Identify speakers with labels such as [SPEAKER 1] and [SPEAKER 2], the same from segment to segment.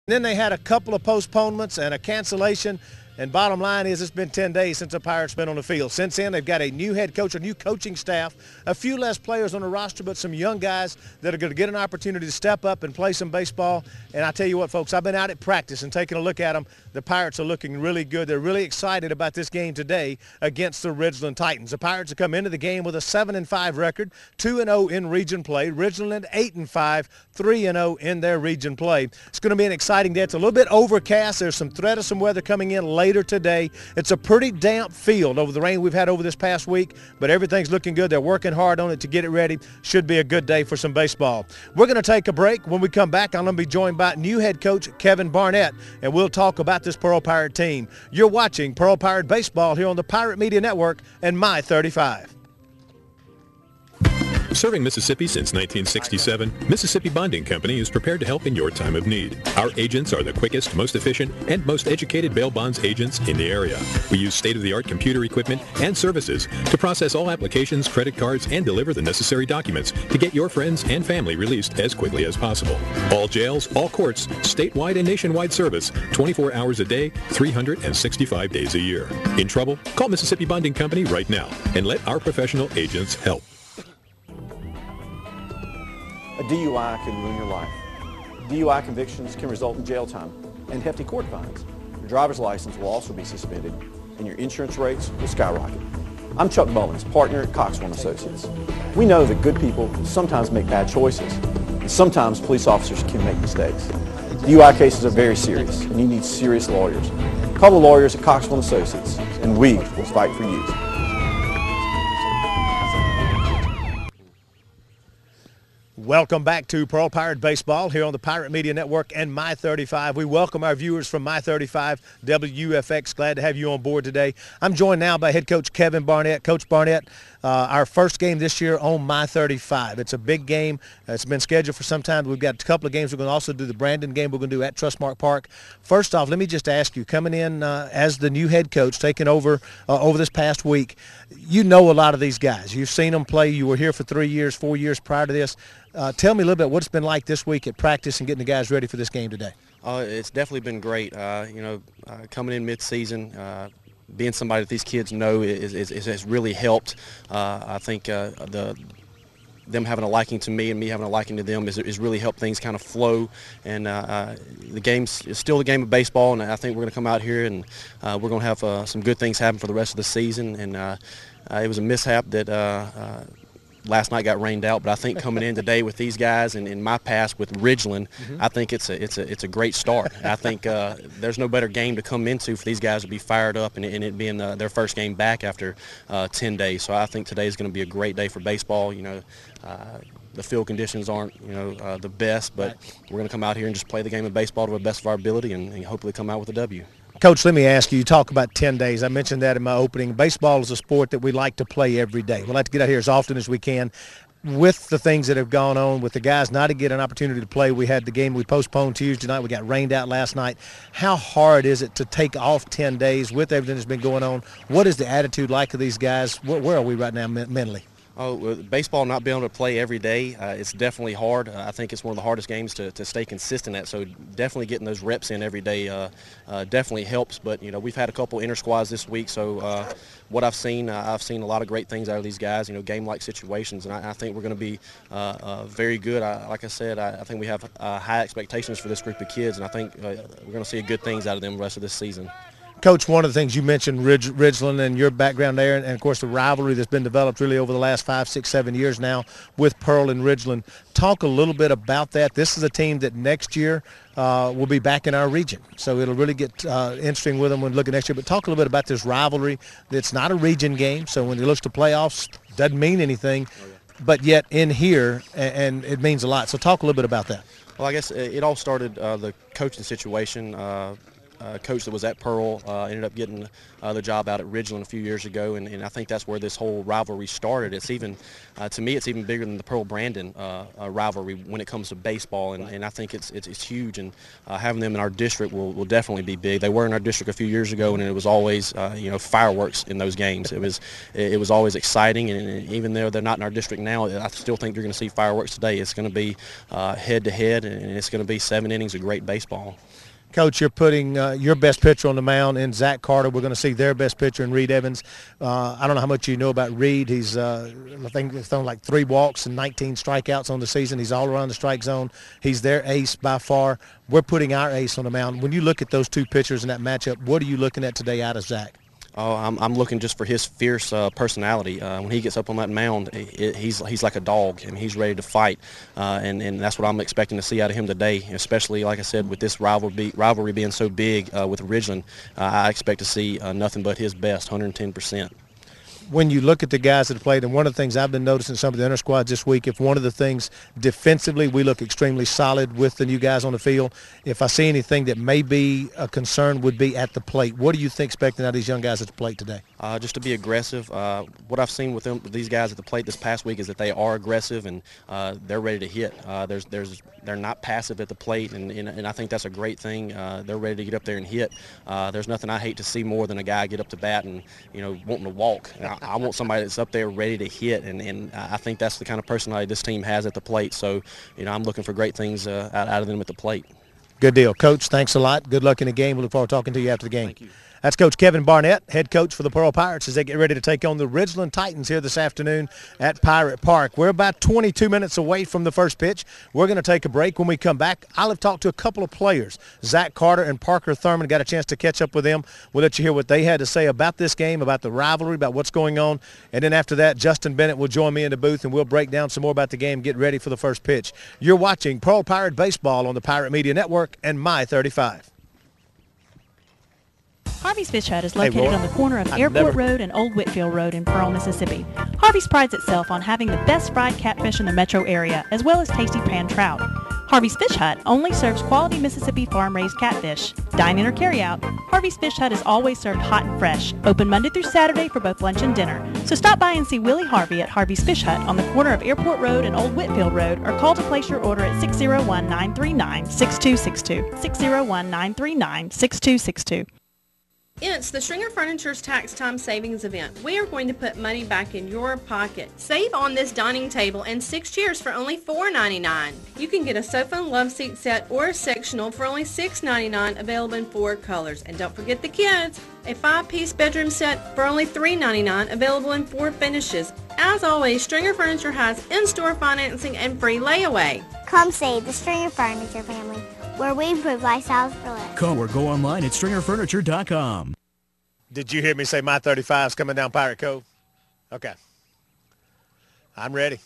[SPEAKER 1] Then they had a couple of postponements and a cancellation. And bottom line is it's been 10 days since the Pirates been on the field. Since then, they've got a new head coach, a new coaching staff, a few less players on the roster, but some young guys that are going to get an opportunity to step up and play some baseball. And I tell you what, folks, I've been out at practice and taking a look at them. The Pirates are looking really good. They're really excited about this game today against the Ridgeland Titans. The Pirates have come into the game with a 7-5 record, 2-0 in region play. Ridgeland 8-5, 3-0 in their region play. It's going to be an exciting day. It's a little bit overcast. There's some threat of some weather coming in later today. It's a pretty damp field over the rain we've had over this past week, but everything's looking good. They're working hard on it to get it ready. Should be a good day for some baseball. We're going to take a break. When we come back, I'm going to be joined by new head coach Kevin Barnett, and we'll talk about this Pearl Pirate team. You're watching Pearl Pirate Baseball here on the Pirate Media Network and My 35.
[SPEAKER 2] Serving Mississippi since 1967, Mississippi Bonding Company is prepared to help in your time of need. Our agents are the quickest, most efficient, and most educated bail bonds agents in the area. We use state-of-the-art computer equipment and services to process all applications, credit cards, and deliver the necessary documents to get your friends and family released as quickly as possible. All jails, all courts, statewide and nationwide service, 24 hours a day, 365 days a year. In trouble? Call Mississippi Bonding Company right now and let our professional agents help.
[SPEAKER 3] A DUI can ruin your life. DUI convictions can result in jail time and hefty court fines. Your driver's license will also be suspended, and your insurance rates will skyrocket. I'm Chuck Mullins, partner at Coxwell & Associates. We know that good people sometimes make bad choices, and sometimes police officers can make mistakes. DUI cases are very serious, and you need serious lawyers. Call the lawyers at Coxwell & Associates, and we will fight for you.
[SPEAKER 1] Welcome back to Pearl Pirate Baseball here on the Pirate Media Network and My 35. We welcome our viewers from My 35 WUFX. Glad to have you on board today. I'm joined now by head coach Kevin Barnett. Coach Barnett, our first game this year on My 35. It's a big game. It's been scheduled for some time. We've got a couple of games. We're going to also do the Brandon game we're going to do at Trustmark Park. First off, let me just ask you, coming in as the new head coach, taking over this past week, you know a lot of these guys. You've seen them play. You were here for 3 years, 4 years prior to this. Tell me a little bit what it's been like this week at practice and getting the guys ready for this game today.
[SPEAKER 4] It's definitely been great. Coming in mid-season, being somebody that these kids know has really helped. I think them having a liking to me and me having a liking to them is really helped things kind of flow. And the game's is still the game of baseball, and I think we're going to come out here and we're going to have some good things happen for the rest of the season. And it was a mishap that last night got rained out, but I think coming in today with these guys and in my past with Ridgeland, I think it's a great start. I think there's no better game to come into for these guys to be fired up and it being their first game back after 10 days. So I think today is going to be a great day for baseball. The field conditions aren't the best, but we're going to come out here and just play the game of baseball to the best of our ability and hopefully come out with a W.
[SPEAKER 1] Coach, let me ask you, you talk about 10 days. I mentioned that in my opening. Baseball is a sport that we like to play every day. We like to get out here as often as we can. With the things that have gone on, with the guys not to get an opportunity to play, we had the game we postponed Tuesday night. We got rained out last night. How hard is it to take off 10 days with everything that's been going on? What is the attitude like of these guys? Where are we right now mentally?
[SPEAKER 4] Baseball not being able to play every day, it's definitely hard. I think it's one of the hardest games to stay consistent at, so definitely getting those reps in every day definitely helps. But, we've had a couple inter-squads this week, so what I've seen a lot of great things out of these guys, game-like situations, and I think we're going to be very good. Like I said, I think we have high expectations for this group of kids, and I think we're going to see good things out of them the rest of this season.
[SPEAKER 1] Coach, one of the things you mentioned, Ridgeland and your background there, and of course the rivalry that's been developed really over the last 5, 6, 7 years now with Pearl and Ridgeland. Talk a little bit about that. This is a team that next year will be back in our region, so it'll really get interesting with them when looking next year. But talk a little bit about this rivalry. It's not a region game, so when it looks to playoffs, doesn't mean anything, but yet in here, and it means a lot. So talk a little bit about that.
[SPEAKER 4] Well, I guess it all started the coaching situation. coach that was at Pearl ended up getting the job out at Ridgeland a few years ago, and I think that's where this whole rivalry started. It's even, to me, it's even bigger than the Pearl-Brandon rivalry when it comes to baseball, and I think it's huge, and having them in our district will definitely be big. They were in our district a few years ago, and it was always fireworks in those games. It was always exciting, and even though they're not in our district now, I still think you're going to see fireworks today. It's going to be head-to-head, and it's going to be 7 innings of great baseball.
[SPEAKER 1] Coach, you're putting your best pitcher on the mound in Zach Carter. We're going to see their best pitcher in Reed Evans. I don't know how much you know about Reed. He's, I think, he's thrown like 3 walks and 19 strikeouts on the season. He's all around the strike zone. He's their ace by far. We're putting our ace on the mound. When you look at those 2 pitchers in that matchup, what are you looking at today out of Zach?
[SPEAKER 4] Oh, I'm looking just for his fierce personality. When he gets up on that mound, he's like a dog, and he's ready to fight. And that's what I'm expecting to see out of him today, especially, like I said, with this rivalry being so big with Ridgeland. I expect to see nothing but his best, 110%.
[SPEAKER 1] When you look at the guys that have played, and one of the things I've been noticing some of the inter squads this week, if one of the things defensively we look extremely solid with the new guys on the field, if I see anything that may be a concern would be at the plate. What do you think expecting out of these young guys at the plate today?
[SPEAKER 4] Just to be aggressive. What I've seen with these guys at the plate this past week is that they are aggressive, and they're ready to hit. They're not passive at the plate, and I think that's a great thing. They're ready to get up there and hit. There's nothing I hate to see more than a guy get up to bat and wanting to walk. I want somebody that's up there ready to hit, and I think that's the kind of personality this team has at the plate. So, I'm looking for great things out of them at the plate.
[SPEAKER 1] Good deal. Coach, thanks a lot. Good luck in the game. We look forward to talking to you after the game.
[SPEAKER 4] Thank you.
[SPEAKER 1] That's Coach Kevin Barnett, head coach for the Pearl Pirates, as they get ready to take on the Ridgeland Titans here this afternoon at Pirate Park. We're about 22 minutes away from the first pitch. We're going to take a break. When we come back, I'll have talked to a couple of players. Zach Carter and Parker Thurman, got a chance to catch up with them. We'll let you hear what they had to say about this game, about the rivalry, about what's going on. And then after that, Justin Bennett will join me in the booth, and we'll break down some more about the game, get ready for the first pitch. You're watching Pearl Pirate Baseball on the Pirate Media Network and My 35.
[SPEAKER 5] Harvey's Fish Hut is located on the corner of Airport Road and Old Whitfield Road in Pearl, Mississippi. Harvey's prides itself on having the best fried catfish in the metro area, as well as tasty pan trout. Harvey's Fish Hut only serves quality Mississippi farm-raised catfish. Dine in or carry out, Harvey's Fish Hut is always served hot and fresh, open Monday through Saturday for both lunch and dinner. So stop by and see Willie Harvey at Harvey's Fish Hut on the corner of Airport Road and Old Whitfield Road, or call to place your order at 601-939-6262. 601-939-6262.
[SPEAKER 6] It's the Stringer Furniture's Tax Time Savings Event. We are going to put money back in your pocket. Save on this dining table and 6 chairs for only $4.99. You can get a sofa and love seat set or a sectional for only $6.99, available in 4 colors. And don't forget the kids, a 5-piece bedroom set for only $3.99, available in 4 finishes. As always, Stringer Furniture has in-store financing and free layaway.
[SPEAKER 7] Come save the Stringer Furniture family, where we improve lifestyles for less.
[SPEAKER 8] Call or go online at stringerfurniture.com.
[SPEAKER 1] Did you hear me say my 35's coming down Pirate Cove? Okay. I'm ready.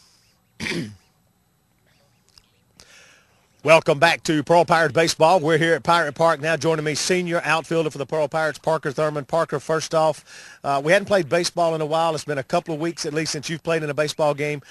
[SPEAKER 1] Welcome back to Pearl Pirates Baseball. We're here at Pirate Park now. Joining me, senior outfielder for the Pearl Pirates, Parker Thurman. Parker, first off, we hadn't played baseball in a while. It's been a couple of weeks at least since you've played in a baseball game.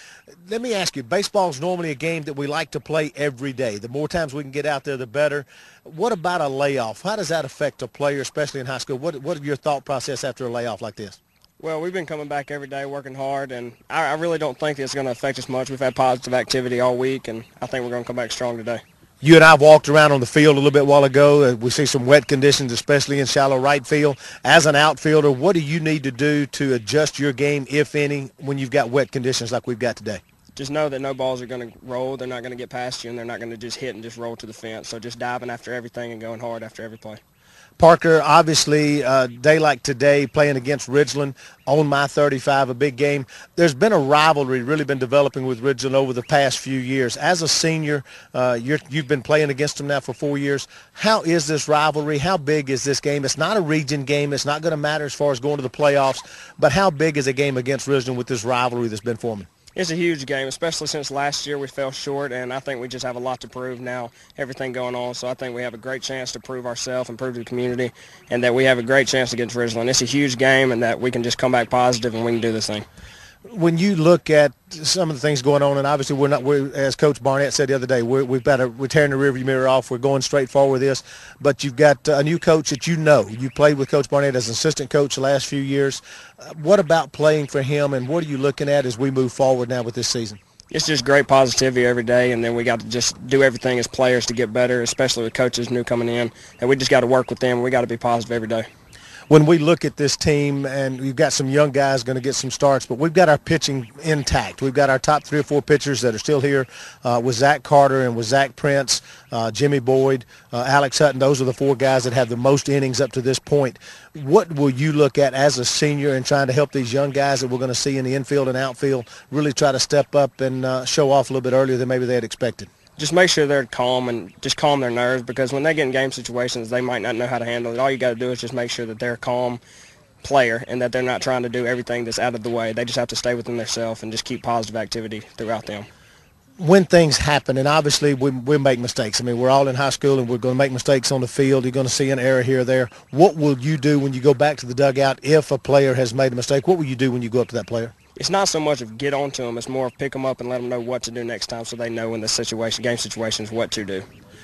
[SPEAKER 1] Let me ask you, baseball is normally a game that we like to play every day. The more times we can get out there, the better. What about a layoff? How does that affect a player, especially in high school? What is your thought process after a layoff like this?
[SPEAKER 9] Well, we've been coming back every day, working hard, and I really don't think it's going to affect us much. We've had positive activity all week, and I think we're going to come back strong today.
[SPEAKER 1] You and I walked around on the field a little bit while ago. We see some wet conditions, especially in shallow right field. As an outfielder, what do you need to do to adjust your game, if any, when you've got wet conditions like we've got today?
[SPEAKER 9] Just know that no balls are going to roll. They're not going to get past you, and they're not going to just hit and just roll to the fence. So just diving after everything and going hard after every play.
[SPEAKER 1] Parker, obviously, a day like today, playing against Ridgeland on my 35, a big game. There's been a rivalry really been developing with Ridgeland over the past few years. As a senior, you've been playing against them now for 4 years. How is this rivalry? How big is this game? It's not a region game. It's not going to matter as far as going to the playoffs. But how big is a game against Ridgeland with this rivalry that's been forming?
[SPEAKER 9] It's a huge game, especially since last year we fell short, and I think we just have a lot to prove now, everything going on. So I think we have a great chance to prove ourselves and prove to the community, and that we have a great chance against Ridgeland. It's a huge game, and that we can just come back positive and we can do this thing.
[SPEAKER 1] When you look at some of the things going on, and obviously we're as Coach Barnett said the other day, we're tearing the rearview mirror off. We're going straight forward with this. But you've got a new coach that you played with Coach Barnett as an assistant coach the last few years. What about playing for him, and what are you looking at as we move forward now with this season?
[SPEAKER 9] It's just great positivity every day, and then we got to just do everything as players to get better, especially with coaches new coming in. And we just got to work with them. We got to be positive every day.
[SPEAKER 1] When we look at this team, and we've got some young guys going to get some starts, but we've got our pitching intact. We've got our top 3 or 4 pitchers that are still here with Zach Carter and with Zach Prince, Jimmy Boyd, Alex Hutton. Those are the 4 guys that have the most innings up to this point. What will you look at as a senior in trying to help these young guys that we're going to see in the infield and outfield really try to step up and show off a little bit earlier than maybe they had expected?
[SPEAKER 9] Just make sure they're calm and just calm their nerves, because when they get in game situations, they might not know how to handle it. All you got to do is just make sure that they're a calm player and that they're not trying to do everything that's out of the way. They just have to stay within themselves and just keep positive activity throughout them.
[SPEAKER 1] When things happen, and obviously we make mistakes. I mean, we're all in high school and we're going to make mistakes on the field. You're going to see an error here or there. What will you do when you go back to the dugout if a player has made a mistake? What will you do when you go up to that player?
[SPEAKER 9] It's not so much of get on to them. It's more of pick them up and let them know what to do next time, so they know in the game situations what to do.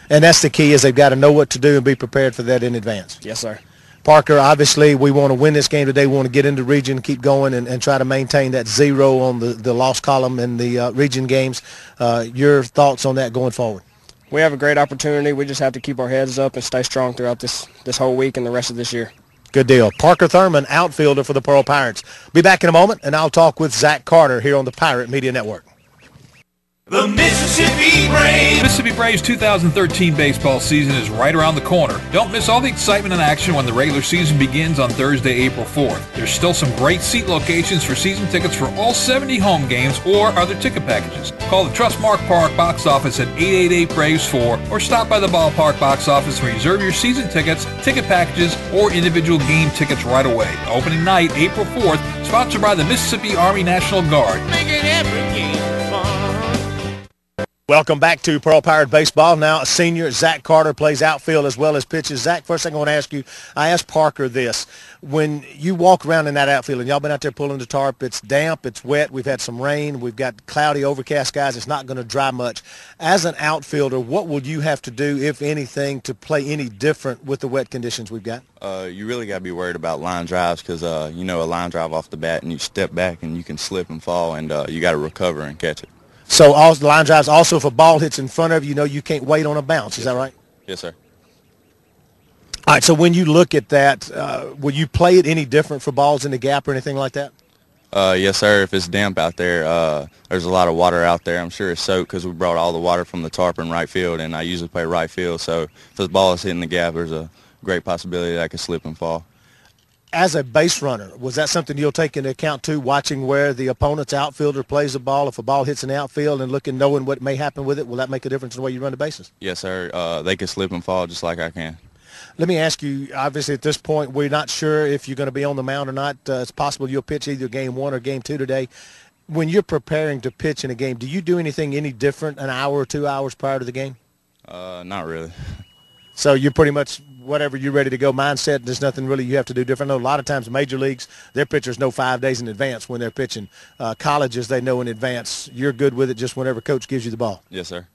[SPEAKER 1] And that's the key, is they've got to know what to do and be prepared for that in advance.
[SPEAKER 9] Yes, sir.
[SPEAKER 1] Parker, obviously we want to win this game today. We want to get into region, keep going, and try to maintain that 0 on the loss column in the region games. Your thoughts on that going forward?
[SPEAKER 9] We have a great opportunity. We just have to keep our heads up and stay strong throughout this whole week and the rest of this year.
[SPEAKER 1] Good deal. Parker Thurman, outfielder for the Pearl Pirates. Be back in a moment, and I'll talk with Zach Carter here on the Pirate Media Network.
[SPEAKER 10] The Mississippi Braves. Mississippi Braves 2013 baseball season is right around the corner. Don't miss all the excitement and action when the regular season begins on Thursday, April 4th. There's still some great seat locations for season tickets for all 70 home games or other ticket packages. Call the Trustmark Park box office at 888-BRAVES-4 or stop by the ballpark box office and reserve your season tickets, ticket packages, or individual game tickets right away. Opening night, April 4th, sponsored by the Mississippi Army National Guard.
[SPEAKER 1] Making every game fun. Welcome back to Pearl Pirate Baseball. Now a senior, Zach Carter, plays outfield as well as pitches. Zach, first thing I want to ask you, I asked Parker this. When you walk around in that outfield, and y'all been out there pulling the tarp, it's damp, it's wet, we've had some rain, we've got cloudy, overcast skies, it's not going to dry much. As an outfielder, what will you have to do, if anything, to play any different with the wet conditions we've got?
[SPEAKER 11] You really got to be worried about line drives, because, a line drive off the bat and you step back and you can slip and fall, and you got to recover and catch it.
[SPEAKER 1] So all the line drives, also if a ball hits in front of you, you can't wait on a bounce. Is that right?
[SPEAKER 11] Yes, sir.
[SPEAKER 1] All right, so when you look at that, will you play it any different for balls in the gap or anything like that?
[SPEAKER 11] Yes, sir. If it's damp out there, there's a lot of water out there. I'm sure it's soaked because we brought all the water from the tarp in right field, and I usually play right field. So if this ball is hitting the gap, there's a great possibility that I could slip and fall.
[SPEAKER 1] As a base runner, was that something you'll take into account too, watching where the opponent's outfielder plays the ball? If a ball hits an outfield and knowing what may happen with it, will that make a difference in the way you run the bases?
[SPEAKER 11] Yes, sir. They can slip and fall just like I can.
[SPEAKER 1] Let me ask you, obviously at this point, we're not sure if you're going to be on the mound or not. It's possible you'll pitch either game 1 or game 2 today. When you're preparing to pitch in a game, do you do anything any different an hour or 2 hours prior to the game?
[SPEAKER 11] Not really.
[SPEAKER 1] So you're pretty much whatever you're ready to go mindset. There's nothing really you have to do different. I know a lot of times in major leagues, their pitchers know 5 days in advance when they're pitching. Colleges, they know in advance. You're good with it just whenever coach gives you the ball.
[SPEAKER 11] Yes, sir.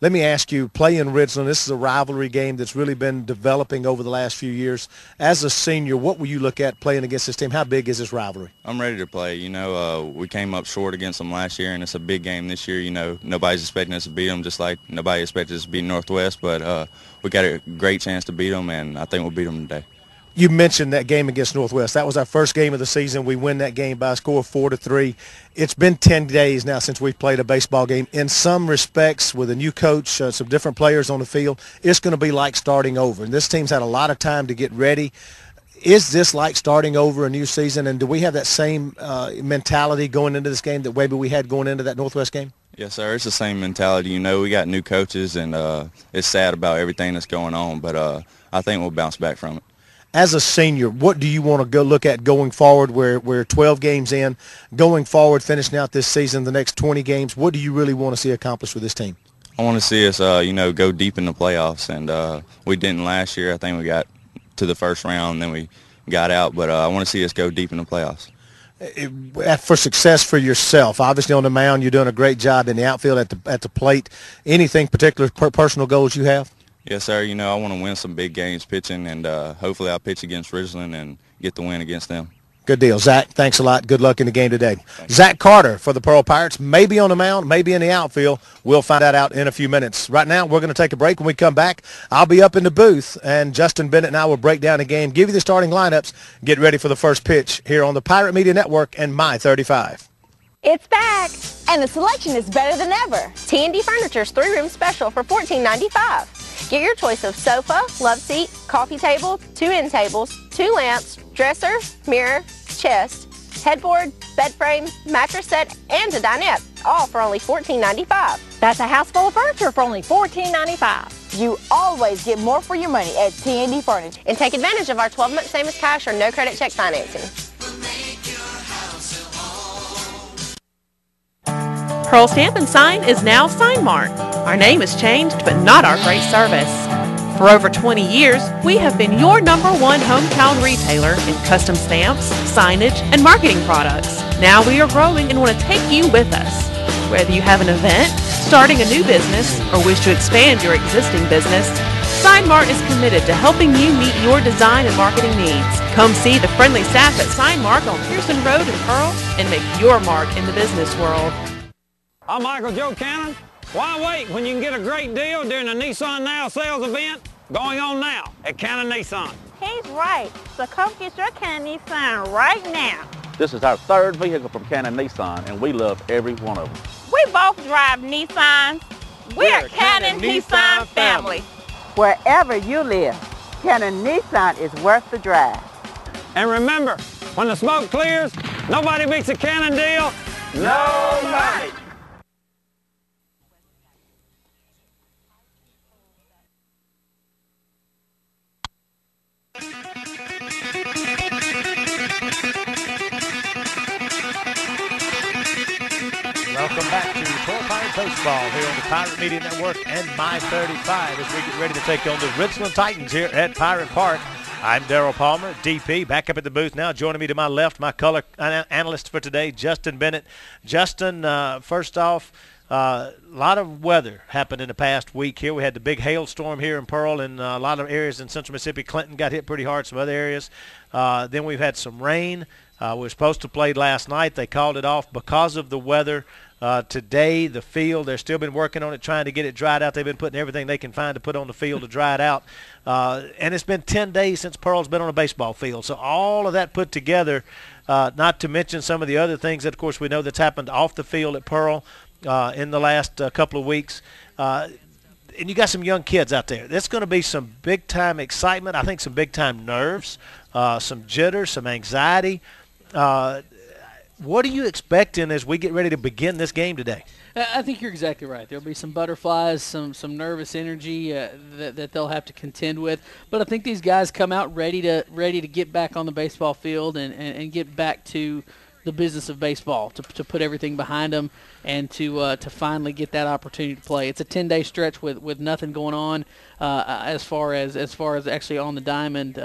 [SPEAKER 1] Let me ask you, playing Ridgeland, this is a rivalry game that's really been developing over the last few years. As a senior, what will you look at playing against this team? How big is this rivalry?
[SPEAKER 11] I'm ready to play. We came up short against them last year, and it's a big game this year. Nobody's expecting us to beat them, just like nobody expected us to beat Northwest, but we got a great chance to beat them, and I think we'll beat them today.
[SPEAKER 1] You mentioned that game against Northwest. That was our first game of the season. We win that game by a score of 4-3. It's been 10 days now since we've played a baseball game. In some respects, with a new coach, some different players on the field, it's going to be like starting over. And this team's had a lot of time to get ready. Is this like starting over a new season? And do we have that same mentality going into this game that maybe we had going into that Northwest game?
[SPEAKER 11] Yes, sir. It's the same mentality. We got new coaches, and it's sad about everything that's going on, but I think we'll bounce back from it.
[SPEAKER 1] As a senior, what do you want to go look at going forward? We're 12 games in, going forward, finishing out this season, the next 20 games. What do you really want to see accomplished with this team?
[SPEAKER 11] I want to see us, go deep in the playoffs, and we didn't last year. I think we got to the first round, and then we got out, but I want to see us go deep in the playoffs.
[SPEAKER 1] for success for yourself? Obviously on the mound, you're doing a great job in the outfield at the plate. Anything particular personal goals you have?
[SPEAKER 11] Yes, sir. You know, I want to win some big games pitching, and hopefully I'll pitch against Ridgeland and get the win against them.
[SPEAKER 1] Good deal. Zach, thanks a lot. Good luck in the game today. Zach Carter for the Pearl Pirates, maybe on the mound, maybe in the outfield. We'll find that out in a few minutes. Right now, we're going to take a break. When we come back, I'll be up in the booth, and Justin Bennett and I will break down the game, give you the starting lineups, get ready for the first pitch here on the Pirate Media Network and My 35.
[SPEAKER 12] It's back, and the selection is better than ever. T&D Furniture's 3-room special for $14.95. Get your choice of sofa, love seat, coffee table, 2 end tables, 2 lamps, dresser, mirror, chest, headboard, bed frame, mattress set, and a dinette, all for only $14.95.
[SPEAKER 13] That's a house full of furniture for only $14.95.
[SPEAKER 12] You always get more for your money at T&D Furniture. And take advantage of our 12-month same as cash or no credit check financing.
[SPEAKER 5] Pearl Stamp and Sign is now Sign Mart. Our name has changed, but not our great service. For over 20 years, we have been your #1 hometown retailer in custom stamps, signage, and marketing products. Now we are growing and want to take you with us. Whether you have an event, starting a new business, or wish to expand your existing business, Sign Mart is committed to helping you meet your design and marketing needs. Come see the friendly staff at Sign Mart on Pearson Road in Pearl and make your mark in the business world.
[SPEAKER 14] I'm Michael Joe Cannon. Why wait when you can get a great deal during the Nissan Now sales event going on now at Cannon Nissan?
[SPEAKER 13] He's right. So come get your Cannon Nissan right now.
[SPEAKER 15] This is our 3rd vehicle from Cannon Nissan, and we love every one of them.
[SPEAKER 13] We both drive Nissans. We're a Cannon Nissan family.
[SPEAKER 16] Wherever you live, Cannon Nissan is worth the drive.
[SPEAKER 14] And remember, when the smoke clears, nobody beats a Cannon deal. Nobody!
[SPEAKER 1] Welcome back to Pearl Pirate Baseball here on the Pirate Media Network and My 35 as we get ready to take on the Ridgeland Titans here at Pirate Park. I'm Darryl Palmer, DP, back up at the booth now. Joining me to my left, my color analyst for today, Justin Bennett. Justin, first off, a lot of weather happened in the past week here. We had the big hailstorm here in Pearl, and a lot of areas in central Mississippi. Clinton got hit pretty hard, some other areas. Then we've had some rain. We were supposed to play last night. They called it off because of the weather. Today, the field, they've still been working on it, trying to get it dried out. They've been putting everything they can find to put on the field to dry it out. And it's been 10 days since Pearl's been on a baseball field. So all of that put together, not to mention some of the other things that, of course, we know that's happened off the field at Pearl in the last couple of weeks. And you got some young kids out there. There's going to be some big-time excitement, I think some big-time nerves, some jitters, some anxiety. What are you expecting as we get ready to begin this game today?
[SPEAKER 17] I think you're exactly right. There'll be some butterflies, some nervous energy that they'll have to contend with. But I think these guys come out ready to get back on the baseball field and get back to the business of baseball, to put everything behind them and to finally get that opportunity to play. It's a 10-day stretch with nothing going on as far as actually on the diamond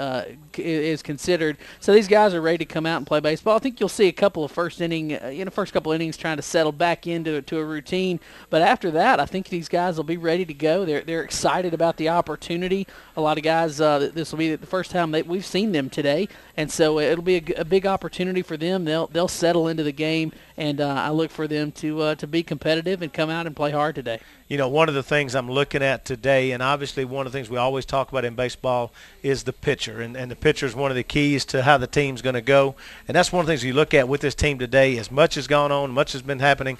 [SPEAKER 17] is considered. So these guys are ready to come out and play baseball. I think you'll see a couple of first couple innings trying to settle back into a routine. But after that, I think these guys will be ready to go. They're excited about the opportunity. A lot of guys, this will be the first time we've seen them today, and so it'll be a big opportunity for them. They'll settle into the game, and I look for them to be competitive and come out and play hard today.
[SPEAKER 1] You know, one of the things I'm looking at today, and obviously one of the things we always talk about in baseball is the pitcher, and the pitcher is one of the keys to how the team's going to go. And that's one of the things you look at with this team today. As much has gone on, much has been happening,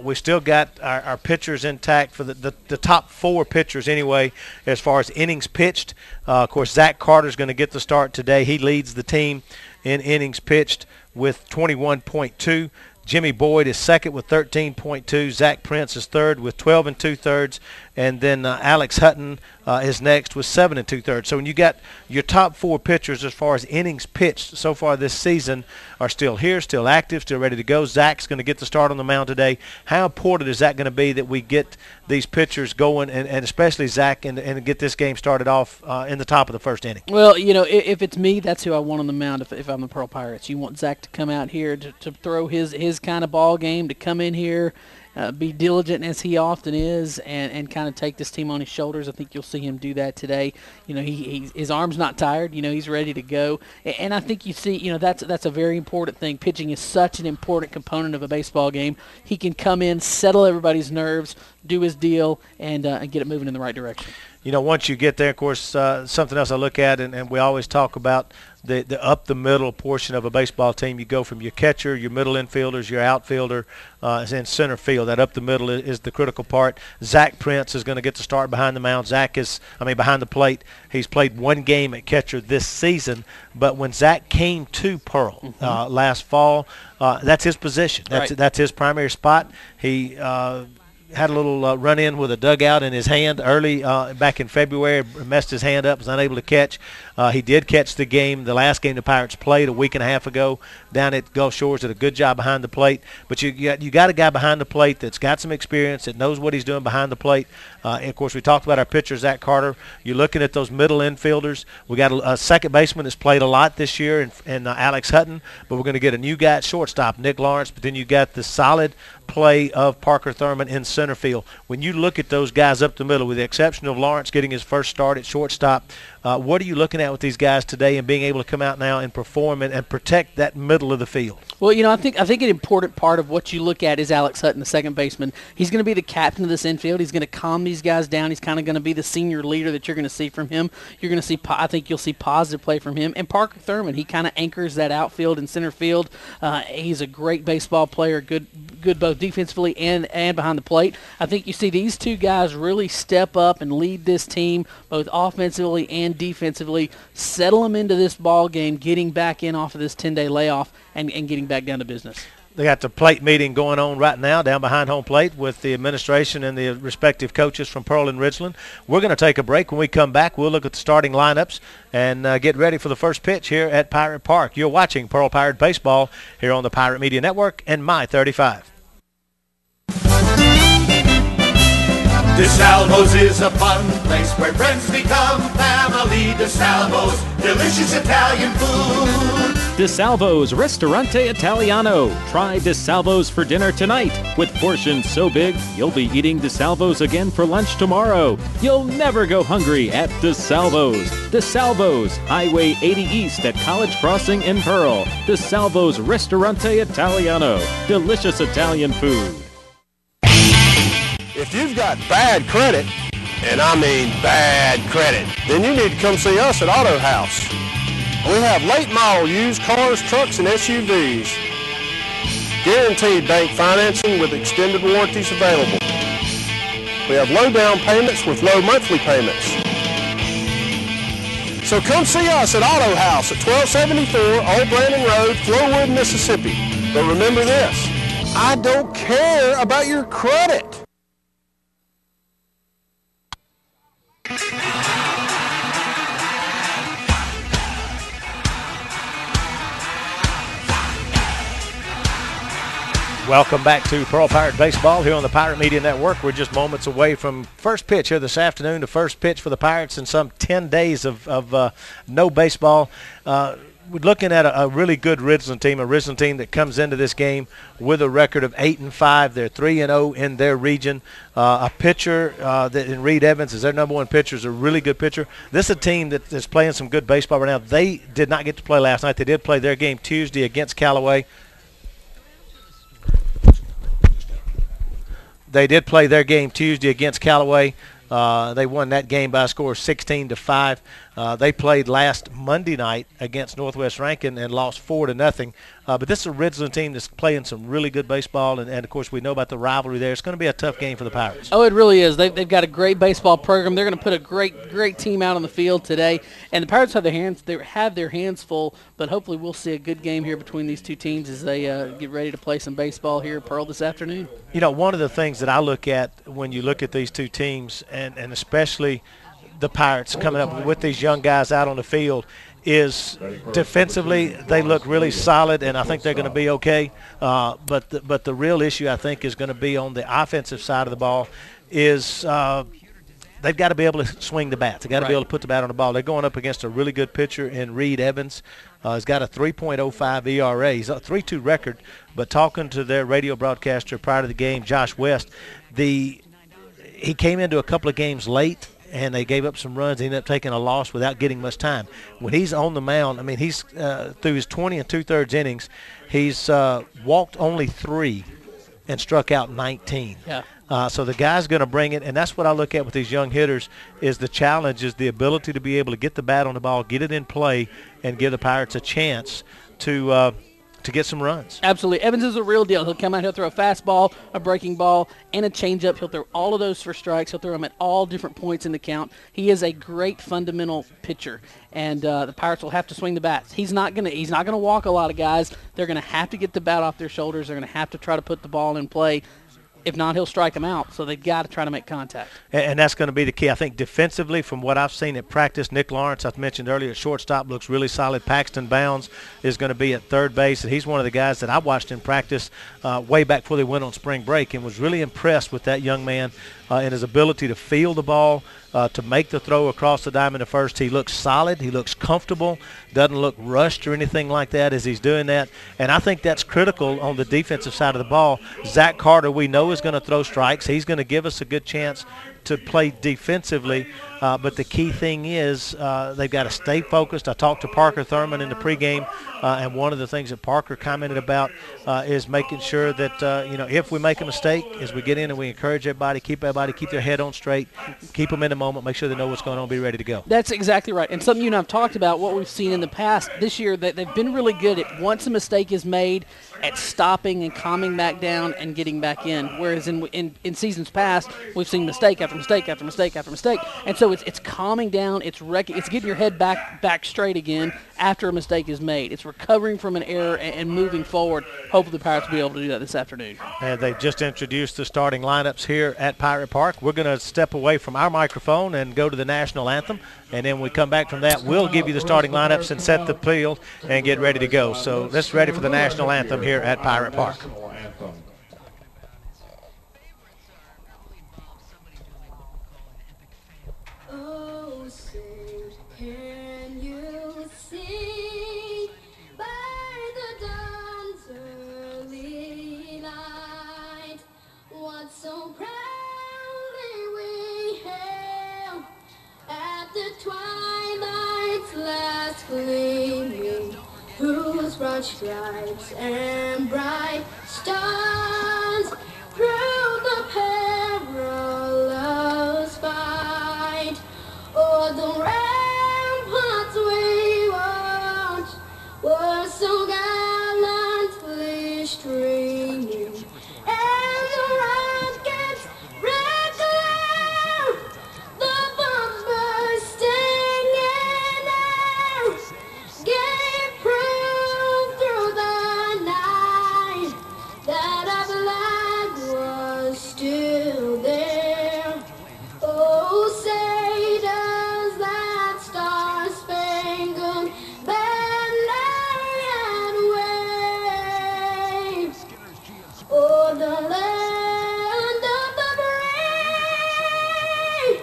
[SPEAKER 1] we've still got our pitchers intact for the top 4 pitchers anyway as far as innings pitched. Of course, Zach Carter's going to get the start today. He leads the team in innings pitched with 21.2. Jimmy Boyd is second with 13.2. Zach Prince is third with 12 2/3. and then Alex Hutton is next with 7 2/3. So when you got your top 4 pitchers as far as innings pitched so far this season are still here, still active, still ready to go. Zach's going to get the start on the mound today. How important is that going to be that we get these pitchers going, and especially Zach, and get this game started off in the top of the first inning?
[SPEAKER 17] Well, you know, if it's me, that's who I want on the mound if I'm the Pearl Pirates. You want Zach to come out here to throw his kind of ball game, to come in here, be diligent as he often is, and kind of take this team on his shoulders. I think you'll see him do that today. You know, his arm's not tired. You know, he's ready to go. And I think you see, you know, that's a very important thing. Pitching is such an important component of a baseball game. He can come in, settle everybody's nerves, do his deal, and get it moving in the right direction.
[SPEAKER 1] You know, once you get there, of course, something else I look at, and we always talk about the up-the-middle portion of a baseball team. You go from your catcher, your middle infielders, your outfielder, and center field. That up-the-middle is the critical part. Zach Prince is going to get the start behind the mound. Behind the plate. He's played 1 game at catcher this season, but when Zach came to Pearl last fall, that's his position. That's his primary spot. He had a little run-in with a dugout in his hand early back in February, messed his hand up, was unable to catch. He did catch the last game the Pirates played a week and a half ago down at Gulf Shores. Did a good job behind the plate. But you got a guy behind the plate that's got some experience, that knows what he's doing behind the plate. And of course, we talked about our pitcher, Zach Carter. You're looking at those middle infielders. We got a second baseman that's played a lot this year in Alex Hutton, but we're going to get a new guy at shortstop, Nick Lawrence. But then you got the solid play of Parker Thurman in center field. When you look at those guys up the middle, with the exception of Lawrence getting his first start at shortstop, what are you looking at with these guys today and being able to come out now and perform and protect that middle of the field?
[SPEAKER 17] Well, you know, I think an important part of what you look at is Alex Hutton, the second baseman. He's going to be the captain of this infield. He's going to calm these guys down. He's kind of going to be the senior leader that you're going to see from him. You're going to see, I think you'll see positive play from him. And Parker Thurman, he kind of anchors that outfield and center field. He's a great baseball player, good both defensively and behind the plate. I think you see these two guys really step up and lead this team both offensively and defensively, settle them into this ball game, getting back in off of this 10-day layoff and getting back down to business.
[SPEAKER 1] They got the plate meeting going on right now down behind home plate with the administration and the respective coaches from Pearl and Ridgeland. We're going to take a break. When we come back, we'll look at the starting lineups and get ready for the first pitch here at Pirate Park. You're watching Pearl Pirate Baseball here on the Pirate Media Network and My 35.
[SPEAKER 18] DeSalvo's is a fun place where friends become family. DeSalvo's, delicious Italian food.
[SPEAKER 19] DeSalvo's Ristorante Italiano. Try DeSalvo's for dinner tonight. With portions so big, you'll be eating DeSalvo's again for lunch tomorrow. You'll never go hungry at DeSalvo's. DeSalvo's, Highway 80 East at College Crossing in Pearl. DeSalvo's Ristorante Italiano. Delicious Italian food.
[SPEAKER 20] If you've got bad credit, and I mean bad credit, then you need to come see us at Auto House. We have late model used cars, trucks, and SUVs. Guaranteed bank financing with extended warranties available. We have low down payments with low monthly payments. So come see us at Auto House at 1274 Old Brandon Road, Flowood, Mississippi. But remember this, I don't care about your credit.
[SPEAKER 1] Welcome back to Pearl Pirate Baseball here on the Pirate Media Network. We're just moments away from first pitch here this afternoon, the first pitch for the Pirates in some 10 days of no baseball. We're looking at a really good Ridgeland team that comes into this game with a record of 8-5. They're 3-0 in their region. A pitcher that in Reed Evans is their number one pitcher, is a really good pitcher. This is a team that's playing some good baseball right now. They did not get to play last night. They did play their game Tuesday against Callaway. They did play their game Tuesday against Callaway. They won that game by a score of 16-5. They played last Monday night against Northwest Rankin and lost 4-0. But this is a Ridgeland team that's playing some really good baseball, and of course we know about the rivalry there. It's going to be a tough game for the Pirates.
[SPEAKER 17] Oh, it really is. They've got a great baseball program. They're going to put a great team out on the field today, and the Pirates have their hands full. But hopefully we'll see a good game here between these two teams as they get ready to play some baseball here at Pearl this afternoon.
[SPEAKER 1] You know, one of the things that I look at when you look at these two teams, and especially the Pirates coming up with these young guys out on the field, is defensively they look really solid, and I think they're going to be okay. But the real issue I think is going to be on the offensive side of the ball is they've got to be able to swing the bat. They've got to be able to put the bat on the ball. They're going up against a really good pitcher in Reed Evans. He's got a 3.05 ERA. He's a 3.2 record. But talking to their radio broadcaster prior to the game, Josh West, he came into a couple of games late, and they gave up some runs. They ended up taking a loss without getting much time. When he's on the mound, I mean, he's through his 20 2/3 innings, he's walked only 3 and struck out 19.
[SPEAKER 17] Yeah.
[SPEAKER 1] So the guy's going to bring it, and that's what I look at with these young hitters is the challenge is the ability to be able to get the bat on the ball, get it in play, and give the Pirates a chance to get some runs.
[SPEAKER 17] Absolutely. Evans is a real deal. He'll come out, he'll throw a fastball, a breaking ball, and a changeup. He'll throw all of those for strikes. He'll throw them at all different points in the count. He is a great fundamental pitcher, and the Pirates will have to swing the bats. He's not gonna walk a lot of guys. They're gonna have to get the bat off their shoulders. They're gonna have to try to put the ball in play. If not, he'll strike them out. So they've got to try to make contact.
[SPEAKER 1] And that's going to be the key. I think defensively, from what I've seen at practice, Nick Lawrence, I've mentioned earlier, at shortstop looks really solid. Paxton Bounds is going to be at third base, and he's one of the guys that I watched in practice way back before they went on spring break and was really impressed with that young man and his ability to field the ball, to make the throw across the diamond at first. He looks solid. He looks comfortable. Doesn't look rushed or anything like that as he's doing that. And I think that's critical on the defensive side of the ball. Zach Carter, we know, is going to throw strikes. He's going to give us a good chance to play defensively. But the key thing is they've got to stay focused. I talked to Parker Thurman in the pregame, and one of the things that Parker commented about is making sure that, if we make a mistake, as we get in and we encourage everybody, keep their head on straight, keep them in the moment, make sure they know what's going on, be ready to go.
[SPEAKER 17] That's exactly right. And something you and I have talked about, what we've seen in the past this year, that they've been really good at once a mistake is made, at stopping and calming back down and getting back in. Whereas in seasons past, we've seen mistake after mistake after mistake after mistake. And so it's calming down, it's getting your head back straight again after a mistake is made. It's recovering from an error and moving forward. Hopefully the Pirates will be able to do that this afternoon.
[SPEAKER 1] And they've just introduced the starting lineups here at Pirate Park. We're going to step away from our microphone and go to the national anthem. And then when we come back from that, we'll give you the starting lineups and set the field and get ready to go. So let's ready for the national anthem here at Pirate Park.
[SPEAKER 21] So proudly we hailed at the twilight's last gleaming, whose broad stripes and bright stars through the perilous fight. O'er the ramparts we watched were so gallantly streaming, and the rockets red glare, the bombs bursting in air, gave proof through the night that our flag was still there. Oh, say does that star-spangled banner yet wave o'er the land of the brave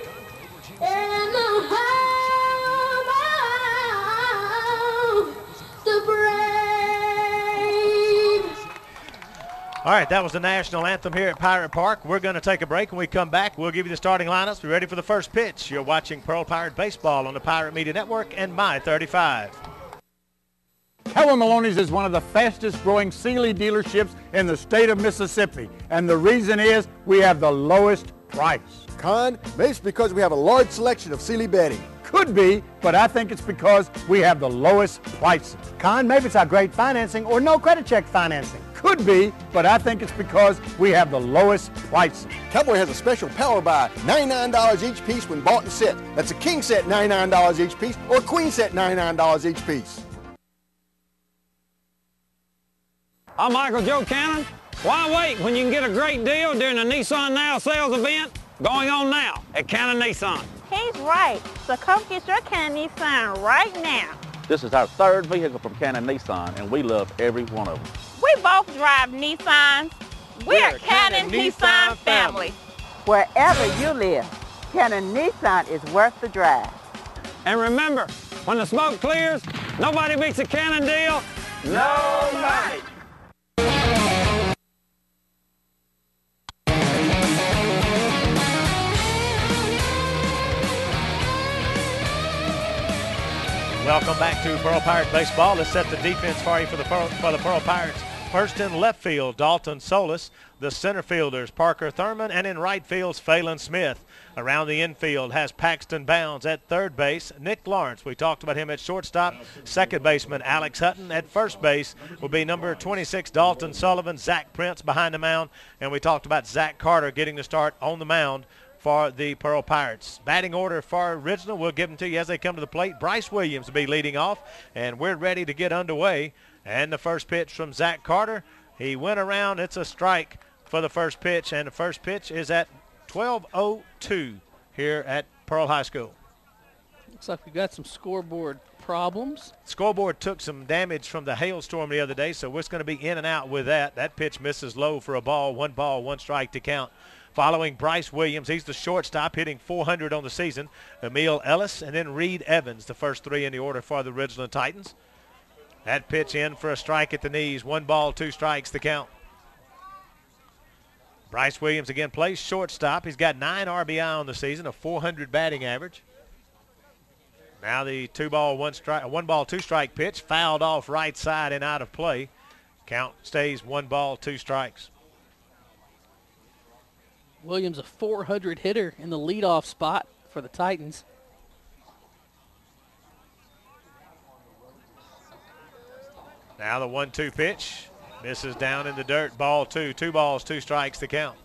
[SPEAKER 21] and the home of the brave.
[SPEAKER 1] All right, that was the national anthem here at Pirate Park. We're going to take a break. When we come back, we'll give you the starting lineups. Be ready for the first pitch. You're watching Pearl Pirate Baseball on the Pirate Media Network and My 35.
[SPEAKER 22] Helen Maloney's is one of the fastest growing Sealy dealerships in the state of Mississippi. And the reason is we have the lowest price.
[SPEAKER 23] Con, maybe it's because we have a large selection of Sealy bedding.
[SPEAKER 22] Could be, but I think it's because we have the lowest prices.
[SPEAKER 1] Con, maybe it's our great financing or no credit check financing.
[SPEAKER 22] Could be, but I think it's because we have the lowest prices.
[SPEAKER 20] Cowboy has a special power buy, $99 each piece when bought and set. That's a king set, $99 each piece, or a queen set, $99 each piece.
[SPEAKER 14] I'm Michael Joe Cannon. Why wait when you can get a great deal during the Nissan Now sales event going on now at Cannon Nissan?
[SPEAKER 13] He's right. So come get your Cannon Nissan right now.
[SPEAKER 15] This is our third vehicle from Cannon Nissan, and we love every one of them.
[SPEAKER 13] We both drive Nissans. We're Cannon Nissan family.
[SPEAKER 16] Wherever you live, Cannon Nissan is worth the drive.
[SPEAKER 14] And remember, when the smoke clears, nobody beats a Cannon deal. Nobody.
[SPEAKER 1] Welcome back to Pearl Pirate Baseball. Let's set the defense for you for the Pearl Pirates. First in left field, Dalton Solis. The center fielders, Parker Thurman, and in right field's Phelan Smith. Around the infield has Paxton Bounds. At third base, Nick Lawrence. We talked about him at shortstop. Second baseman, Alex Hutton. At first base will be number 26, Dalton Sullivan. Zach Prince behind the mound. And we talked about Zach Carter getting the start on the mound for the Pearl Pirates. Batting order for Ridgeland, we'll give them to you as they come to the plate. Bryce Williams will be leading off, and we're ready to get underway. And the first pitch from Zach Carter. He went around. It's a strike for the first pitch, and the first pitch is at 12:02 here at Pearl High School.
[SPEAKER 17] Looks like we've got some scoreboard problems.
[SPEAKER 1] Scoreboard took some damage from the hailstorm the other day, so we're going to be in and out with that. That pitch misses low for a ball, one strike to count. Following Bryce Williams, he's the shortstop, hitting .400 on the season. Emil Ellis, and then Reed Evans, the first three in the order for the Ridgeland Titans. That pitch in for a strike at the knees. 1 ball, 2 strikes to count. Bryce Williams again plays shortstop. He's got 9 RBI on the season, a .400 batting average. Now the 1 ball, 2 strike pitch, fouled off right side and out of play. Count stays 1 ball, 2 strikes.
[SPEAKER 17] Williams, a .400 hitter in the leadoff spot for the Titans.
[SPEAKER 1] Now the 1-2 pitch. Misses down in the dirt. Ball 2. 2 balls, 2 strikes to count.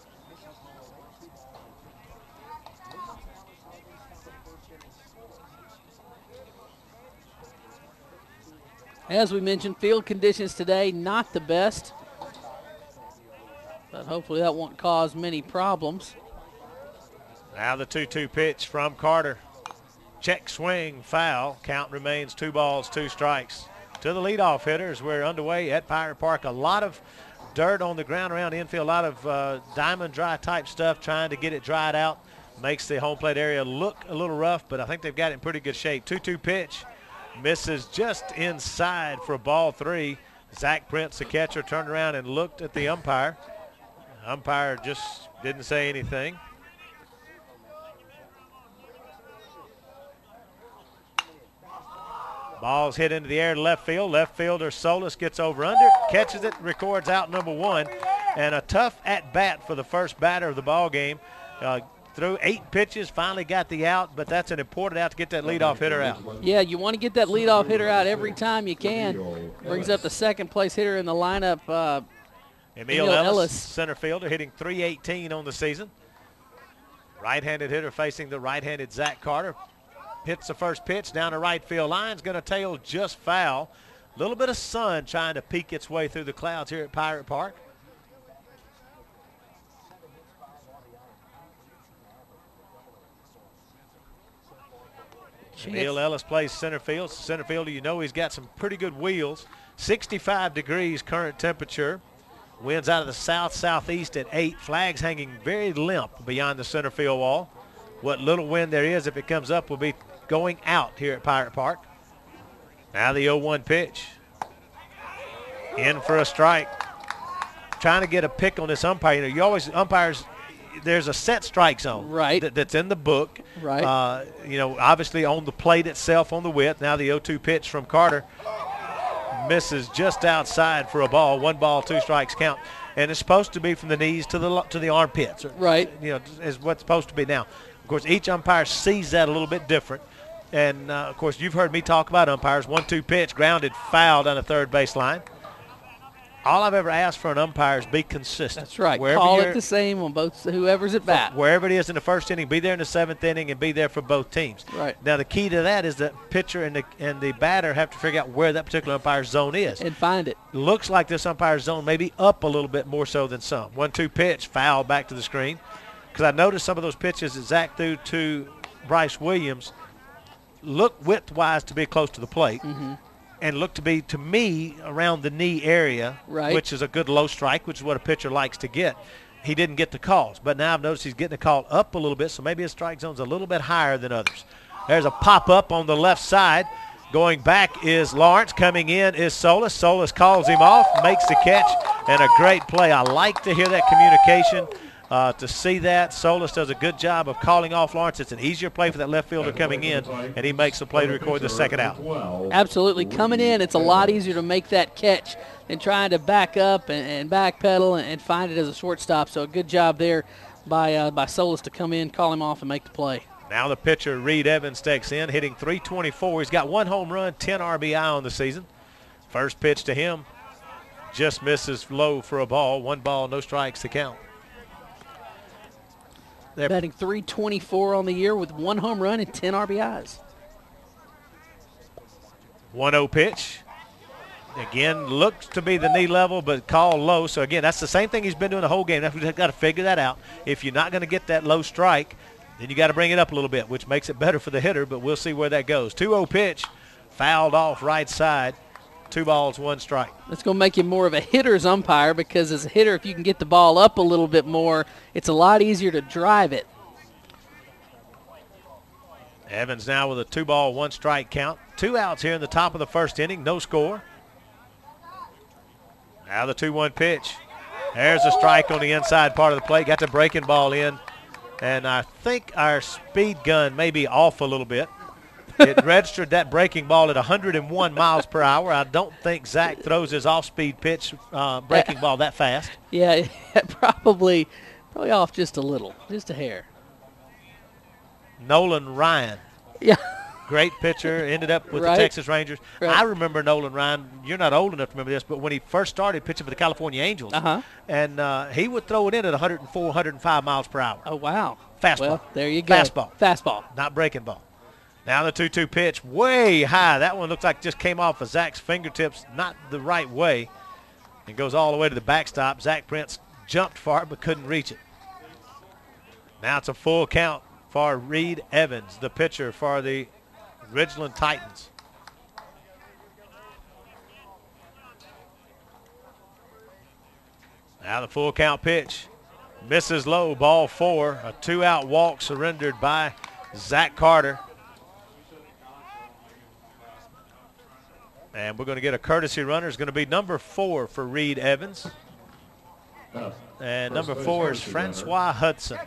[SPEAKER 17] As we mentioned, field conditions today not the best, but hopefully that won't cause many problems.
[SPEAKER 1] Now the 2-2 pitch from Carter. Check swing, foul. Count remains 2 balls, 2 strikes. To the leadoff hitters, we're underway at Pirate Park. A lot of dirt on the ground around the infield, a lot of diamond dry type stuff, trying to get it dried out. Makes the home plate area look a little rough, but I think they've got it in pretty good shape. 2-2 pitch. Misses just inside for ball 3. Zach Prince, the catcher, turned around and looked at the umpire. Umpire just didn't say anything. Ball's hit into the air to left field. Left fielder Solis gets over under, catches it, records out number 1. And a tough at-bat for the first batter of the ball game. Threw 8 pitches, finally got the out, but that's an important out to get that leadoff hitter out.
[SPEAKER 17] Yeah, you want to get that leadoff hitter out every time you can. Brings up the second place hitter in the lineup,
[SPEAKER 1] Emil Ellis, center fielder, hitting .318 on the season. Right-handed hitter facing the right-handed Zach Carter. Hits the first pitch down the right field line. Is going to tail just foul. A little bit of sun trying to peek its way through the clouds here at Pirate Park. Emil Ellis plays center field. Center fielder, you know he's got some pretty good wheels. 65 degrees current temperature. Winds out of the south-southeast at 8. Flags hanging very limp beyond the center field wall. What little wind there is, if it comes up, will be going out here at Pirate Park. Now the 0-1 pitch. In for a strike. Trying to get a pick on this umpire. You know, you always, umpires, there's a set strike zone.
[SPEAKER 17] Right.
[SPEAKER 1] That's in the book.
[SPEAKER 17] Right.
[SPEAKER 1] You know, obviously on the plate itself, on the width. Now the 0-2 pitch from Carter. Misses just outside for a ball. 1 ball, 2 strikes count. And it's supposed to be from the knees to the armpits.
[SPEAKER 17] Right.
[SPEAKER 1] You know, is what's supposed to be. Now, of course, each umpire sees that a little bit different. And, of course, you've heard me talk about umpires. 1-2 pitch, grounded, foul down the third base line. All I've ever asked for an umpire is be consistent.
[SPEAKER 17] That's right.
[SPEAKER 1] Wherever
[SPEAKER 17] Call it the same on both, whoever's at bat.
[SPEAKER 1] Wherever it is in the first inning, be there in the seventh inning and be there for both teams.
[SPEAKER 17] Right.
[SPEAKER 1] Now, the key to that is the pitcher and the batter have to figure out where that particular umpire's zone is.
[SPEAKER 17] And find it.
[SPEAKER 1] Looks like this umpire's zone may be up a little bit more so than some. 1-2 pitch, foul back to the screen. Because I noticed some of those pitches that Zach threw to Bryce Williams look width-wise to be close to the plate.
[SPEAKER 17] Mm-hmm.
[SPEAKER 1] And look to be, to me, around the knee area,
[SPEAKER 17] right,
[SPEAKER 1] which is a good low strike, which is what a pitcher likes to get. He didn't get the calls, but now I've noticed he's getting the call up a little bit, so maybe his strike zone's a little bit higher than others. There's a pop-up on the left side. Going back is Lawrence. Coming in is Solis. Solis calls him off, makes the catch, and a great play. I like to hear that communication. To see that, Solis does a good job of calling off Lawrence. It's an easier play for that left fielder coming in, and he makes the play to record the second out.
[SPEAKER 17] Absolutely. Coming in, it's a lot easier to make that catch than trying to back up and backpedal and find it as a shortstop. So a good job there by Solis to come in, call him off, and make the play.
[SPEAKER 1] Now the pitcher, Reed Evans, takes in, hitting .324. He's got 1 home run, 10 RBI on the season. First pitch to him just misses low for a ball. 1 ball, no strikes to count.
[SPEAKER 17] They're batting .324 on the year with 1 home run and 10 RBIs.
[SPEAKER 1] 1-0 pitch. Again, looks to be the knee level, but called low. So, again, that's the same thing he's been doing the whole game. We've got to figure that out. If you're not going to get that low strike, then you got to bring it up a little bit, which makes it better for the hitter, but we'll see where that goes. 2-0 pitch, fouled off right side. 2 balls, 1 strike.
[SPEAKER 17] That's going to make you more of a hitter's umpire, because as a hitter, if you can get the ball up a little bit more, it's a lot easier to drive it.
[SPEAKER 1] Evans now with a 2 ball, 1 strike count. 2 outs here in the top of the first inning, no score. Now the 2-1 pitch. There's a strike on the inside part of the plate. Got the breaking ball in, and I think our speed gun may be off a little bit. It registered that breaking ball at 101 miles per hour. I don't think Zach throws his off-speed pitch breaking ball that fast.
[SPEAKER 17] Yeah, probably off just a little, just a hair.
[SPEAKER 1] Nolan Ryan.
[SPEAKER 17] Yeah.
[SPEAKER 1] Great pitcher, ended up with
[SPEAKER 17] right,
[SPEAKER 1] the Texas Rangers.
[SPEAKER 17] Right.
[SPEAKER 1] I remember Nolan Ryan. You're not old enough to remember this, but when he first started pitching for the California Angels, and he would throw it in at 104, 105 miles per hour.
[SPEAKER 17] Oh, wow.
[SPEAKER 1] Fastball.
[SPEAKER 17] Well, there you go.
[SPEAKER 1] Fastball. Not breaking ball. Now the 2-2 pitch, way high. That one looks like just came off of Zach's fingertips, not the right way. It goes all the way to the backstop. Zach Prince jumped for it but couldn't reach it. Now it's a full count for Reed Evans, the pitcher for the Ridgeland Titans. Now the full count pitch. Misses low, ball 4. A 2-out walk surrendered by Zach Carter. And we're going to get a courtesy runner. It's going to be number 4 for Reed Evans. And number 4 is Francois Hudson.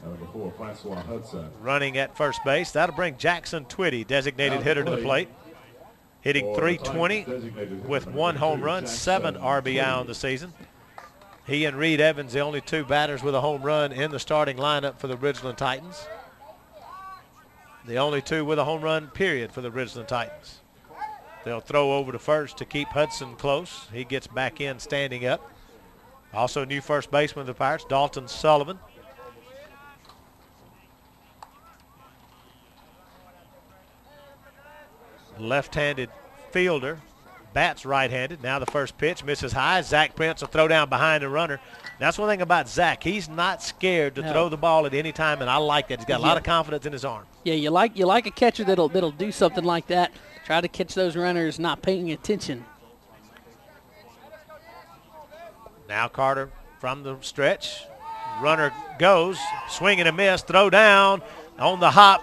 [SPEAKER 2] Number 4, Francois Hudson.
[SPEAKER 1] Running at first base. That'll bring Jackson Twitty, designated hitter, to the plate. Hitting .320 with 1 home run, 7 RBI on the season. He and Reed Evans, the only 2 batters with a home run in the starting lineup for the Ridgeland Titans. The only 2 with a home run, period, for the Ridgeland Titans. They'll throw over to first to keep Hudson close. He gets back in standing up. Also new first baseman of the Pirates, Dalton Sullivan. Left-handed fielder, bats right-handed. Now the first pitch misses high. Zach Prince will throw down behind the runner. That's one thing about Zach. He's not scared to throw the ball at any time, and I like that. He's got a lot of confidence in his arm.
[SPEAKER 17] Yeah, you like a catcher that'll do something like that. Try to catch those runners not paying attention.
[SPEAKER 1] Now Carter from the stretch. Runner goes, swing and a miss, throw down on the hop.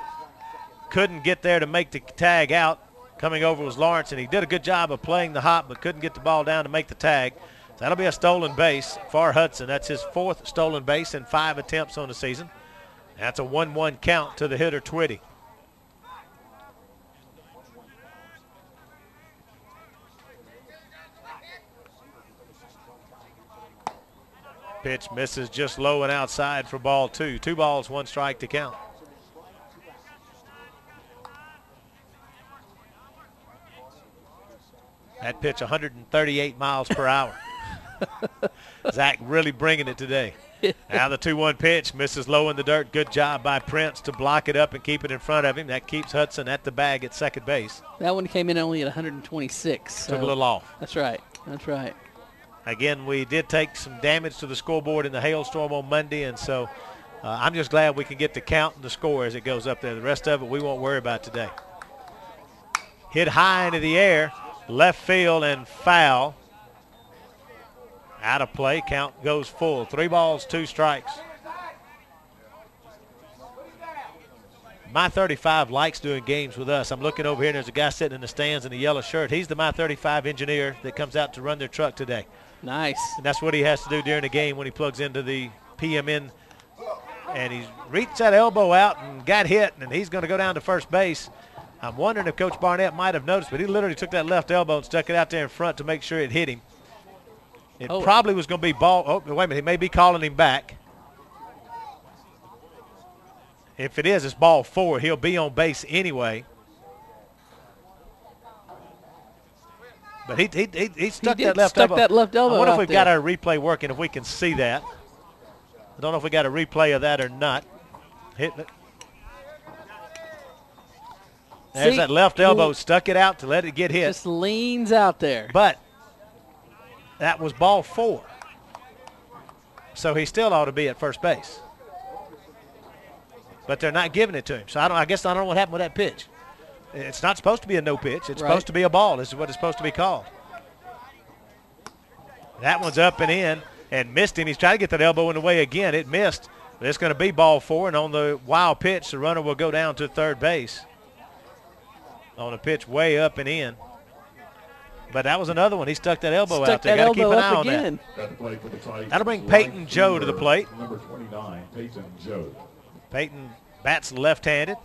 [SPEAKER 1] Couldn't get there to make the tag out. Coming over was Lawrence, and he did a good job of playing the hop, but couldn't get the ball down to make the tag. So that'll be a stolen base for Hudson. That's his 4th stolen base in 5 attempts on the season. That's a 1-1 count to the hitter, Twitty. Pitch misses just low and outside for ball 2. 2 balls, 1 strike to count. That pitch 138 miles per hour. Zach really bringing it today. Now the 2-1 pitch misses low in the dirt. Good job by Prince to block it up and keep it in front of him. That keeps Hudson at the bag at second base.
[SPEAKER 17] That one came in only at 126. So
[SPEAKER 1] took a little off.
[SPEAKER 17] That's right. That's right.
[SPEAKER 1] Again, we did take some damage to the scoreboard in the hailstorm on Monday, and so I'm just glad we can get the count and the score as it goes up there. The rest of it we won't worry about today. Hit high into the air, left field and foul. Out of play, count goes full. 3 balls, 2 strikes. My 35 likes doing games with us. I'm looking over here, and there's a guy sitting in the stands in a yellow shirt. He's the My 35 engineer that comes out to run their truck today.
[SPEAKER 17] Nice.
[SPEAKER 1] And that's what he has to do during the game when he plugs into the PMN. And he's reached that elbow out and got hit, and he's going to go down to first base. I'm wondering if Coach Barnett might have noticed, but he literally took that left elbow and stuck it out there in front to make sure it hit him. It probably was going to be ball. Oh, wait a minute. He may be calling him back. If it is, it's ball 4. He'll be on base anyway. But he stuck that left elbow. I wonder if we've got our replay working, if we can see that. I don't know if we got a replay of that or not. There's that left elbow, stuck it out to let it get hit.
[SPEAKER 17] Just leans out there.
[SPEAKER 1] But that was ball 4. So he still ought to be at first base. But they're not giving it to him. So I guess I don't know what happened with that pitch. It's not supposed to be a no pitch. It's supposed to be a ball. This is what it's supposed to be called. That one's up and in and missed him. He's trying to get that elbow in the way again. It missed. But it's going to be ball 4, and on the wild pitch, the runner will go down to third base. On a pitch way up and in. But that was another one. He stuck that elbow out there. Got to keep an eye on that. That'll bring Peyton Joe to the plate.
[SPEAKER 2] Number 29, Peyton Joe.
[SPEAKER 1] Peyton bats left-handed.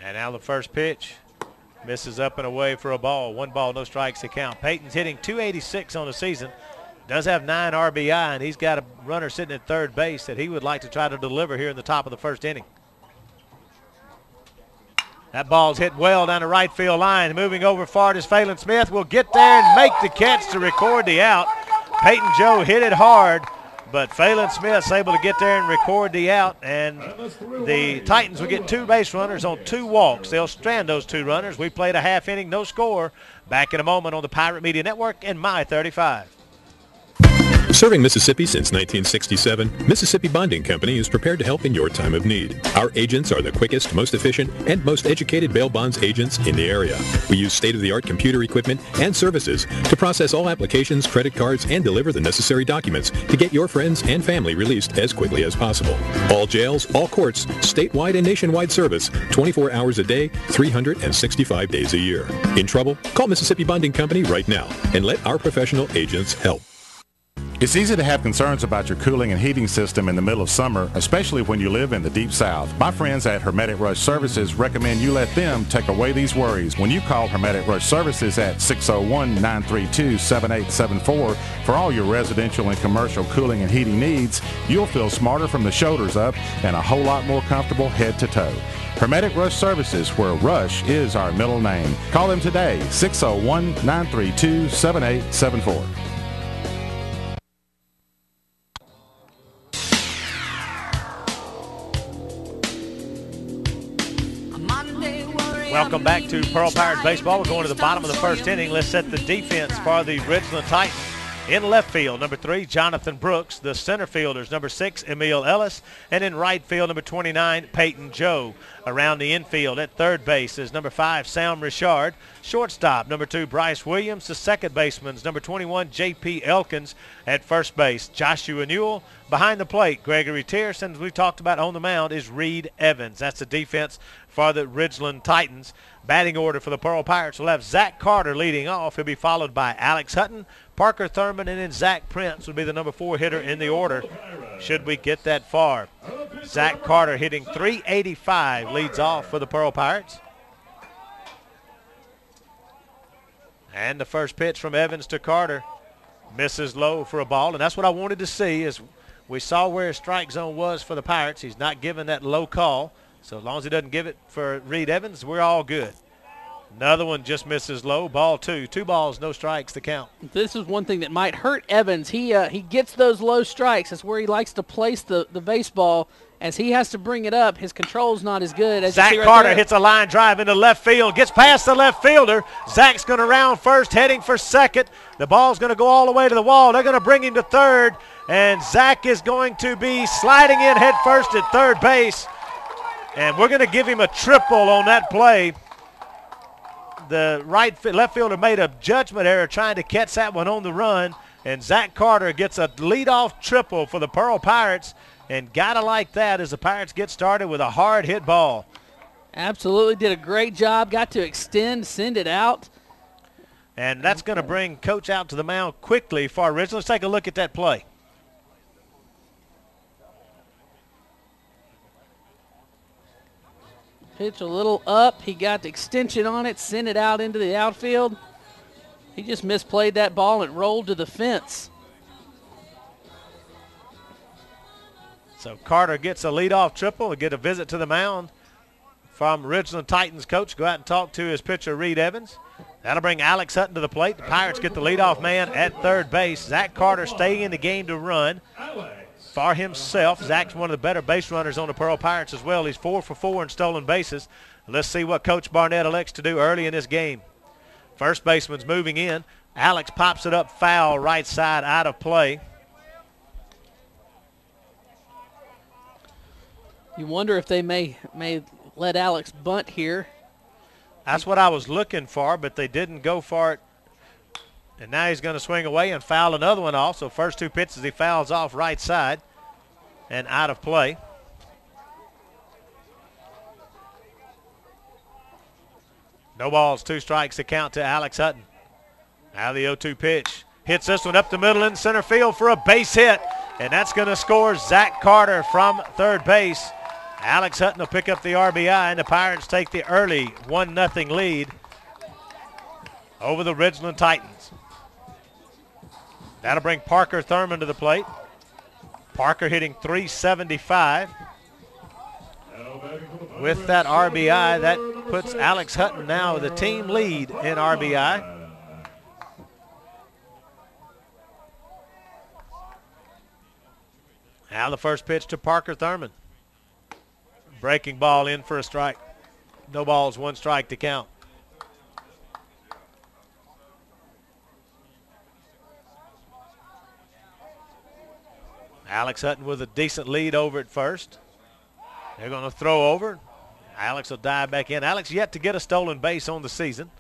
[SPEAKER 1] And now the first pitch. Misses up and away for a ball. 1 ball, no strikes to count. Peyton's hitting .286 on the season. Does have 9 RBI, and he's got a runner sitting at third base that he would like to try to deliver here in the top of the first inning. That ball's hit well down the right field line. Moving over far is Phelan Smith. Will get there and make the catch to record the out. Peyton Joe hit it hard, but Phelan Smith's able to get there and record the out, and the Titans will get 2 base runners on 2 walks. They'll strand those 2 runners. We played a half inning, no score. Back in a moment on the Pirate Media Network and My 35.
[SPEAKER 3] Serving Mississippi since 1967, Mississippi Bonding Company is prepared to help in your time of need. Our agents are the quickest, most efficient, and most educated bail bonds agents in the area. We use state-of-the-art computer equipment and services to process all applications, credit cards, and deliver the necessary documents to get your friends and family released as quickly as possible. All jails, all courts, statewide and nationwide service, 24 hours a day, 365 days a year. In trouble? Call Mississippi Bonding Company right now and let our professional agents help.
[SPEAKER 4] It's easy to have concerns about your cooling and heating system in the middle of summer, especially when you live in the Deep South. My friends at Hermetic Rush Services recommend you let them take away these worries when you call Hermetic Rush Services at 601-932-7874 for all your residential and commercial cooling and heating needs. You'll feel smarter from the shoulders up and a whole lot more comfortable head to toe. Hermetic Rush Services, where Rush is our middle name. Call them today, 601-932-7874.
[SPEAKER 1] Welcome back to Pearl Pirates Baseball. We're going to the bottom of the first inning. Let's set the defense for the Ridgeland Titans. In left field, number 3, Jonathan Brooks. The center fielders, number 6, Emil Ellis. And in right field, number 29, Peyton Joe. Around the infield at third base is number 5, Sam Richard. Shortstop, number 2, Bryce Williams. The second baseman's number 21, J.P. Elkins. At first base, Joshua Newell. Behind the plate, Gregory Tierce. And as we talked about on the mound is Reed Evans. That's the defense for the Ridgeland Titans. Batting order for the Pearl Pirates will have Zach Carter leading off. He'll be followed by Alex Hutton, Parker Thurman, and then Zach Prince will be the number 4 hitter in the order should we get that far. Zach Carter hitting .385 leads off for the Pearl Pirates. And the first pitch from Evans to Carter misses low for a ball, and that's what I wanted to see is we saw where his strike zone was for the Pirates. He's not giving that low call, so as long as he doesn't give it for Reed Evans, we're all good. Another one just misses low, ball 2. 2 balls, no strikes to count.
[SPEAKER 17] This is one thing that might hurt Evans. He gets those low strikes. That's where he likes to place the baseball. As he has to bring it up, his control's not as good. As
[SPEAKER 1] Zach Carter hits a line drive into left field, gets past the left fielder. Zach's going to round first, heading for second. The ball's going to go all the way to the wall. They're going to bring him to third, and Zach is going to be sliding in head first at third base. And we're going to give him a triple on that play. The left fielder made a judgment error trying to catch that one on the run, and Zach Carter gets a leadoff triple for the Pearl Pirates. And gotta like that as the Pirates get started with a hard hit ball.
[SPEAKER 17] Absolutely did a great job. Got to extend, send it out.
[SPEAKER 1] And that's going to bring Coach out to the mound quickly for Ridgeland. Let's take a look at that play.
[SPEAKER 17] Pitch a little up. He got the extension on it, sent it out into the outfield. He just misplayed that ball and it rolled to the fence.
[SPEAKER 1] So Carter gets a leadoff triple and get a visit to the mound from Ridgeland Titans coach. Go out and talk to his pitcher, Reed Evans. That'll bring Alex Hutton to the plate. The Pirates get the leadoff man at third base. Zach Carter staying in the game to run for himself. Zach's one of the better base runners on the Pearl Pirates as well. He's 4 for 4 in stolen bases. Let's see what Coach Barnett elects to do early in this game. First baseman's moving in. Alex pops it up foul, right side, out of play.
[SPEAKER 17] You wonder if they may let Alex bunt here.
[SPEAKER 1] That's what I was looking for, but they didn't go for it. And now he's going to swing away and foul another one off. So first 2 pitches he fouls off right side and out of play. No balls, 2 strikes to count to Alex Hutton. Now the 0-2 pitch. Hits this one up the middle in center field for a base hit. And that's going to score Zach Carter from third base. Alex Hutton will pick up the RBI, and the Pirates take the early 1-0 lead over the Ridgeland Titans. That'll bring Parker Thurman to the plate. Parker hitting .375. With that RBI, that puts Alex Hutton now with the team lead in RBI. Now the first pitch to Parker Thurman. Breaking ball in for a strike. No balls, 1 strike to count. Alex Hutton with a decent lead over at first. They're going to throw over. Alex will dive back in. Alex yet to get a stolen base on the season.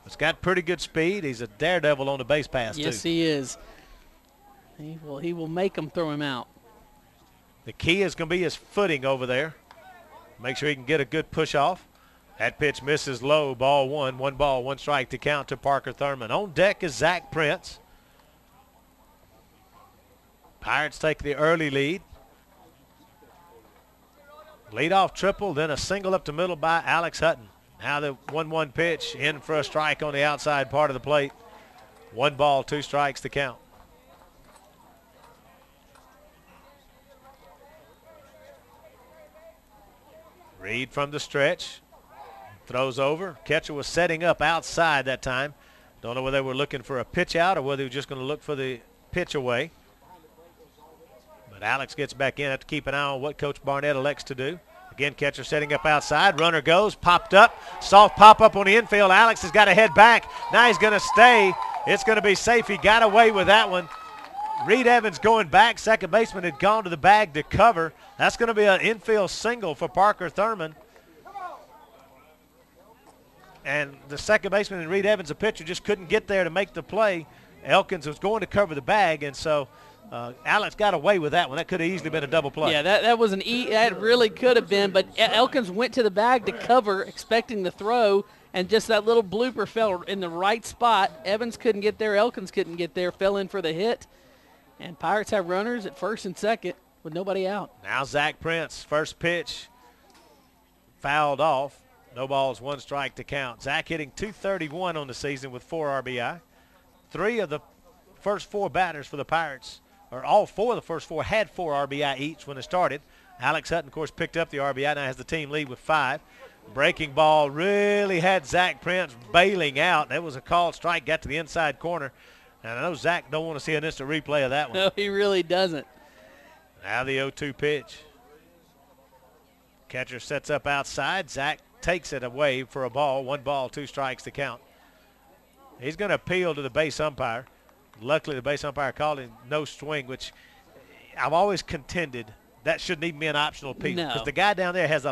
[SPEAKER 1] He's got pretty good speed. He's a daredevil on the base pass,
[SPEAKER 17] yes,
[SPEAKER 1] too.
[SPEAKER 17] He is. He will make them throw him out.
[SPEAKER 1] The key is going to be his footing over there. Make sure he can get a good push off. That pitch misses low, ball 1. 1 ball, 1 strike to count to Parker Thurman. On deck is Zach Prince. Pirates take the early lead. Leadoff triple, then a single up the middle by Alex Hutton. Now the 1-1 pitch in for a strike on the outside part of the plate. 1 ball, 2 strikes to count. Reed from the stretch. Throws over. Catcher was setting up outside that time. Don't know whether they were looking for a pitch out or whether he was just going to look for the pitch away. But Alex gets back in. Have to keep an eye on what Coach Barnett elects to do. Again, catcher setting up outside. Runner goes. Popped up. Soft pop up on the infield. Alex has got to head back. Now he's going to stay. It's going to be safe. He got away with that one. Reed Evans going back. Second baseman had gone to the bag to cover. That's going to be an infield single for Parker Thurman. And the second baseman and Reed Evans, the pitcher, just couldn't get there to make the play. Elkins was going to cover the bag, and so Alex got away with that one. That could have easily been a double play.
[SPEAKER 17] Yeah, that was that really could have been, but Elkins went to the bag to cover, expecting the throw, and just that little blooper fell in the right spot. Evans couldn't get there. Elkins couldn't get there. Fell in for the hit. And Pirates have runners at first and second with nobody out.
[SPEAKER 1] Now Zach Prince, first pitch, fouled off. No balls, 1 strike to count. Zach hitting .231 on the season with 4 RBI. 3 of the first 4 batters for the Pirates, or all 4 of the first 4 had 4 RBI each when it started. Alex Hutton, of course, picked up the RBI. Now has the team lead with 5. Breaking ball really had Zach Prince bailing out. That was a called strike, got to the inside corner. And I know Zach don't want to see an instant replay of that one.
[SPEAKER 17] No, he really doesn't.
[SPEAKER 1] Now the 0-2 pitch. Catcher sets up outside. Zach takes it away for a ball. 1 ball, 2 strikes to count. He's going to appeal to the base umpire. Luckily, the base umpire called him no swing, which I've always contended that shouldn't even be an optional appeal. Because the guy down there has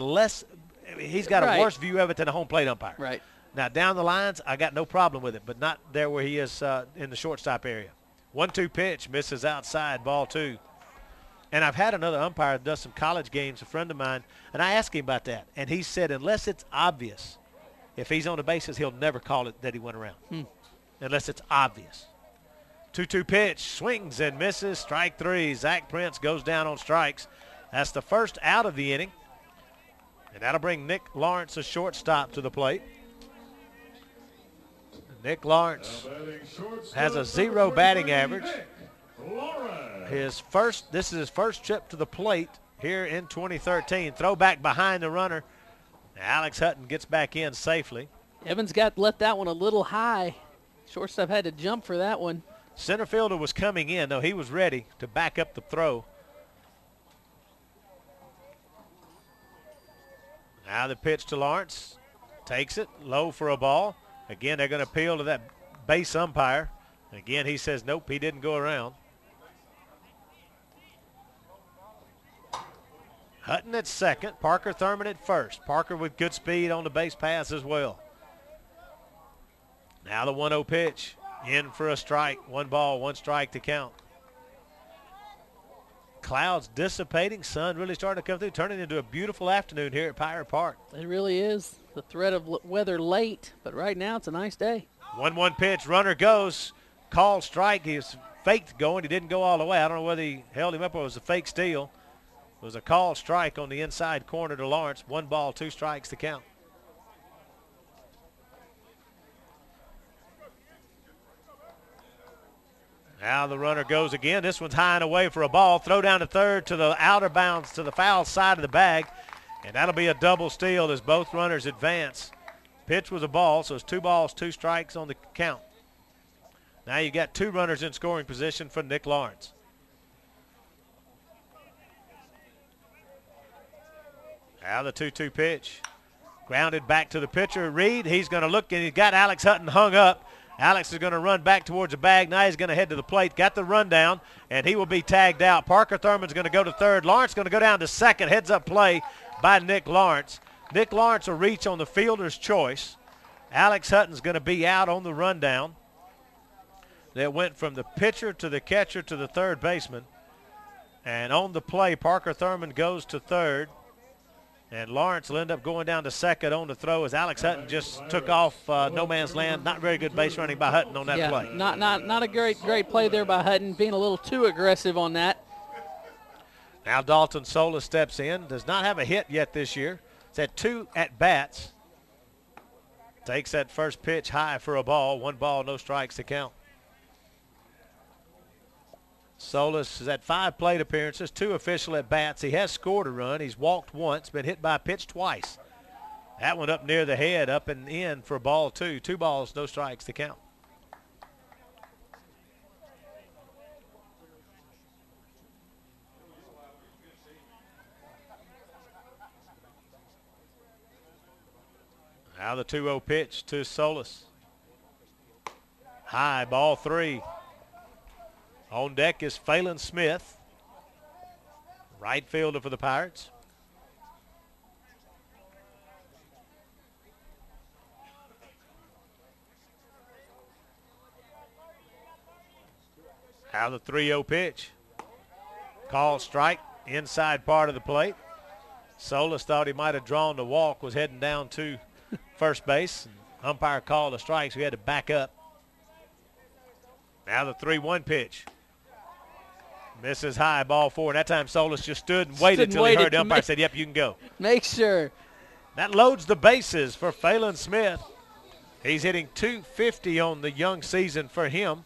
[SPEAKER 1] he's got a worse view of it than a home plate umpire.
[SPEAKER 17] Right.
[SPEAKER 1] Now, down the lines, I got no problem with it, but not there where he is in the shortstop area. 1-2 pitch, misses outside, ball 2. And I've had another umpire that does some college games, a friend of mine, and I asked him about that. And he said unless it's obvious, if he's on the bases, he'll never call it that he went around. Unless it's obvious. 2-2 pitch, swings and misses, strike 3. Zach Prince goes down on strikes. That's the first out of the inning. And that'll bring Nick Lawrence, a shortstop, to the plate. Nick Lawrence has a 0 batting average. This is his first trip to the plate here in 2013. Throw back behind the runner. Alex Hutton gets back in safely.
[SPEAKER 17] Evans left that one a little high. Shortstop had to jump for that one.
[SPEAKER 1] Center fielder was coming in, though. He was ready to back up the throw. Now the pitch to Lawrence. Takes it low for a ball. Again, they're going to appeal to that base umpire. Again, he says, nope, he didn't go around. Hutton at second. Parker Thurman at first. Parker with good speed on the base pass as well. Now the 1-0 pitch. In for a strike. 1 ball, 1 strike to count. Clouds dissipating. Sun really starting to come through, turning into a beautiful afternoon here at Pirate Park.
[SPEAKER 17] It really is. The threat of weather late, but right now it's a nice day.
[SPEAKER 1] 1-1 pitch. Runner goes. Called strike. He's faked going. He didn't go all the way. I don't know whether he held him up or it was a fake steal. It was a called strike on the inside corner to Lawrence. 1 ball, 2 strikes to count. Now the runner goes again. This one's high and away for a ball. Throw down to third to the outer bounds to the foul side of the bag. And that'll be a double steal as both runners advance. Pitch was a ball, so it's 2 balls, 2 strikes on the count. Now you got 2 runners in scoring position for Nick Lawrence. Now the 2-2 pitch. Grounded back to the pitcher, Reed. He's going to look, and he's got Alex Hutton hung up. Alex is going to run back towards the bag. Now he's going to head to the plate. Got the rundown, and he will be tagged out. Parker Thurman's going to go to third. Lawrence going to go down to second. Heads up play by Nick Lawrence. Nick Lawrence will reach on the fielder's choice. Alex Hutton's going to be out on the rundown. That went from the pitcher to the catcher to the third baseman. And on the play, Parker Thurman goes to third. And Lawrence will end up going down to second on the throw as Alex Hutton just took off no man's land. Not very good base running by Hutton on that play.
[SPEAKER 17] Not a great play there by Hutton, being a little too aggressive on that.
[SPEAKER 1] Now Dalton Solis steps in. Does not have a hit yet this year. It's at 2 at-bats. Takes that first pitch high for a ball. 1 ball, no strikes to count. Solis is at 5 plate appearances, 2 official at-bats. He has scored a run. He's walked once, been hit by a pitch twice. That one up near the head, up and in for ball 2. 2 balls, no strikes to count. Now the 2-0 pitch to Solis. High, ball 3. On deck is Phelan Smith, right fielder for the Pirates. Now the 3-0 pitch. Called strike, inside part of the plate. Solis thought he might have drawn the walk, was heading down to first base. Umpire called a strike, so he had to back up. Now the 3-1 pitch. Misses high, ball 4. And that time Solis just stood and waited until he heard the umpire said, yep, you can go.
[SPEAKER 17] Make sure.
[SPEAKER 1] That loads the bases for Phelan Smith. He's hitting .250 on the young season for him.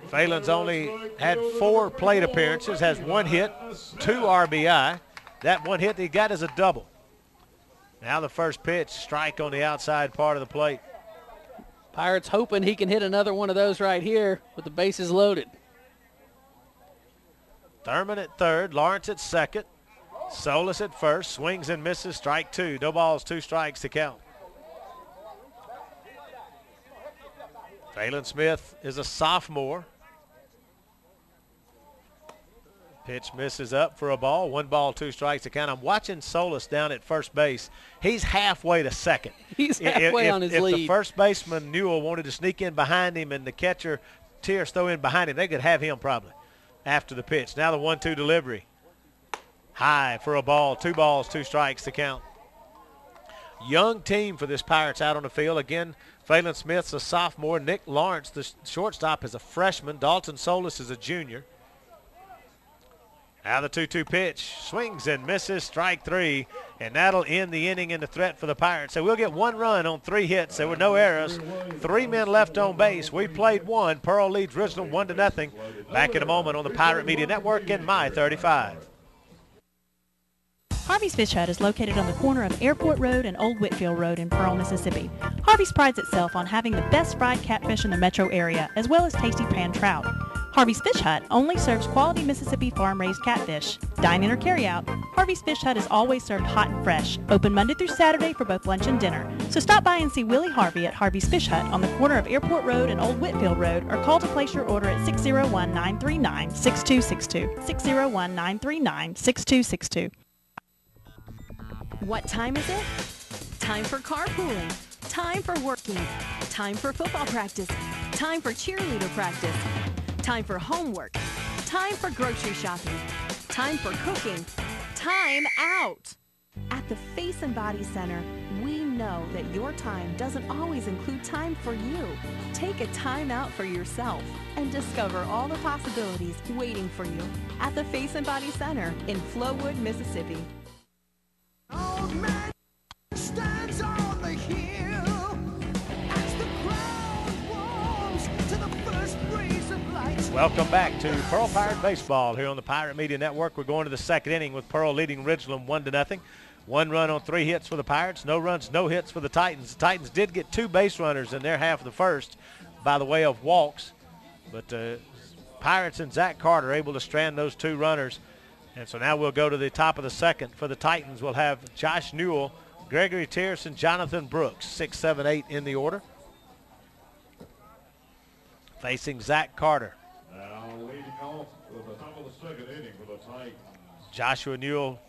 [SPEAKER 1] Phelan's only had 4 plate appearances, has 1 hit, 2 RBI. That 1 hit that he got is a double. Now the first pitch, strike on the outside part of the plate.
[SPEAKER 17] Pirates hoping he can hit another one of those right here with the bases loaded.
[SPEAKER 1] Thurman at third, Lawrence at second, Solis at first, swings and misses, strike 2. No balls, 2 strikes to count. Phelan Smith is a sophomore. Pitch misses up for a ball. 1 ball, 2 strikes to count. I'm watching Solis down at first base. He's halfway to second.
[SPEAKER 17] He's halfway on his lead.
[SPEAKER 1] If the first baseman Newell wanted to sneak in behind him and the catcher Tierce throw in behind him, they could have him probably after the pitch. Now the 1-2 delivery. High for a ball. 2 balls, 2 strikes to count. Young team for this Pirates out on the field. Again, Phelan Smith's a sophomore. Nick Lawrence, the shortstop, is a freshman. Dalton Solis is a junior. Now the 2-2 pitch. Swings and misses, strike 3. And that'll end the inning in the threat for the Pirates. So we'll get 1 run on 3 hits. There were no errors. 3 men left on base. We played 1. Pearl leads Ridgeland 1-0. Back in a moment on the Pirate Media Network in My 35.
[SPEAKER 5] Harvey's Fish Hut is located on the corner of Airport Road and Old Whitfield Road in Pearl, Mississippi. Harvey's prides itself on having the best fried catfish in the metro area, as well as tasty pan trout. Harvey's Fish Hut only serves quality Mississippi farm-raised catfish. Dine in or carry out, Harvey's Fish Hut is always served hot and fresh, open Monday through Saturday for both lunch and dinner. So stop by and see Willie Harvey at Harvey's Fish Hut on the corner of Airport Road and Old Whitfield Road, or call to place your order at 601-939-6262. 601-939-6262.
[SPEAKER 6] What time is it? Time for carpooling. Time for working. Time for football practice. Time for cheerleader practice. Time for homework. Time for grocery shopping. Time for cooking. Time out. At the Face and Body Center, we know that your time doesn't always include time for you. Take a time out for yourself and discover all the possibilities waiting for you at the Face and Body Center in Flowood, Mississippi.
[SPEAKER 21] Old man stands on the hill as the crowd warms to the first breeze of light.
[SPEAKER 1] Welcome back to Pearl Pirate Baseball here on the Pirate Media Network. We're going to the second inning with Pearl leading Ridgeland 1-0. 1 run on 3 hits for the Pirates. No runs, no hits for the Titans. The Titans did get 2 base runners in their half of the first by the way of walks. But Pirates and Zach Carter able to strand those 2 runners. And so now we'll go to the top of the second. For the Titans, we'll have Josh Newell, Gregory Tierce, and Jonathan Brooks, 6, 7, 8 in the order. Facing Zach Carter.
[SPEAKER 2] Now leading off with the top of the second inning for the Titans.
[SPEAKER 1] Joshua Newell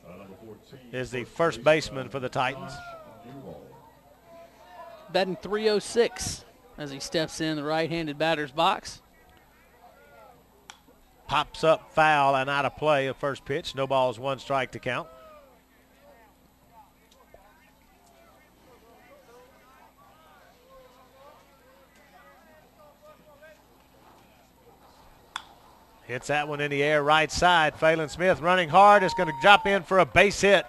[SPEAKER 1] is the first baseman for the Titans.
[SPEAKER 17] Batting .306 as he steps in the right-handed batter's box.
[SPEAKER 1] Pops up foul and out of play. A first pitch. No balls, 1 strike to count. Hits that one in the air right side. Phelan Smith running hard. Is going to drop in for a base hit.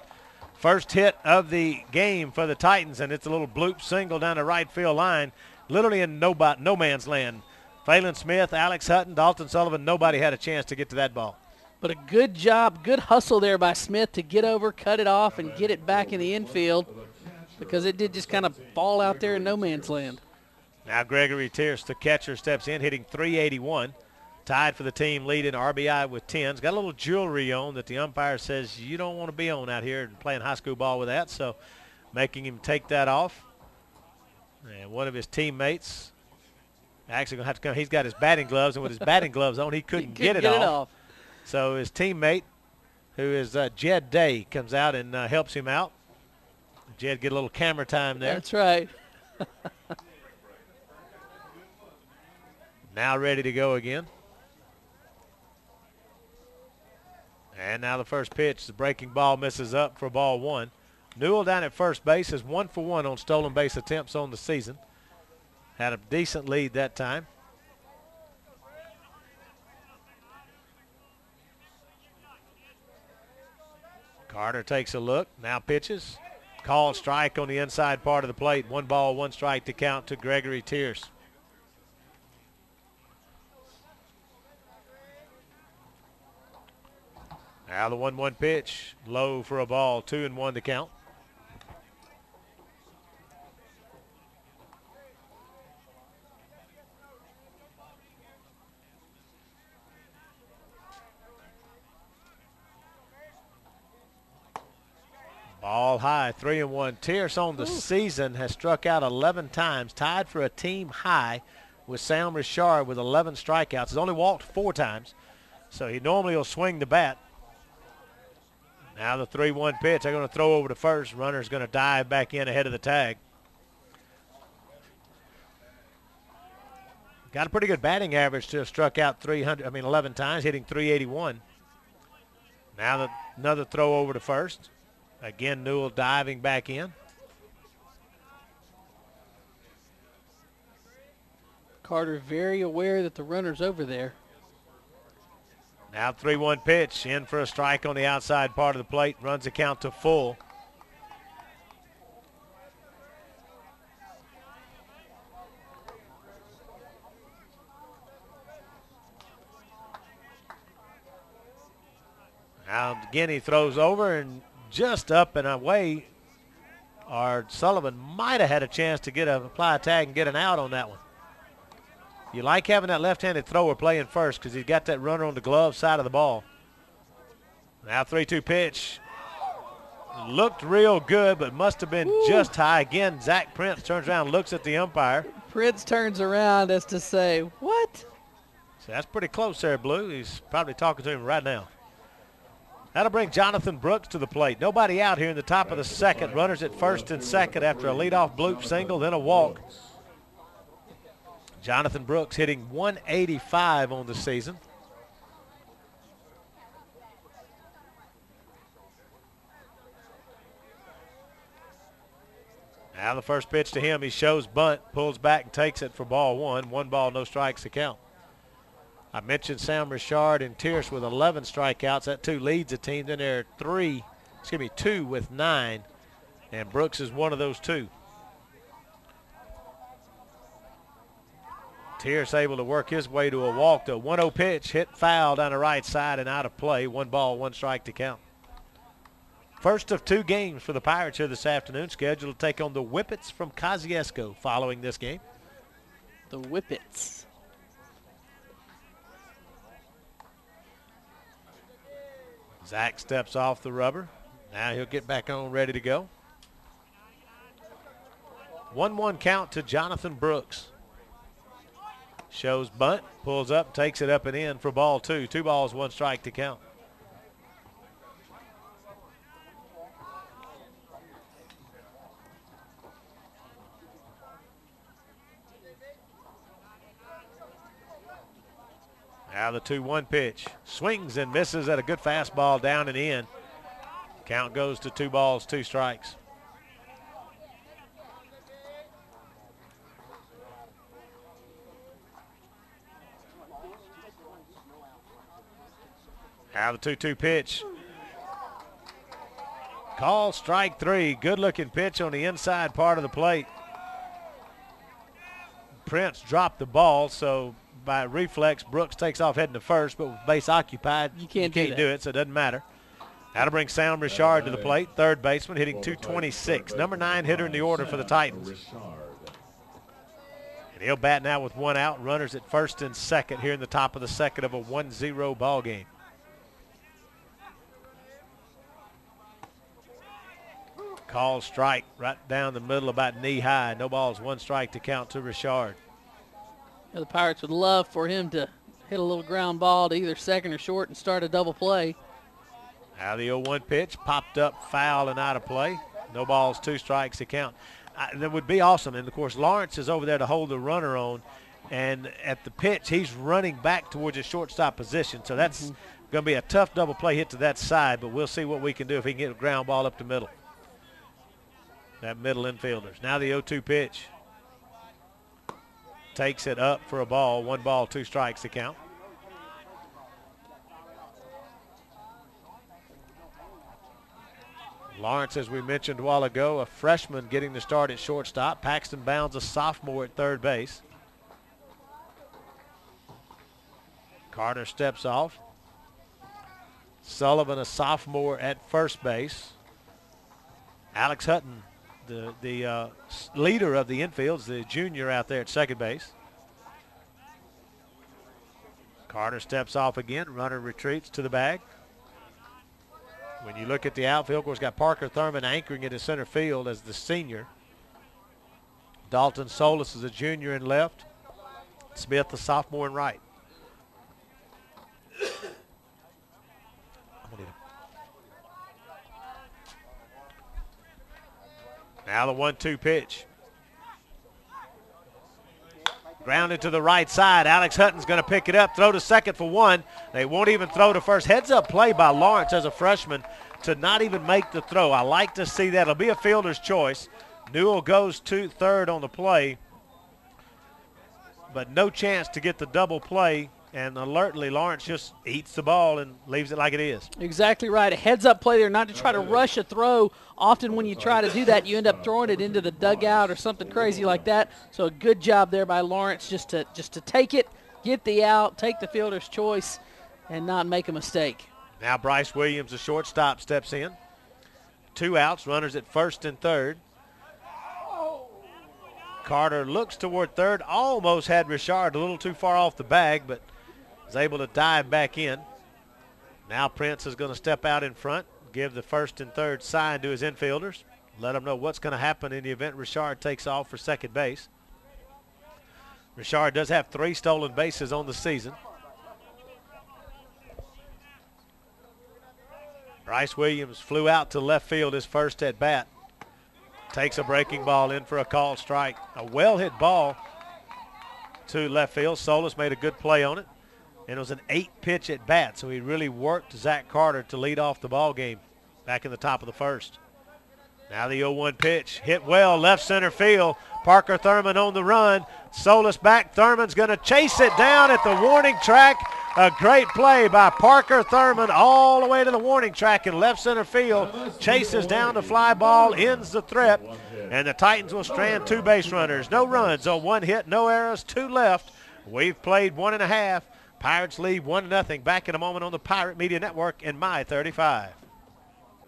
[SPEAKER 1] First hit of the game for the Titans, and it's a little bloop single down the right field line, literally in no man's land. Phelan Smith, Alex Hutton, Dalton Sullivan, nobody had a chance to get to that ball.
[SPEAKER 17] But a good job, good hustle there by Smith to get over, cut it off, and get it back in the infield because it did just kind of fall out there in no man's land.
[SPEAKER 1] Now Gregory Tierce, the catcher, steps in, hitting .381. Tied for the team lead in RBI with 10s. Got a little jewelry on that the umpire says you don't want to be on out here and playing high school ball with that, so making him take that off. And one of his teammates actually going to have to come. He's got his batting gloves, and with his batting gloves on, he couldn't get it off. So his teammate, who is Jed Day, comes out and helps him out. Jed get a little camera time there.
[SPEAKER 17] That's right.
[SPEAKER 1] Now ready to go again. And now the first pitch, the breaking ball misses up for ball 1. Newell down at first base is 1 for 1 on stolen base attempts on the season. Had a decent lead that time. Carter takes a look, now pitches. Called strike on the inside part of the plate. 1 ball, 1 strike to count to Gregory Tierce. Now the 1-1 pitch, low for a ball, 2-1 to count. Ball high, 3-1. Tierce on the season has struck out 11 times, tied for a team high with Sam Richard with 11 strikeouts. He's only walked 4 times, so he normally will swing the bat. Now the 3-1 pitch. They're going to throw over to first. Runner's going to dive back in ahead of the tag. Got a pretty good batting average to have struck out 11 times, hitting .381. Now another throw over to first. Again, Newell diving back in.
[SPEAKER 17] Carter very aware that the runner's over there.
[SPEAKER 1] Now 3-1 pitch, in for a strike on the outside part of the plate, runs the count to full. Now again he throws over and just up and away. Sullivan might have had a chance to apply a tag and get an out on that one. You like having that left-handed thrower playing first because he's got that runner on the glove side of the ball. Now 3-2 pitch. Looked real good, but must have been just high. Again, Zach Prince turns around and looks at the umpire.
[SPEAKER 17] Prince turns around as to say, what?
[SPEAKER 1] So that's pretty close there, Blue. He's probably talking to him right now. That'll bring Jonathan Brooks to the plate. Nobody out here in the top of the second. Runners at first and second after a leadoff bloop single, then a walk. Jonathan Brooks hitting .185 on the season. Now the first pitch to him, he shows bunt, pulls back and takes it for ball 1. 1 ball, no strikes to count. I mentioned Sam Richard and Tierce with 11 strikeouts. That 2 leads the team. Then there are 2 with 9, and Brooks is one of those 2. Tierce able to work his way to a walk. The 1-0 pitch hit foul down the right side and out of play. 1 ball, 1 strike to count. First of 2 games for the Pirates here this afternoon, scheduled to take on the Whippets from Kosciuszko following this game.
[SPEAKER 17] The Whippets.
[SPEAKER 1] Zach steps off the rubber. Now he'll get back on, ready to go. 1-1 count to Jonathan Brooks. Shows bunt, pulls up, takes it up and in for ball 2. 2 balls, 1 strike to count. Now the 2-1 pitch. Swings and misses at a good fastball down and in. Count goes to 2 balls, 2 strikes. Now the 2-2 pitch. Call strike 3. Good looking pitch on the inside part of the plate. Prince dropped the ball, so by reflex, Brooks takes off heading to first, but with base occupied, you can't do it, so it doesn't matter. That'll bring Sam Richard to the plate, third baseman, hitting .226. Number 9 hitter in the order for the Titans. And he'll bat now with 1 out. Runners at first and second here in the top of the second of a 1-0 ball game. Call strike right down the middle, about knee high. No balls, 1 strike to count to Richard.
[SPEAKER 17] The Pirates would love for him to hit a little ground ball to either second or short and start a double play.
[SPEAKER 1] Now the 0-1 pitch, popped up, foul and out of play. No balls, 2 strikes to count. That would be awesome. And, of course, Lawrence is over there to hold the runner on. And at the pitch, he's running back towards his shortstop position. So that's going to be a tough double play hit to that side, but we'll see what we can do if he can get a ground ball up the middle. That middle infielders. Now the 0-2 pitch. Takes it up for a ball. 1 ball, 2 strikes to count. Lawrence, as we mentioned a while ago, a freshman getting the start at shortstop. Paxton Bounds, a sophomore at third base. Carter steps off. Sullivan, a sophomore at first base. Alex Hutton, the leader of the infield, is the junior out there at second base. Carter steps off again. Runner retreats to the bag. When you look at the outfield, of course, got Parker Thurman anchoring it in center field as the senior. Dalton Solis is a junior in left. Smith, the sophomore in right. Now the 1-2 pitch. Grounded to the right side. Alex Hutton's going to pick it up, throw to second for one. They won't even throw to first. Heads up play by Lawrence as a freshman to not even make the throw. I like to see that. It'll be a fielder's choice. Newell goes to third on the play, but no chance to get the double play. And alertly, Lawrence just eats the ball and leaves it like it is.
[SPEAKER 17] Exactly right. A heads-up play there, not to try to rush a throw. Often when you try to do that, you end up throwing it into the dugout or something crazy like that. So a good job there by Lawrence just to take it, get the out, take the fielder's choice, and not make a mistake.
[SPEAKER 1] Now Bryce Williams, the shortstop, steps in. 2 outs, runners at first and third. Carter looks toward third, almost had Richard a little too far off the bag, but is able to dive back in. Now Prince is going to step out in front, give the first and third sign to his infielders, let them know what's going to happen in the event Richard takes off for second base. Richard does have 3 stolen bases on the season. Bryce Williams flew out to left field his first at bat. Takes a breaking ball in for a called strike. A well-hit ball to left field. Solis made a good play on it. And it was an 8-pitch at bat, so he really worked Zach Carter to lead off the ball game back in the top of the first. Now the 0-1 pitch, hit well, left center field. Parker Thurman on the run. Solis back. Thurman's going to chase it down at the warning track. A great play by Parker Thurman all the way to the warning track in left center field. Chases down the fly ball, ends the threat, and the Titans will strand 2 base runners. No runs on 1 hit, no errors, 2 left. We've played 1.5. Pirates lead 1-0. Back in a moment on the Pirate Media Network in My 35.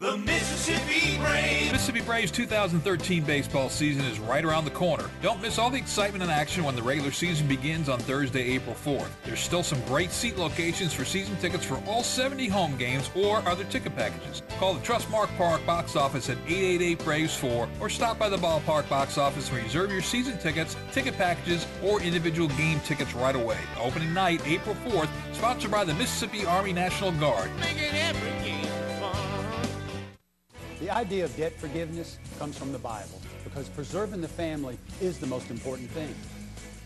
[SPEAKER 18] The Mississippi Braves.
[SPEAKER 10] Mississippi Braves 2013 baseball season is right around the corner. Don't miss all the excitement and action when the regular season begins on Thursday, April 4th. There's still some great seat locations for season tickets for all 70 home games or other ticket packages. Call the Trustmark Park box office at 888-BRAVES-4 or stop by the ballpark box office and reserve your season tickets, ticket packages, or individual game tickets right away. Opening night, April 4th, sponsored by the Mississippi Army National Guard.
[SPEAKER 18] Making every game fun.
[SPEAKER 7] The idea of debt forgiveness comes from the Bible because preserving the family is the most important thing.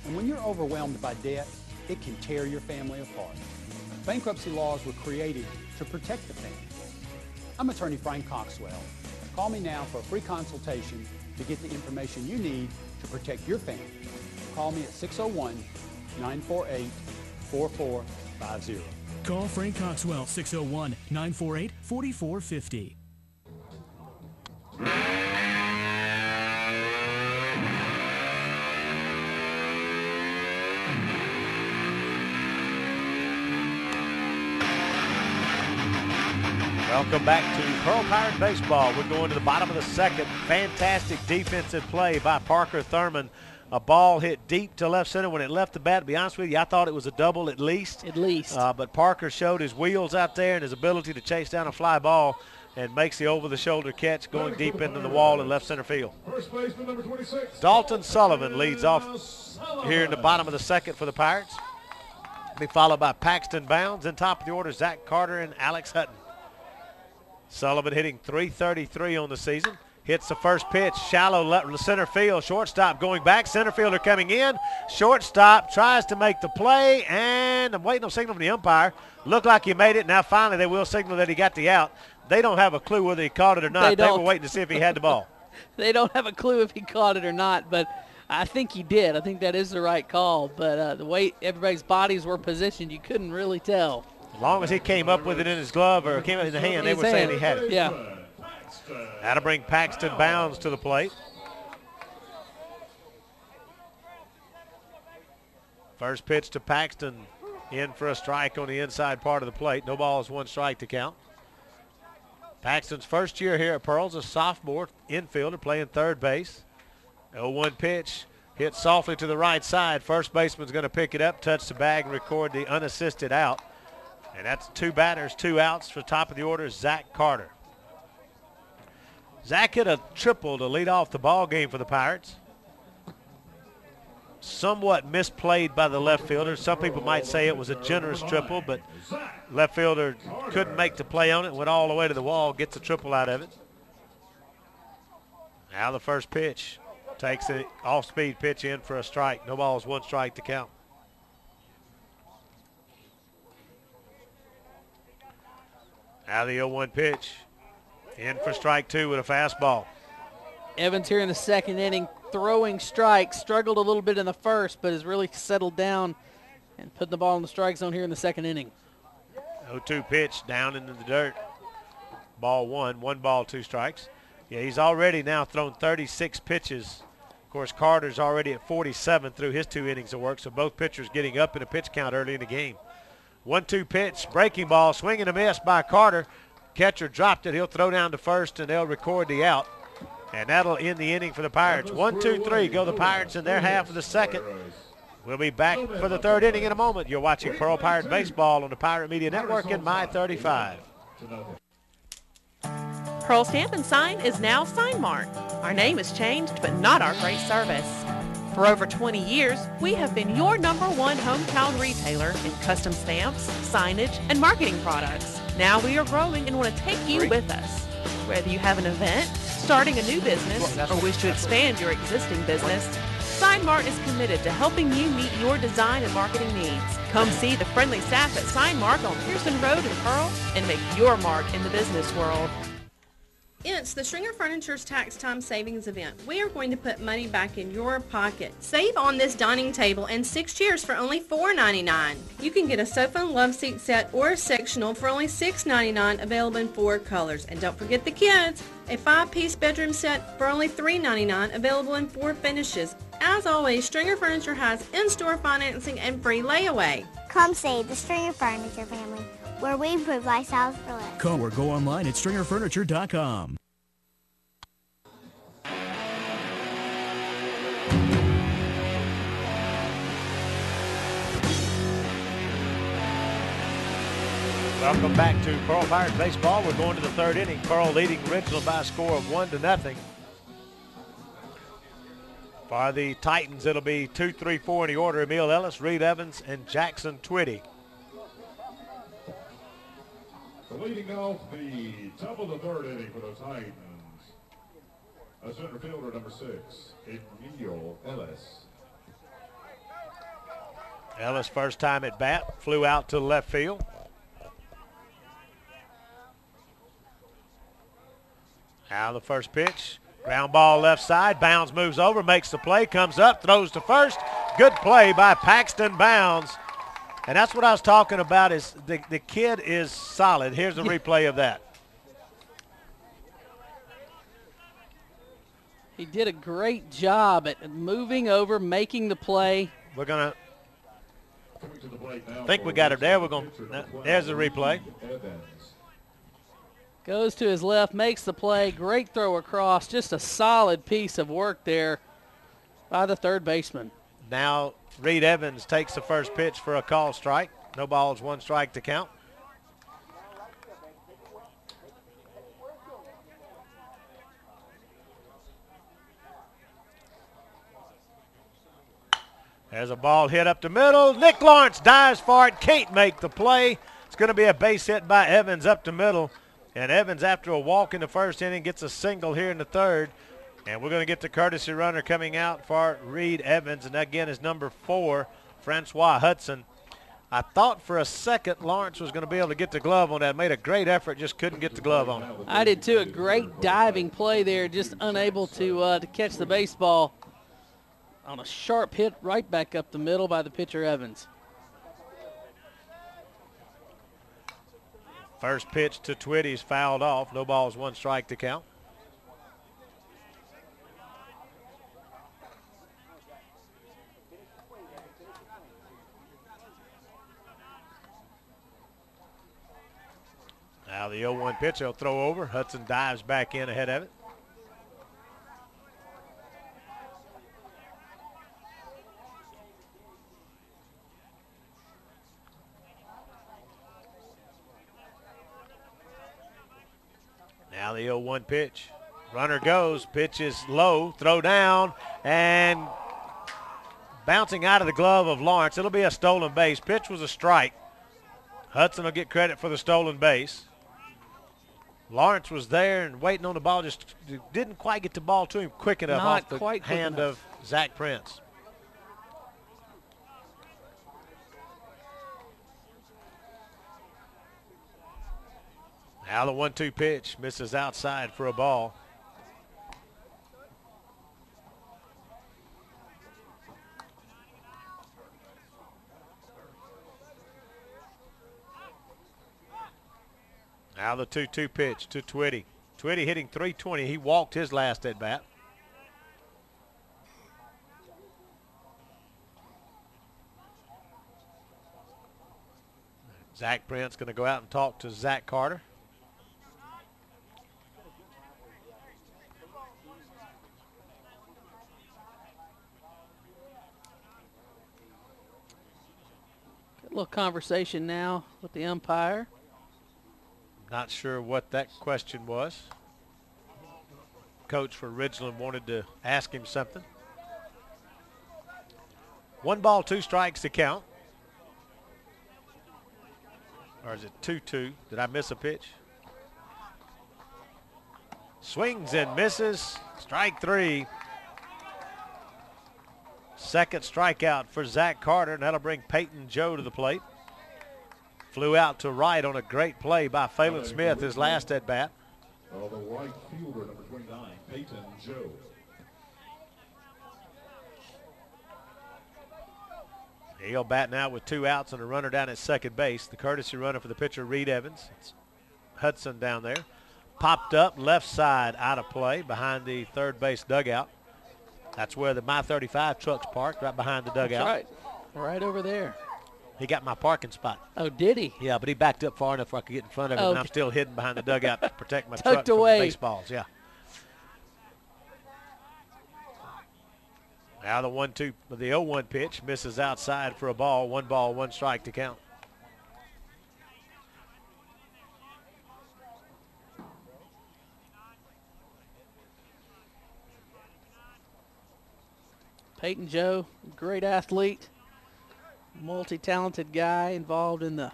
[SPEAKER 7] And when you're overwhelmed by debt, it can tear your family apart. Bankruptcy laws were created to protect the family. I'm attorney Frank Coxwell. Call me now for a free consultation to get the information you need to protect your family. Call me at 601-948-4450.
[SPEAKER 8] Call Frank Coxwell, 601-948-4450.
[SPEAKER 1] Welcome back to Pearl Pirate Baseball. We're going to the bottom of the second. Fantastic defensive play by Parker Thurman. A ball hit deep to left center when it left the bat. To be honest with you, I thought it was a double at least. But Parker showed his wheels out there and his ability to chase down a fly ball and makes the over-the-shoulder catch going deep into the wall in left center field.
[SPEAKER 2] First baseman, number 26.
[SPEAKER 1] Dalton Sullivan leads off here in the bottom of the second for the Pirates. Be followed by Paxton Bounds. In top of the order, Zach Carter and Alex Hutton. Sullivan hitting .333 on the season. Hits the first pitch, shallow left center field. Shortstop going back. Center fielder coming in. Shortstop tries to make the play, and I'm waiting on signal from the umpire. Looked like he made it. Now finally they will signal that he got the out. They don't have a clue whether he caught it or not. They were waiting to see if he had the ball.
[SPEAKER 17] They don't have a clue if he caught it or not, but I think he did. I think that is the right call. But the way everybody's bodies were positioned, you couldn't really tell.
[SPEAKER 1] As long as he came up with it in his glove or came up in the hand, they were saying he had it.
[SPEAKER 17] Yeah.
[SPEAKER 1] That'll bring Paxton Bounds to the plate. First pitch to Paxton, in for a strike on the inside part of the plate. No balls, 1 strike to count. Paxton's first year here at Pearls, a sophomore infielder playing third base. 0-1 pitch, hit softly to the right side. First baseman's going to pick it up, touch the bag, and record the unassisted out. And that's 2 batters, 2 outs for top of the order, Zach Carter. Zach hit a triple to lead off the ball game for the Pirates. Somewhat misplayed by the left fielder. Some people might say it was a generous triple, but left fielder couldn't make the play on it, went all the way to the wall, gets a triple out of it. Now the first pitch, takes an off-speed pitch in for a strike. No balls, 1 strike to count. Now the 0-1 pitch, in for strike 2 with a fastball.
[SPEAKER 17] Evans here in the second inning, throwing strikes, struggled a little bit in the first, but has really settled down and putting the ball in the strike zone here in the second inning.
[SPEAKER 1] 0-2 pitch down into the dirt. Ball 1, 1 ball, 2 strikes. Yeah, he's already now thrown 36 pitches. Of course, Carter's already at 47 through his 2 innings of work, so both pitchers getting up in a pitch count early in the game. 1-2 pitch, breaking ball, swing and a miss by Carter. Catcher dropped it. He'll throw down to first, and they'll record the out. And that'll end the inning for the Pirates. 1, 2, 3 go the Pirates in their half of the second. We'll be back for the third inning in a moment. You're watching Pearl Pirate Baseball on the Pirate Media Network in My 35.
[SPEAKER 9] Pearl Stamp and Sign is now Sign Mart. Our name has changed, but not our great service. For over 20 years, we have been your #1 hometown retailer in custom stamps, signage, and marketing products. Now we are growing and want to take you with us. Whether you have an event, starting a new business, or wish to expand your existing business, Sign Mart is committed to helping you meet your design and marketing needs. Come see the friendly staff at Sign Mart on Pearson Road in Pearl and make your mark in the business world.
[SPEAKER 11] It's the Stringer Furniture's Tax Time Savings Event. We are going to put money back in your pocket. Save on this dining table and 6 chairs for only $4.99. You can get a sofa and love seat set or a sectional for only $6.99, available in 4 colors. And don't forget the kids, a 5-piece bedroom set for only $3.99, available in 4 finishes. As always, Stringer Furniture has in-store financing and free layaway.
[SPEAKER 23] Come see the Stringer Furniture family, where we improve lifestyles for less.
[SPEAKER 8] Come or go online at stringerfurniture.com.
[SPEAKER 1] Welcome back to Pearl Pirates Baseball. We're going to the third inning. Pearl leading Ridgeland by a score of 1-0. For the Titans, it'll be 2, 3, 4 in the order. Emil Ellis, Reed Evans, and Jackson Twitty.
[SPEAKER 2] Leading off the top of the third inning for the Titans, a center fielder, number 6, Emil Ellis.
[SPEAKER 1] Ellis, first time at bat, flew out to left field. Now the first pitch, ground ball left side. Bounds moves over, makes the play, comes up, throws to first. Good play by Paxton Bounds. And that's what I was talking about, is the kid is solid. Here's a replay of that.
[SPEAKER 17] He did a great job at moving over, making the play.
[SPEAKER 1] We're going to, I think we got it there. We're going to, there's the replay.
[SPEAKER 17] Goes to his left, makes the play. Great throw across. Just a solid piece of work there by the third baseman.
[SPEAKER 1] Now Reed Evans takes the first pitch for a call strike. No balls, 1 strike to count. There's a ball hit up the middle. Nick Lawrence dives for it, can't make the play. It's going to be a base hit by Evans up the middle. And Evans, after a walk in the first inning, gets a single here in the third. And we're going to get the courtesy runner coming out for Reed Evans. And again is number 4, Francois Hudson. I thought for a second Lawrence was going to be able to get the glove on that. Made a great effort, just couldn't get the glove on it.
[SPEAKER 17] I did too. A great diving play there, just unable to catch the baseball on a sharp hit right back up the middle by the pitcher Evans.
[SPEAKER 1] First pitch to Twitty's fouled off. No balls, 1 strike to count. the 0-1 pitch, he'll throw over. Hudson dives back in ahead of it. Now the 0-1 pitch. Runner goes, pitch is low, throw down, and bouncing out of the glove of Lawrence. It'll be a stolen base. Pitch was a strike. Hudson will get credit for the stolen base. Lawrence was there and waiting on the ball, just didn't quite get the ball to him quick enough off the hand of Zach Prince. Now the 1-2 pitch misses outside for a ball. Now the 2-2 pitch to Twitty. Twitty hitting .320. He walked his last at bat. Zach Prince going to go out and talk to Zach Carter.
[SPEAKER 17] Got a little conversation now with the umpire.
[SPEAKER 1] Not sure what that question was. Coach for Ridgeland wanted to ask him something. 1 ball, 2 strikes to count. Or is it 2-2? Did I miss a pitch? Swings and misses. Strike 3. Second strikeout for Zach Carter, and that'll bring Peyton Joe to the plate. Flew out to right on a great play by Phelan Smith, his last at bat.
[SPEAKER 2] The right fielder, number 29, Peyton Joe.
[SPEAKER 1] He'll bat now with 2 outs and a runner down at second base. The courtesy runner for the pitcher, Reed Evans. It's Hudson down there. Popped up left side, out of play behind the third base dugout. That's where the My 35 truck's parked, right behind the dugout.
[SPEAKER 17] That's right. Right over there.
[SPEAKER 1] He got my parking spot.
[SPEAKER 17] Oh, did he?
[SPEAKER 1] Yeah, but he backed up far enough where I could get in front of him, and I'm still hidden behind the dugout to protect my
[SPEAKER 17] Tucked
[SPEAKER 1] truck
[SPEAKER 17] away.
[SPEAKER 1] from baseballs. Yeah. Now the 1-2, the 0-1 pitch misses outside for a ball. 1 ball, 1 strike to count.
[SPEAKER 17] Peyton Joe, great athlete, multi-talented guy involved in the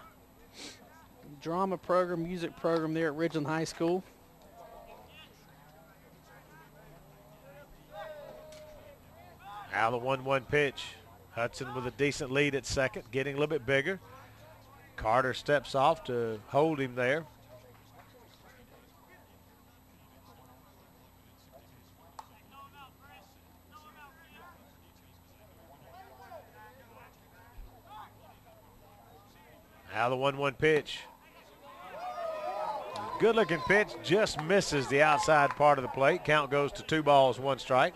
[SPEAKER 17] drama program, music program there at Ridgeland High School.
[SPEAKER 1] Now the 1-1 pitch. Hudson with a decent lead at second, getting a little bit bigger. Carter steps off to hold him there. Now the 1-1 pitch. Good looking pitch, just misses the outside part of the plate. Count goes to 2 balls, 1 strike.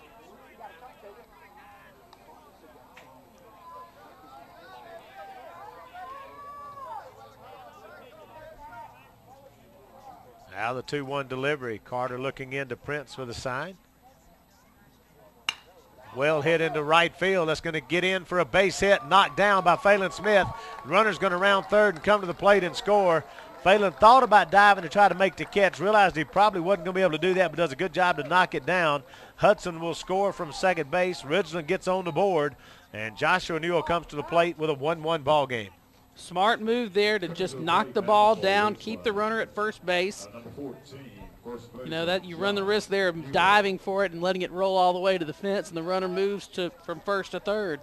[SPEAKER 1] Now the 2-1 delivery. Carter looking into Prince with a sign. Well hit into right field. That's going to get in for a base hit. Knocked down by Phelan Smith. Runner's going to round third and come to the plate and score. Phelan thought about diving to try to make the catch. Realized he probably wasn't going to be able to do that, but does a good job to knock it down. Hudson will score from second base. Ridgeland gets on the board, and Joshua Newell comes to the plate with a 1-1 ball game.
[SPEAKER 17] Smart move there to just knock the ball down, keep the runner at first base. You know, that you run the risk there of diving for it and letting it roll all the way to the fence, and the runner moves from first to third.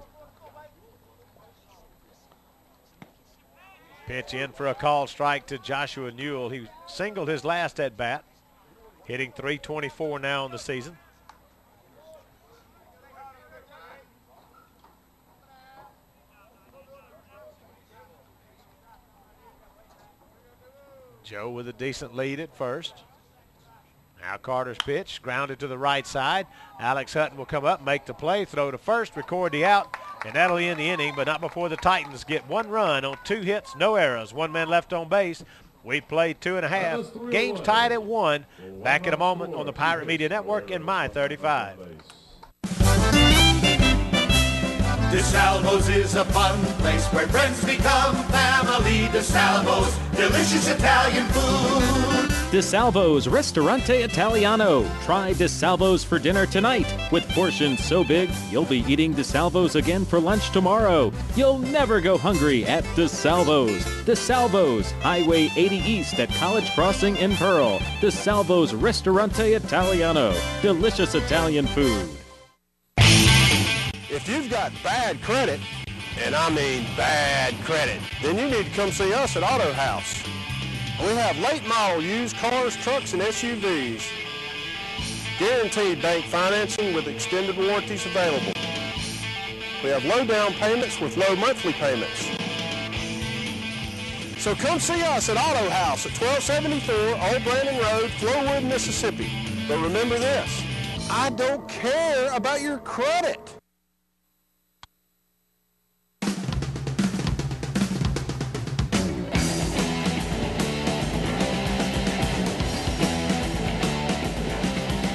[SPEAKER 1] Pitch in for a called strike to Joshua Newell. He singled his last at bat, hitting .324 now in the season. Joe with a decent lead at first. Now Carter's pitch, grounded to the right side. Alex Hutton will come up, make the play, throw to first, record the out, and that'll end the inning, but not before the Titans get 1 run on 2 hits, no errors. 1 man left on base. We played 2.5. Game's tied at 1. Back in a moment on the Pirate Media Network in My 35.
[SPEAKER 18] DeSalvo's is a fun place where friends become family. DeSalvo's, delicious Italian food.
[SPEAKER 12] DeSalvo's Ristorante Italiano. Try DeSalvo's for dinner tonight. With portions so big, you'll be eating DeSalvo's again for lunch tomorrow. You'll never go hungry at DeSalvo's. DeSalvo's, Highway 80 East at College Crossing in Pearl. DeSalvo's Ristorante Italiano. Delicious Italian food.
[SPEAKER 20] If you've got bad credit, and I mean bad credit, then you need to come see us at Auto House. We have late model used cars, trucks, and SUVs. Guaranteed bank financing with extended warranties available. We have low down payments with low monthly payments. So come see us at Auto House at 1274 Old Brandon Road, Flowood, Mississippi. But remember this, I don't care about your credit.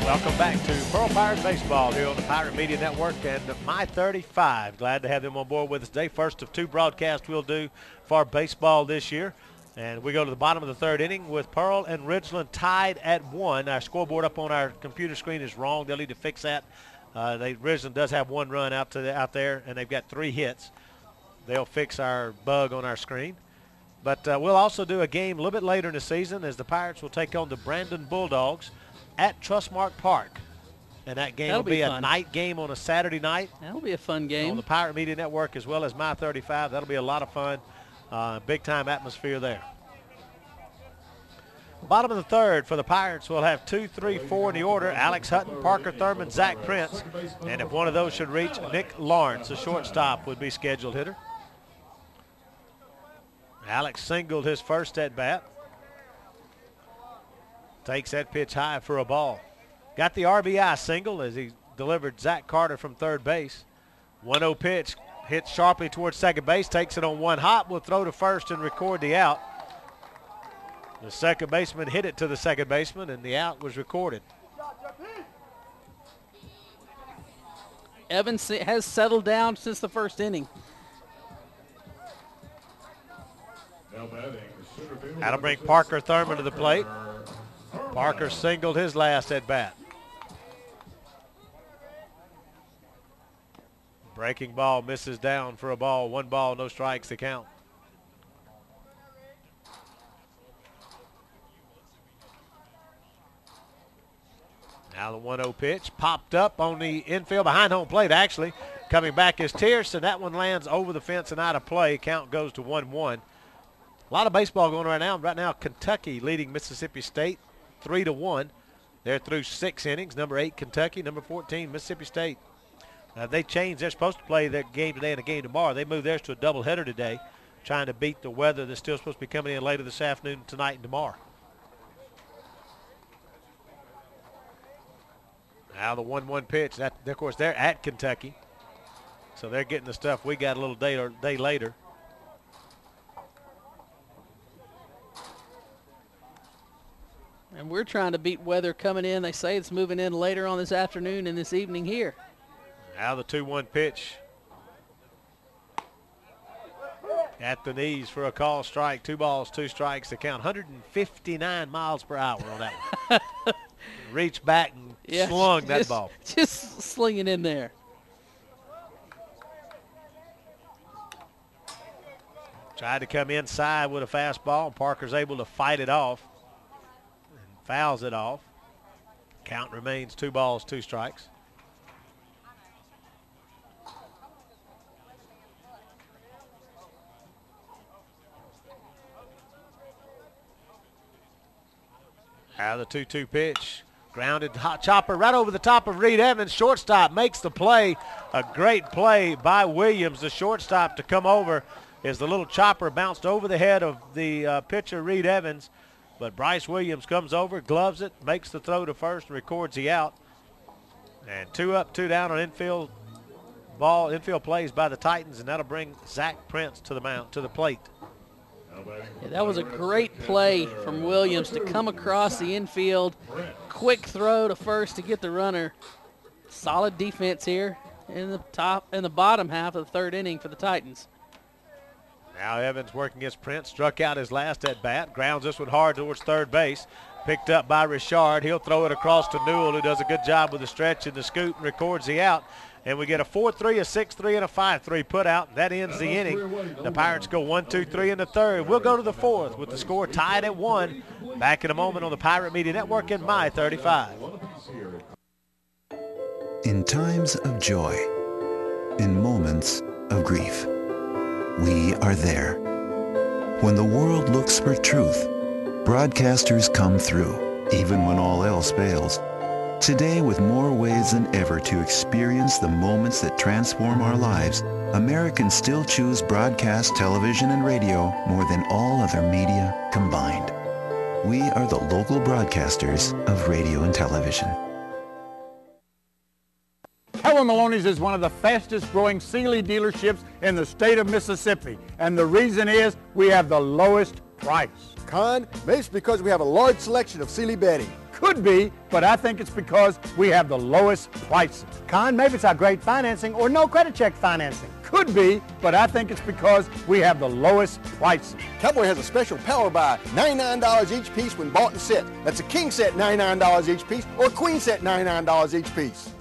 [SPEAKER 1] Welcome back to Pearl Pirates Baseball here on the Pirate Media Network and My 35. Glad to have them on board with us today. First of 2 broadcasts we'll do for baseball this year. And we go to the bottom of the 3rd inning with Pearl and Ridgeland tied at 1. Our scoreboard up on our computer screen is wrong. They'll need to fix that. Ridgeland does have 1 run out there, and they've got 3 hits. They'll fix our bug on our screen. But we'll also do a game a little bit later in the season as the Pirates will take on the Brandon Bulldogs at Trustmark Park. And that game will be a night game on a Saturday night.
[SPEAKER 17] That'll be a fun game.
[SPEAKER 1] On the Pirate Media Network as well as My 35. That'll be a lot of fun. Big-time atmosphere there. Bottom of the 3rd for the Pirates, we'll have 2, 3, 4 in the order. Alex Hutton, Parker Thurman, Zach Prince. And if one of those should reach, Nick Lawrence, the shortstop, would be scheduled hitter. Alex singled his first at-bat. Takes that pitch high for a ball. Got the RBI single as he delivered Zach Carter from third base. 1-0 pitch, hits sharply towards second base, takes it on 1 hop, will throw to first and record the out. The second baseman hit it to the second baseman, and the out was recorded.
[SPEAKER 17] Evans has settled down since the 1st inning.
[SPEAKER 1] That'll bring Parker Thurman to the plate. Parker singled his last at bat. Breaking ball misses down for a ball. 1 ball, no strikes to count. Now the 1-0 pitch popped up on the infield behind home plate actually. Coming back is Tierce, and that one lands over the fence and out of play. Count goes to 1-1. A lot of baseball going right now. Right now Kentucky leading Mississippi State 3-1. They're through 6 innings. Number 8 Kentucky, number 14 Mississippi State. They changed. They're supposed to play their game today and a game tomorrow. They moved theirs to a doubleheader today, trying to beat the weather that's still supposed to be coming in later this afternoon, tonight, and tomorrow. Now the 1-1 pitch. That, of course, they're at Kentucky, so they're getting the stuff we got a little day later.
[SPEAKER 17] And we're trying to beat weather coming in. They say it's moving in later on this afternoon and this evening here.
[SPEAKER 1] Now the 2-1 pitch. At the knees for a call strike. 2 balls, 2 strikes to count. 159 miles per hour on that one. Reached back and slung that ball.
[SPEAKER 17] Just slinging in there.
[SPEAKER 1] Tried to come inside with a fastball, and Parker's able to fight it off. Fouls it off. Count remains 2 balls, 2 strikes. Now the 2-2 pitch. Grounded hot chopper right over the top of Reed Evans. Shortstop makes the play. A great play by Williams, the shortstop, to come over as the little chopper bounced over the head of the pitcher, Reed Evans. But Bryce Williams comes over, gloves it, makes the throw to first, and records the out. And 2 up, 2 down on infield plays by the Titans, and that'll bring Zach Prince to the plate.
[SPEAKER 17] Yeah, that was a great play from Williams to come across the infield. Quick throw to first to get the runner. Solid defense here in the bottom half of the third inning for the Titans.
[SPEAKER 1] Now Evans working against Prince, struck out his last at bat, grounds this one hard towards third base. Picked up by Richard. He'll throw it across to Newell, who does a good job with the stretch and the scoop and records the out. And we get a 4-3, a 6-3, and a 5-3 put out. That ends the inning. The Pirates go 1-2-3 in the third. We'll go to the fourth with the score tied at 1. Back in a moment on the Pirate Media Network in My 35.
[SPEAKER 15] In times of joy, in moments of grief, we are there. When the world looks for truth, broadcasters come through, even when all else fails. Today, with more ways than ever to experience the moments that transform our lives, Americans still choose broadcast television and radio more than all other media combined. We are the local broadcasters of radio and television.
[SPEAKER 19] Keller Maloney's is one of the fastest growing Sealy dealerships in the state of Mississippi. And the reason is we have the lowest price.
[SPEAKER 22] Con, maybe it's because we have a large selection of Sealy bedding.
[SPEAKER 19] Could be, but I think it's because we have the lowest prices.
[SPEAKER 24] Con, maybe it's our great financing or no credit check financing.
[SPEAKER 19] Could be, but I think it's because we have the lowest prices.
[SPEAKER 22] Cowboy has a special power buy, $99 each piece when bought and set. That's a king set, $99 each piece, or a queen set, $99 each piece.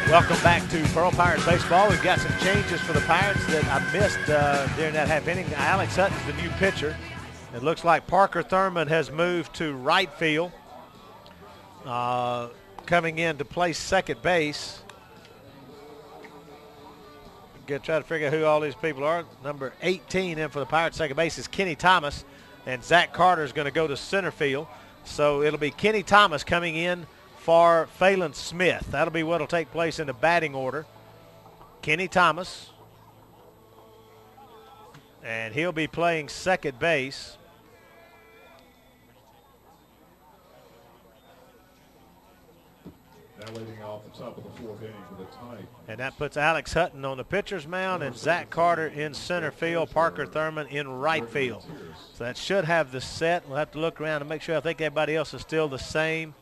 [SPEAKER 1] Welcome back to Pearl Pirates Baseball. We've got some changes for the Pirates that I missed during that half inning. Alex Hutton's the new pitcher. It looks like Parker Thurman has moved to right field. Coming in to play second base. Try to figure out who all these people are. Number 18 in for the Pirates second base is Kenny Thomas, and Zach Carter is going to go to center field. So it'll be Kenny Thomas coming in for Phelan Smith. That'll be what will take place in the batting order. Kenny Thomas. And he'll be playing second base.
[SPEAKER 2] Now leading off the top of the fourth inning for the Titans.
[SPEAKER 1] And that puts Alex Hutton on the pitcher's mound and Zach Carter in center field, Parker Thurman in right field. So that should have the set. We'll have to look around and make sure. I think everybody else is still the same.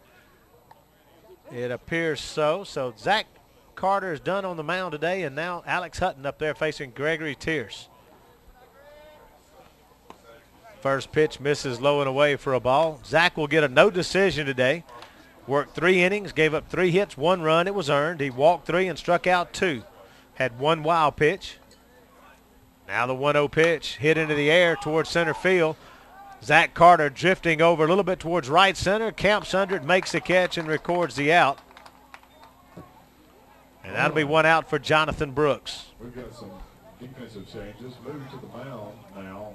[SPEAKER 1] It appears so. So Zach Carter is done on the mound today, and now Alex Hutton up there facing Gregory Tierce. First pitch misses low and away for a ball. Zach will get a no decision today. Worked 3 innings, gave up 3 hits, 1 run. It was earned. He walked 3 and struck out 2. Had 1 wild pitch. Now the 1-0 pitch hit into the air towards center field. Zach Carter drifting over a little bit towards right center, camps under it, makes the catch, and records the out. And that'll be 1 out for Jonathan Brooks.
[SPEAKER 2] We've got some defensive changes. Moving to the mound now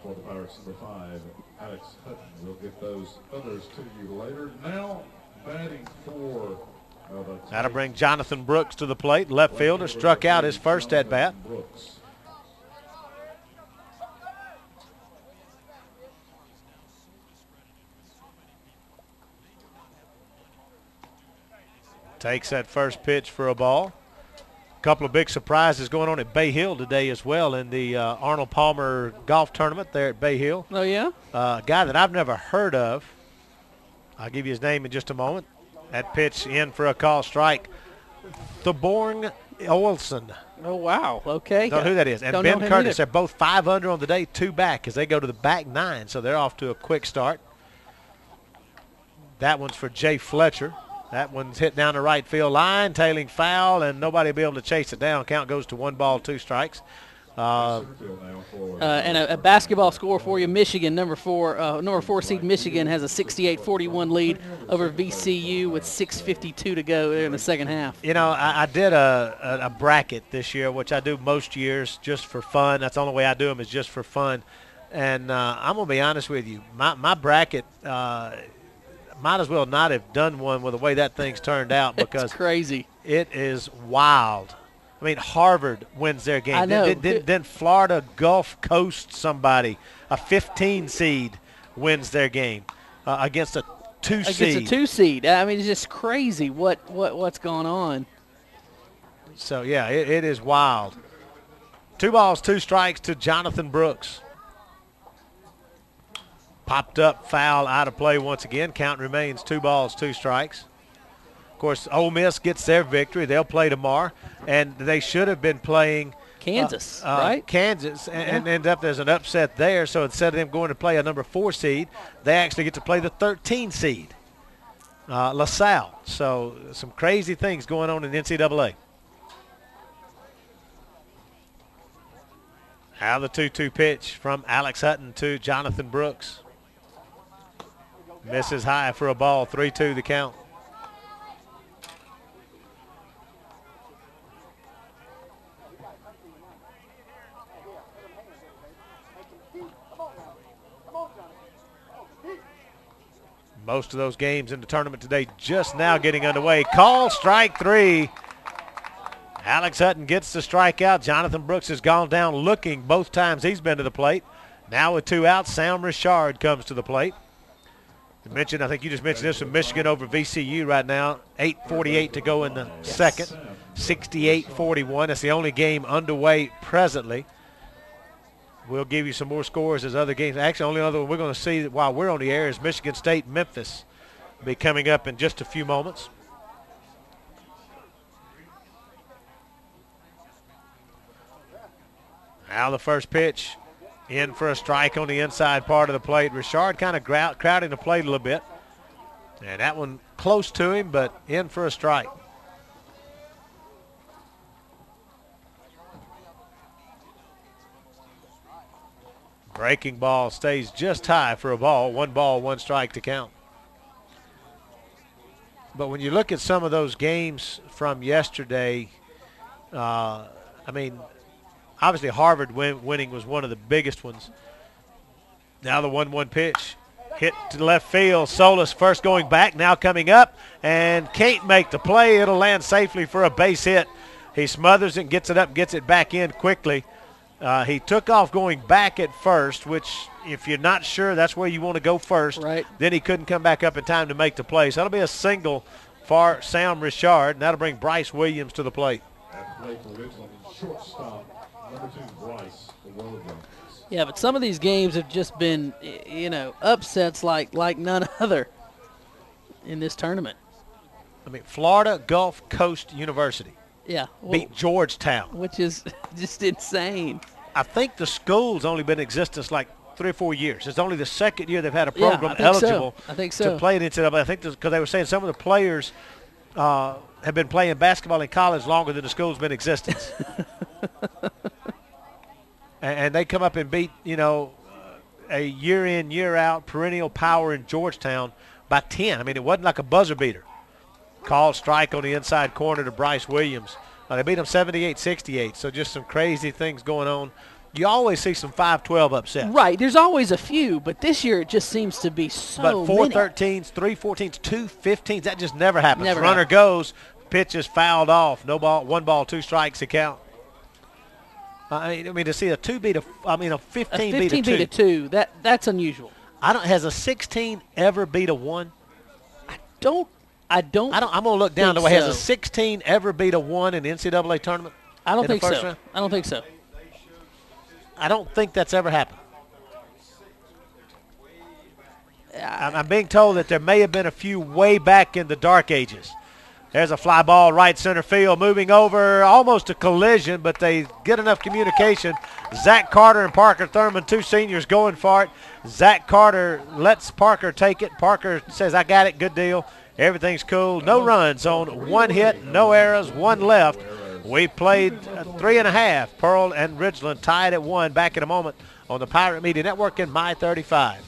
[SPEAKER 2] for the Pirates number 5, Alex Hutton. We'll get those others to you later. Now batting for
[SPEAKER 1] that'll bring Jonathan Brooks to the plate. Left fielder struck out his first at bat. Takes that first pitch for a ball. A couple of big surprises going on at Bay Hill today as well in the Arnold Palmer golf tournament there at Bay Hill.
[SPEAKER 17] Oh, yeah?
[SPEAKER 1] A guy that I've never heard of. I'll give you his name in just a moment. That pitch in for a call strike. Theborn Olsen.
[SPEAKER 17] Oh, wow. Okay.
[SPEAKER 1] Don't know who that is. And Ben Curtis, they're both 5 under on the day, 2 back as they go to the back 9, so they're off to a quick start. That one's for Jay Fletcher. That one's hit down the right field line, tailing foul, and nobody will be able to chase it down. Count goes to 1 ball, 2 strikes.
[SPEAKER 17] And a basketball score for you. Michigan, number 4 seed Michigan has a 68-41 lead over VCU with 6:52 to go in the second half.
[SPEAKER 1] You know, I did a bracket this year, which I do most years just for fun. That's the only way I do them is just for fun. And I'm going to be honest with you. My bracket might as well not have done one with the way that thing's turned out because
[SPEAKER 17] it's crazy.
[SPEAKER 1] It is wild. I mean, Harvard wins their game.
[SPEAKER 17] I know.
[SPEAKER 1] Then Florida Gulf Coast somebody, a 15 seed, wins their game against a 2 seed.
[SPEAKER 17] Against a 2 seed. I mean, it's just crazy what's going on.
[SPEAKER 1] So, yeah, it is wild. 2 balls, 2 strikes to Jonathan Brooks. Popped up, foul, out of play once again. Count remains 2 balls, 2 strikes. Of course, Ole Miss gets their victory. They'll play tomorrow, and they should have been playing
[SPEAKER 17] Kansas, right?
[SPEAKER 1] Kansas, and end up there's an upset there. So instead of them going to play a number 4 seed, they actually get to play the 13 seed, LaSalle. So some crazy things going on in NCAA. Now the 2-2 pitch from Alex Hutton to Jonathan Brooks. Misses high for a ball, 3-2 the count. Most of those games in the tournament today just now getting underway. Call strike 3. Alex Hutton gets the strikeout. Jonathan Brooks has gone down looking both times he's been to the plate. Now with 2 outs, Sam Richard comes to the plate. I think you just mentioned this from Michigan over VCU right now. 8:48 to go in the second. 68-41. That's the only game underway presently. We'll give you some more scores as other games. Actually, only other one we're going to see while we're on the air is Michigan State, Memphis. Will be coming up in just a few moments. Now the first pitch in for a strike on the inside part of the plate. Richard kind of crowding the plate a little bit. And that one close to him, but in for a strike. Breaking ball stays just high for a ball. 1 ball, 1 strike to count. But when you look at some of those games from yesterday, I mean, obviously Harvard winning was one of the biggest ones. Now the 1-1 pitch. Hit to left field. Solis first going back, now coming up, and can't make the play. It'll land safely for a base hit. He smothers it, gets it up, gets it back in quickly. He took off going back at first, which if you're not sure that's where you want to go first,
[SPEAKER 17] right.
[SPEAKER 1] Then he couldn't come back up in time to make the play. So that'll be a single for Sam Richard, and that'll bring Bryce Williams to the plate.
[SPEAKER 2] At the plate for Ridgeland, shortstop, number 2, Bryce Williams.
[SPEAKER 17] Yeah, but some of these games have just been, upsets like none other in this tournament.
[SPEAKER 1] I mean, Florida Gulf Coast University.
[SPEAKER 17] Yeah.
[SPEAKER 1] Beat Georgetown.
[SPEAKER 17] Which is just insane.
[SPEAKER 1] I think the school's only been in existence like 3 or 4 years. It's only the second year they've had a program eligible to play in NCAA. I think because they were saying some of the players have been playing basketball in college longer than the school's been in existence. And they come up and beat, a year in, year out perennial power in Georgetown by 10. I mean, it wasn't like a buzzer beater. Called strike on the inside corner to Bryce Williams. They beat them 78-68, so just some crazy things going on. You always see some 5-12 upsets.
[SPEAKER 17] Right, there's always a few, but this year it just seems to be so
[SPEAKER 1] many. But 4
[SPEAKER 17] many.
[SPEAKER 1] 13s, 3 14s, 2 15s, that just never happens.
[SPEAKER 17] Never
[SPEAKER 1] Runner
[SPEAKER 17] happens.
[SPEAKER 1] goes, pitch is fouled off. No ball, 1 ball, 2 strikes to count. I mean to see a 15 beat a
[SPEAKER 17] 2. That's unusual.
[SPEAKER 1] Has a 16 ever beat a 1?
[SPEAKER 17] I'm
[SPEAKER 1] going to look down the way. Has a 16 ever beat a 1 in the NCAA tournament?
[SPEAKER 17] I don't think so. I don't think so.
[SPEAKER 1] I don't think that's ever happened. I'm being told that there may have been a few way back in the dark ages. There's a fly ball right center field, moving over, almost a collision, but they get enough communication. Zach Carter and Parker Thurman, 2 seniors, going for it. Zach Carter lets Parker take it. Parker says, I got it, good deal. Everything's cool. No runs on 1 hit, no errors, 1 left. We played 3.5. Pearl and Ridgeland tied at 1. Back in a moment on the Pirate Media Network in My 35.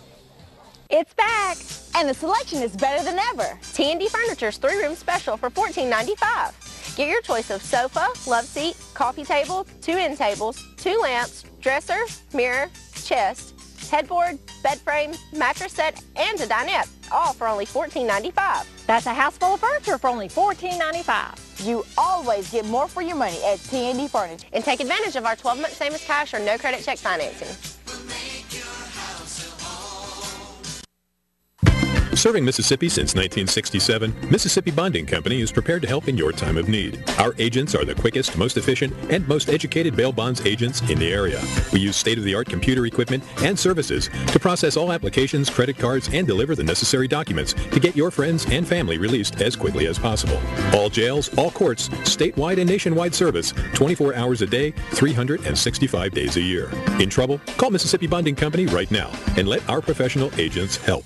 [SPEAKER 3] It's back, and the selection is better than ever. T&D Furniture's 3-room special for $14.95. Get your choice of sofa, love seat, coffee table, 2 end tables, 2 lamps, dresser, mirror, chest, headboard, bed frame, mattress set, and a dinette, all for only $14.95.
[SPEAKER 13] That's a house full of furniture for only $14.95.
[SPEAKER 4] You always get more for your money at T&D Furniture.
[SPEAKER 3] And take advantage of our 12-month same-as cash or no credit check financing.
[SPEAKER 13] Serving Mississippi since 1967, Mississippi Bonding Company is prepared to help in your time of need. Our agents are the quickest, most efficient, and most educated bail bonds agents in the area. We use state-of-the-art computer equipment and services to process all applications, credit cards, and deliver the necessary documents to get your friends and family released as quickly as possible. All jails, all courts, statewide and nationwide service, 24 hours a day, 365 days a year. In trouble? Call Mississippi Bonding Company right now and let our professional agents help.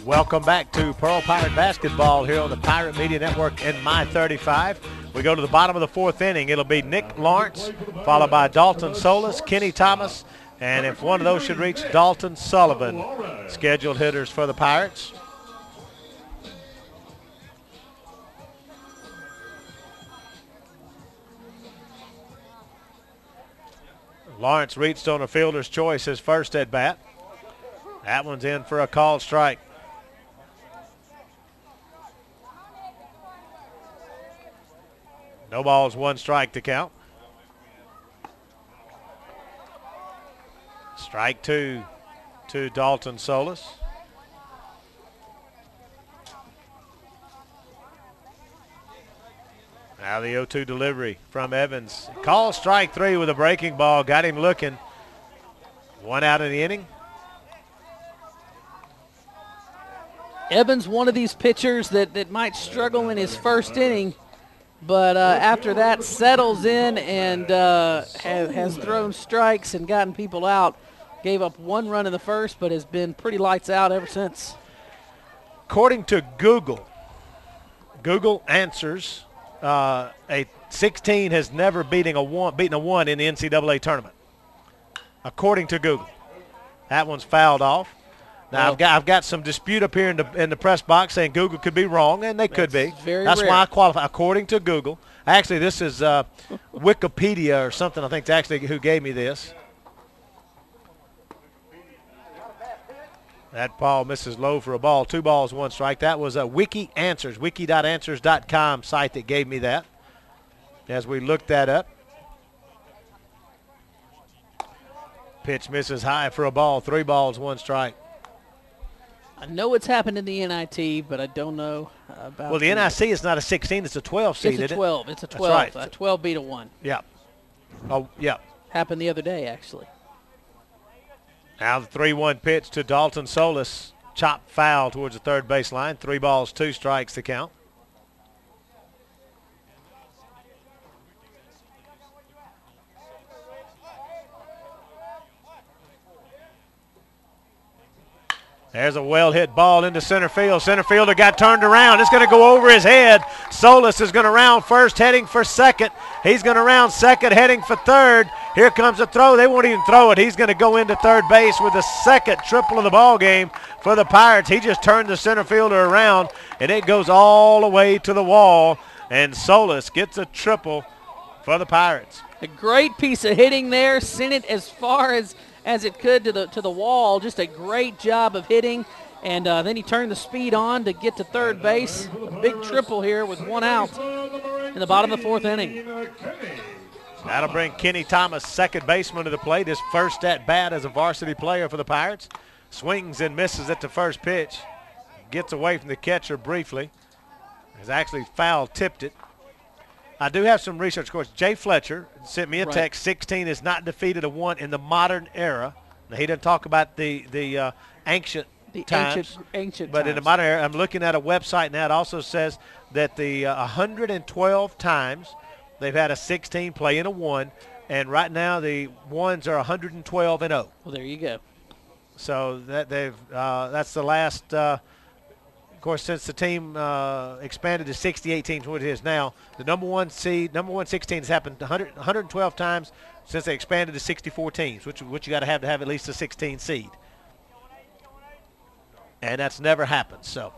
[SPEAKER 1] Welcome back to Pearl Pirate Basketball here on the Pirate Media Network and My 35. We go to the bottom of the fourth inning. It'll be Nick Lawrence, followed by Dalton Solis, Kenny Thomas, and if one of those should reach, Dalton Sullivan, scheduled hitters for the Pirates. Lawrence reached on a fielder's choice his first at bat. That one's in for a called strike. No balls, one strike to count. Strike two to Dalton Solis. Now the 0-2 delivery from Evans. Call strike three with a breaking ball. Got him looking. One out in the inning.
[SPEAKER 17] Evans, one of these pitchers that might struggle in his first inning, but after that settles in and has thrown strikes and gotten people out. Gave up one run in the first, but has been pretty lights out ever since.
[SPEAKER 1] According to Google answers, a 16 has never beaten a one in the NCAA tournament. According to Google. That one's fouled off. Now, I've got some dispute up here in the press box saying Google could be wrong, and they could be. That's why I qualify. According to Google. Actually, this is Wikipedia or something, I think, is actually who gave me this. That ball misses low for a ball. 2 balls, 1 strike. That was a Wiki Answers, wiki.answers.com site that gave me that as we looked that up. Pitch misses high for a ball. 3 balls, 1 strike.
[SPEAKER 17] I know it's happened in the NIT, but I don't know about.
[SPEAKER 1] Well, the NIC is not a 16; it's a 12 seed.
[SPEAKER 17] It's a 12. It's a 12.
[SPEAKER 1] That's right.
[SPEAKER 17] A 12 beat a 1.
[SPEAKER 1] Yeah. Oh, yeah.
[SPEAKER 17] Happened the other day, actually.
[SPEAKER 1] Now the 3-1 pitch to Dalton Solis, chopped foul towards the third baseline. 3 balls, 2 strikes to count. There's a well-hit ball into center field. Center fielder got turned around. It's going to go over his head. Solis is going to round first, heading for second. He's going to round second, heading for third. Here comes a throw. They won't even throw it. He's going to go into third base with the second triple of the ball game for the Pirates. He just turned the center fielder around, and it goes all the way to the wall, and Solis gets a triple for the Pirates.
[SPEAKER 17] A great piece of hitting there. Sent it as far as it could to the wall. Just a great job of hitting, and then he turned the speed on to get to third base. A big triple here with 1 out in the bottom of the 4th inning.
[SPEAKER 1] That'll bring Kenny Thomas, second baseman, to the plate. His first at bat as a varsity player for the Pirates. Swings and misses at the first pitch. Gets away from the catcher briefly. Has actually foul tipped it. I do have some research. Of course, Jay Fletcher sent me a text. 16 has not defeated a 1 in the modern era. Now, he doesn't talk about the ancient times.
[SPEAKER 17] Ancient
[SPEAKER 1] but in the modern era, I'm looking at a website now. It also says that the 112 times they've had a 16 play in a 1, and right now the 1s are 112 and 0.
[SPEAKER 17] Well, there you go.
[SPEAKER 1] So that that's the last. Of course, since the team expanded to 68 teams, what it is now, the number 1 seed, number 116 has happened 112 times since they expanded to 64 teams, which you got to have at least a 16 seed. And that's never happened. So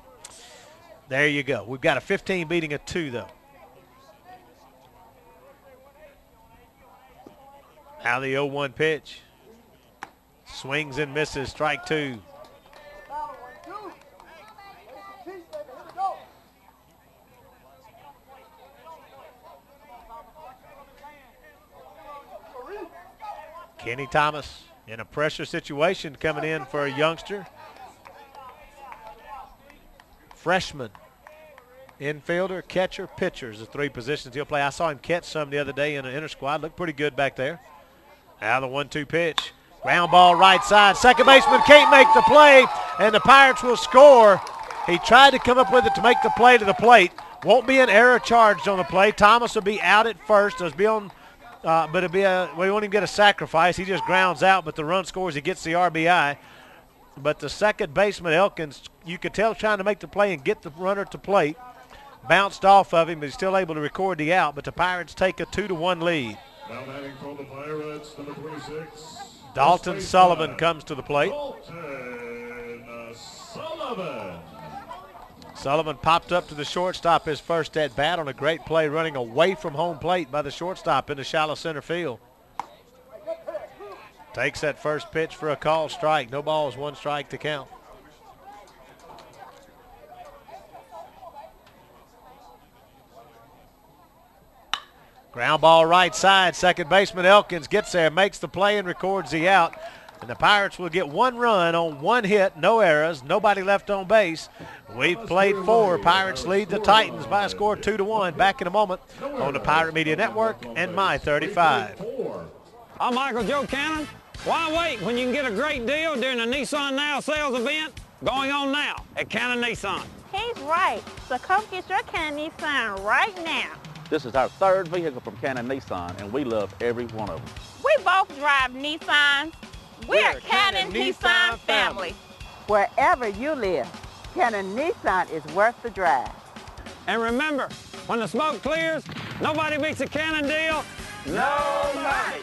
[SPEAKER 1] there you go. We've got a 15 beating a 2, though. Now the 0-1 pitch. Swings and misses, strike two. Kenny Thomas in a pressure situation coming in for a youngster. Freshman. Infielder, catcher, pitcher is the three positions he'll play. I saw him catch some the other day in an inter squad. Looked pretty good back there. Now the 1-2 pitch. Ground ball right side. Second baseman can't make the play, and the Pirates will score. He tried to come up with it to make the play to the plate. Won't be an error charged on the play. Thomas will be out at first. It'll be on, but it'll be we won't even get a sacrifice. He just grounds out, but the run scores. He gets the RBI. But the second baseman, Elkins, you could tell trying to make the play and get the runner to plate. Bounced off of him, but he's still able to record the out. But the Pirates take a 2-1 lead.
[SPEAKER 2] Now batting for the Pirates, number 26.
[SPEAKER 1] Dalton Sullivan comes to the plate.
[SPEAKER 2] Dalton Sullivan.
[SPEAKER 1] Sullivan popped up to the shortstop his first at bat on a great play running away from home plate by the shortstop in the shallow center field. Takes that first pitch for a call strike. No balls, one strike to count. Ground ball right side. Second baseman Elkins gets there, makes the play, and records the out. And the Pirates will get one run on one hit, no errors, nobody left on base. We've played four. Pirates lead the Titans by a score 2-1. Back in a moment on the Pirate Media Network and My 35.
[SPEAKER 5] I'm Michael Joe Cannon. Why wait when you can get a great deal during the Nissan Now sales event going on now at Cannon Nissan?
[SPEAKER 6] He's right. So come get your Cannon Nissan right now.
[SPEAKER 14] This is our third vehicle from Cannon Nissan, and we love every one of them.
[SPEAKER 6] We both drive Nissans. We're a Cannon Nissan family.
[SPEAKER 4] Wherever you live, Cannon Nissan is worth the drive.
[SPEAKER 5] And remember, when the smoke clears, nobody beats a Cannon deal. Nobody.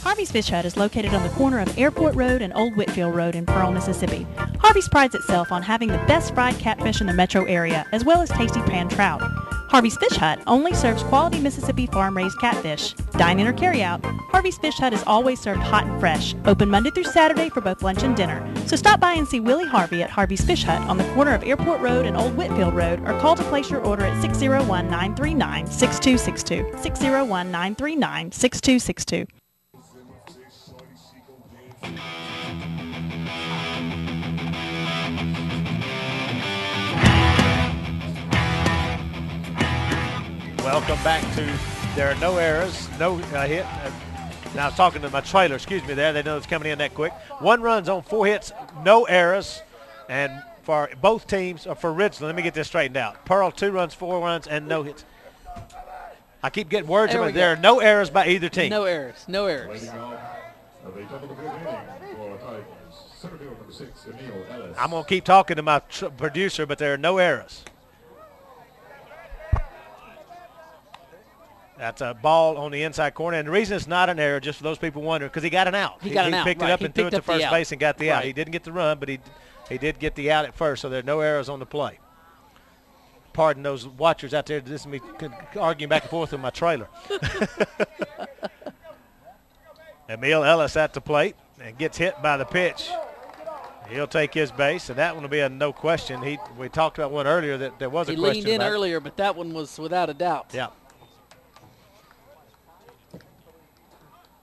[SPEAKER 16] Harvey's Fish Hut is located on the corner of Airport Road and Old Whitfield Road in Pearl, Mississippi. Harvey's prides itself on having the best fried catfish in the metro area, as well as tasty pan trout. Harvey's Fish Hut only serves quality Mississippi farm-raised catfish. Dine-in or carry-out, Harvey's Fish Hut is always served hot and fresh, open Monday through Saturday for both lunch and dinner. So stop by and see Willie Harvey at Harvey's Fish Hut on the corner of Airport Road and Old Whitfield Road, or call to place your order at 601-939-6262. 601-939-6262.
[SPEAKER 1] Welcome back to There Are No Errors, no hit. Now I was talking to my trailer, excuse me there. They know it's coming in that quick. 1 runs on 4 hits, no errors. And for both teams, or for Ridgeland, let me get this straightened out. Pearl, 2 runs, 4 runs, and no hits. I keep getting words, but there are no errors by either team.
[SPEAKER 17] No errors, no errors.
[SPEAKER 1] I'm going to keep talking to my producer, but there are no errors. That's a ball on the inside corner. And the reason it's not an error, just for those people wondering, because he got an out.
[SPEAKER 17] He got an out.
[SPEAKER 1] Picked it up and threw it to first base and got the out. He didn't get the run, but he did get the out at first, so there are no errors on the play. Pardon those watchers out there. This is me arguing back and forth with my trailer. Emil Ellis at the plate and gets hit by the pitch. He'll take his base, and that one will be a no question. We talked about one earlier that there was a question.
[SPEAKER 17] He leaned in earlier, but that one was without a doubt.
[SPEAKER 1] Yeah.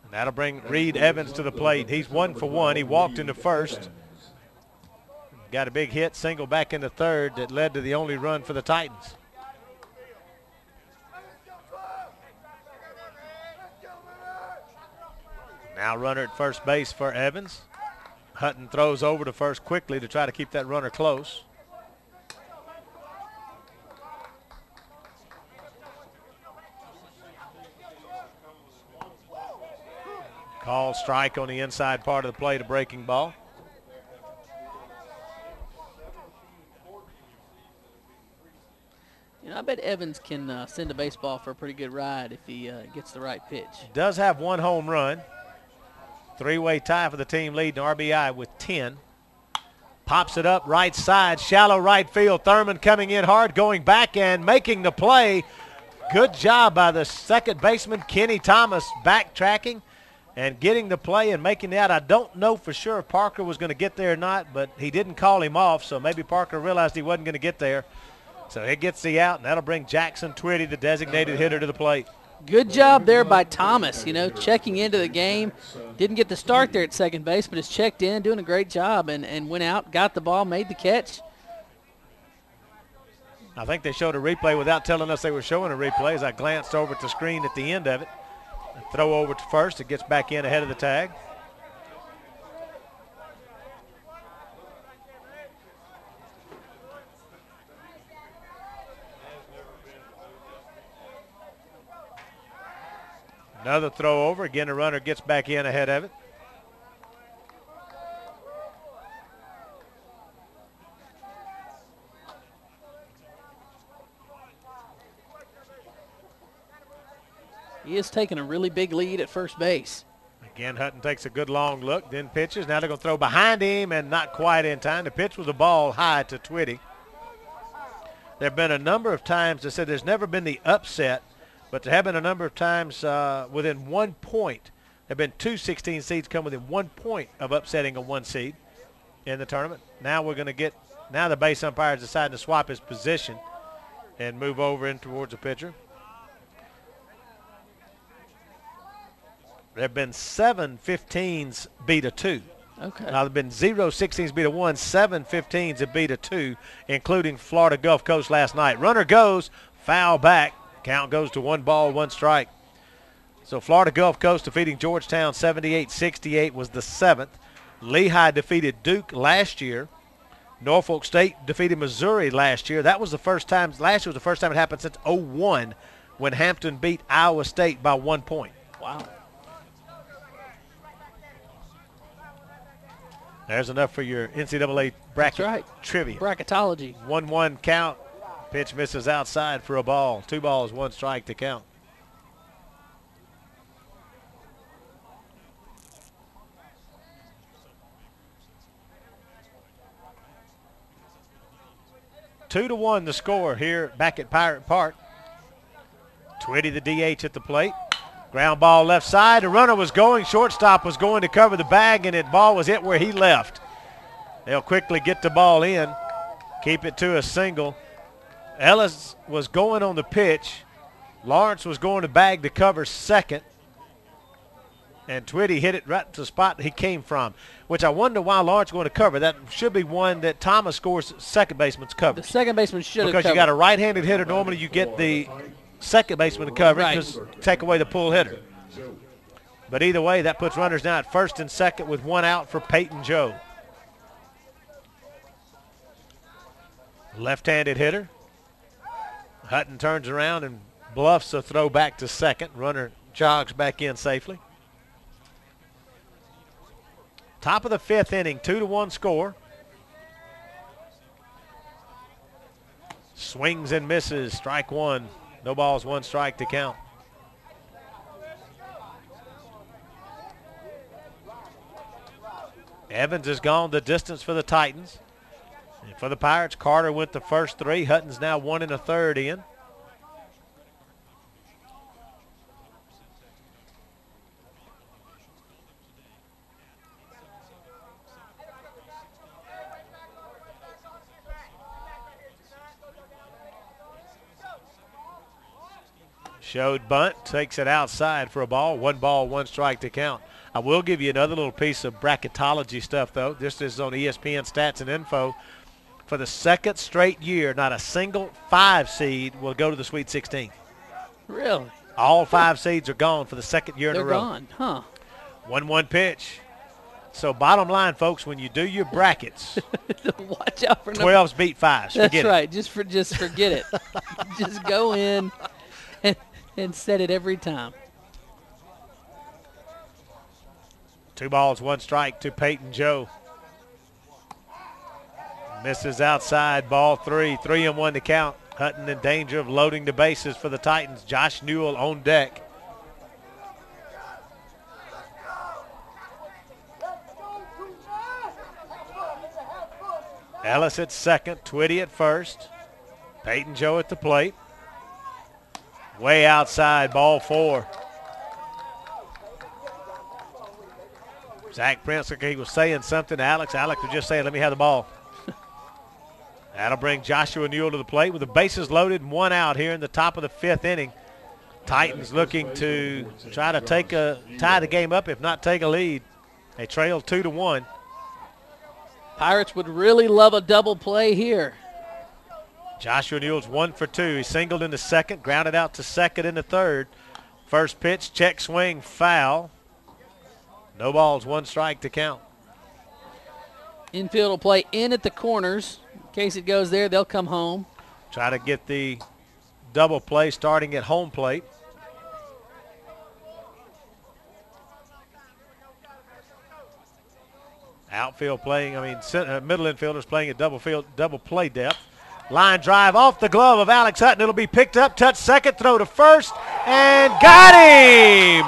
[SPEAKER 1] And that'll bring Reed Evans to the plate. He's 1 for 1. He walked into first. Got a big hit, single back into third that led to the only run for the Titans. Now runner at first base for Evans. Hutton throws over to first quickly to try to keep that runner close. Call strike on the inside part of the plate, a breaking ball.
[SPEAKER 17] You know, I bet Evans can send a baseball for a pretty good ride if he gets the right pitch.
[SPEAKER 1] Does have 1 home run. 3-way tie for the team leading RBI with 10. Pops it up right side, shallow right field. Thurman coming in hard, going back and making the play. Good job by the second baseman, Kenny Thomas, backtracking and getting the play and making it out. I don't know for sure if Parker was going to get there or not, but he didn't call him off, so maybe Parker realized he wasn't going to get there. So he gets the out, and that'll bring Jackson Twitty, the designated hitter, to the plate.
[SPEAKER 17] Good job there by Thomas, checking into the game. Didn't get the start there at second base, but has checked in, doing a great job, and went out, got the ball, made the catch.
[SPEAKER 1] I think they showed a replay without telling us they were showing a replay as I glanced over at the screen at the end of it. Throw over to first. It gets back in ahead of the tag. Another throw over. Again, the runner gets back in ahead of it.
[SPEAKER 17] He is taking a really big lead at first base.
[SPEAKER 1] Again, Hutton takes a good long look, then pitches. Now they're going to throw behind him and not quite in time. The pitch was a ball high to Twitty. There have been a number of times, they said there's never been the upset, but there have been a number of times within 1 point. There have been 2 16 seeds come within 1 point of upsetting a 1 seed in the tournament. Now we're going to get, now the base umpire is deciding to swap his position and move over in towards the pitcher. There have been 7 15s beat a 2.
[SPEAKER 17] Okay.
[SPEAKER 1] Now there have been 0 16s beat a 1, 7 15s have beat a 2, including Florida Gulf Coast last night. Runner goes, foul back. Count goes to 1 ball, 1 strike. So Florida Gulf Coast defeating Georgetown 78-68 was the 7th. Lehigh defeated Duke last year. Norfolk State defeated Missouri last year. That was the first time, last year was the first time it happened since 01 when Hampton beat Iowa State by 1 point.
[SPEAKER 17] Wow.
[SPEAKER 1] There's enough for your NCAA bracket trivia.
[SPEAKER 17] Bracketology.
[SPEAKER 1] 1-1 count. Pitch misses outside for a ball. 2 balls, 1 strike to count. Two to 1 the score here back at Pirate Park. Twitty the DH at the plate. Ground ball left side. The runner was going. Shortstop was going to cover the bag, and that ball was hit where he left. They'll quickly get the ball in, keep it to a single. Ellis was going on the pitch. Lawrence was going to bag to cover second. And Twitty hit it right to the spot he came from, which I wonder why Lawrence going to cover. That should be one that Thomas scores second baseman's cover.
[SPEAKER 17] The second baseman should have covered.
[SPEAKER 1] Because you got a right-handed hitter. Normally you get the second baseman to cover it because take away the pull hitter. But either way, that puts runners now at first and second with 1 out for Peyton Joe. Left-handed hitter. Hutton turns around and bluffs a throw back to second. Runner jogs back in safely. Top of the 5th inning, 2-1 score. Swings and misses, strike 1. No balls, 1 strike to count. Evans has gone the distance for the Titans. And for the Pirates, Carter went the first 3. Hutton's now 1 1/3 in. Showed bunt, takes it outside for a ball. 1 ball, 1 strike to count. I will give you another little piece of bracketology stuff, though. This is on ESPN Stats and Info. For the 2nd straight year, not a single 5 seed will go to the Sweet 16.
[SPEAKER 17] Really?
[SPEAKER 1] All 5 seeds are gone for the 2nd year in a row.
[SPEAKER 17] They're gone, huh?
[SPEAKER 1] 1-1 pitch. So bottom line, folks, when you do your brackets,
[SPEAKER 17] watch out for
[SPEAKER 1] 12s beat 5s.
[SPEAKER 17] That's right. Just forget it. Just go in and set it every time.
[SPEAKER 1] 2 balls, 1 strike to Peyton Joe. Misses outside, ball 3. 3-1 to count. Hutton in danger of loading the bases for the Titans. Josh Newell on deck. Ellis at second, Twitty at first. Peyton Joe at the plate. Way outside, ball 4. Zach Prince, he was saying something to Alex. Alex was just saying, let me have the ball. That'll bring Joshua Newell to the plate with the bases loaded and 1 out here in the top of the 5th inning. Titans looking to try to tie the game up, if not take a lead. They trail 2-1.
[SPEAKER 17] Pirates would really love a double play here.
[SPEAKER 1] Joshua Newell's 1 for 2. He singled in the second, grounded out to second in the third. First pitch, check swing, foul. No balls, 1 strike to count.
[SPEAKER 17] Infield will play in at the corners. In case it goes there, they'll come home.
[SPEAKER 1] Try to get the double play starting at home plate. Outfield playing, middle infielders playing at double play depth. Line drive off the glove of Alex Hutton. It'll be picked up, touch second, throw to first, and got him!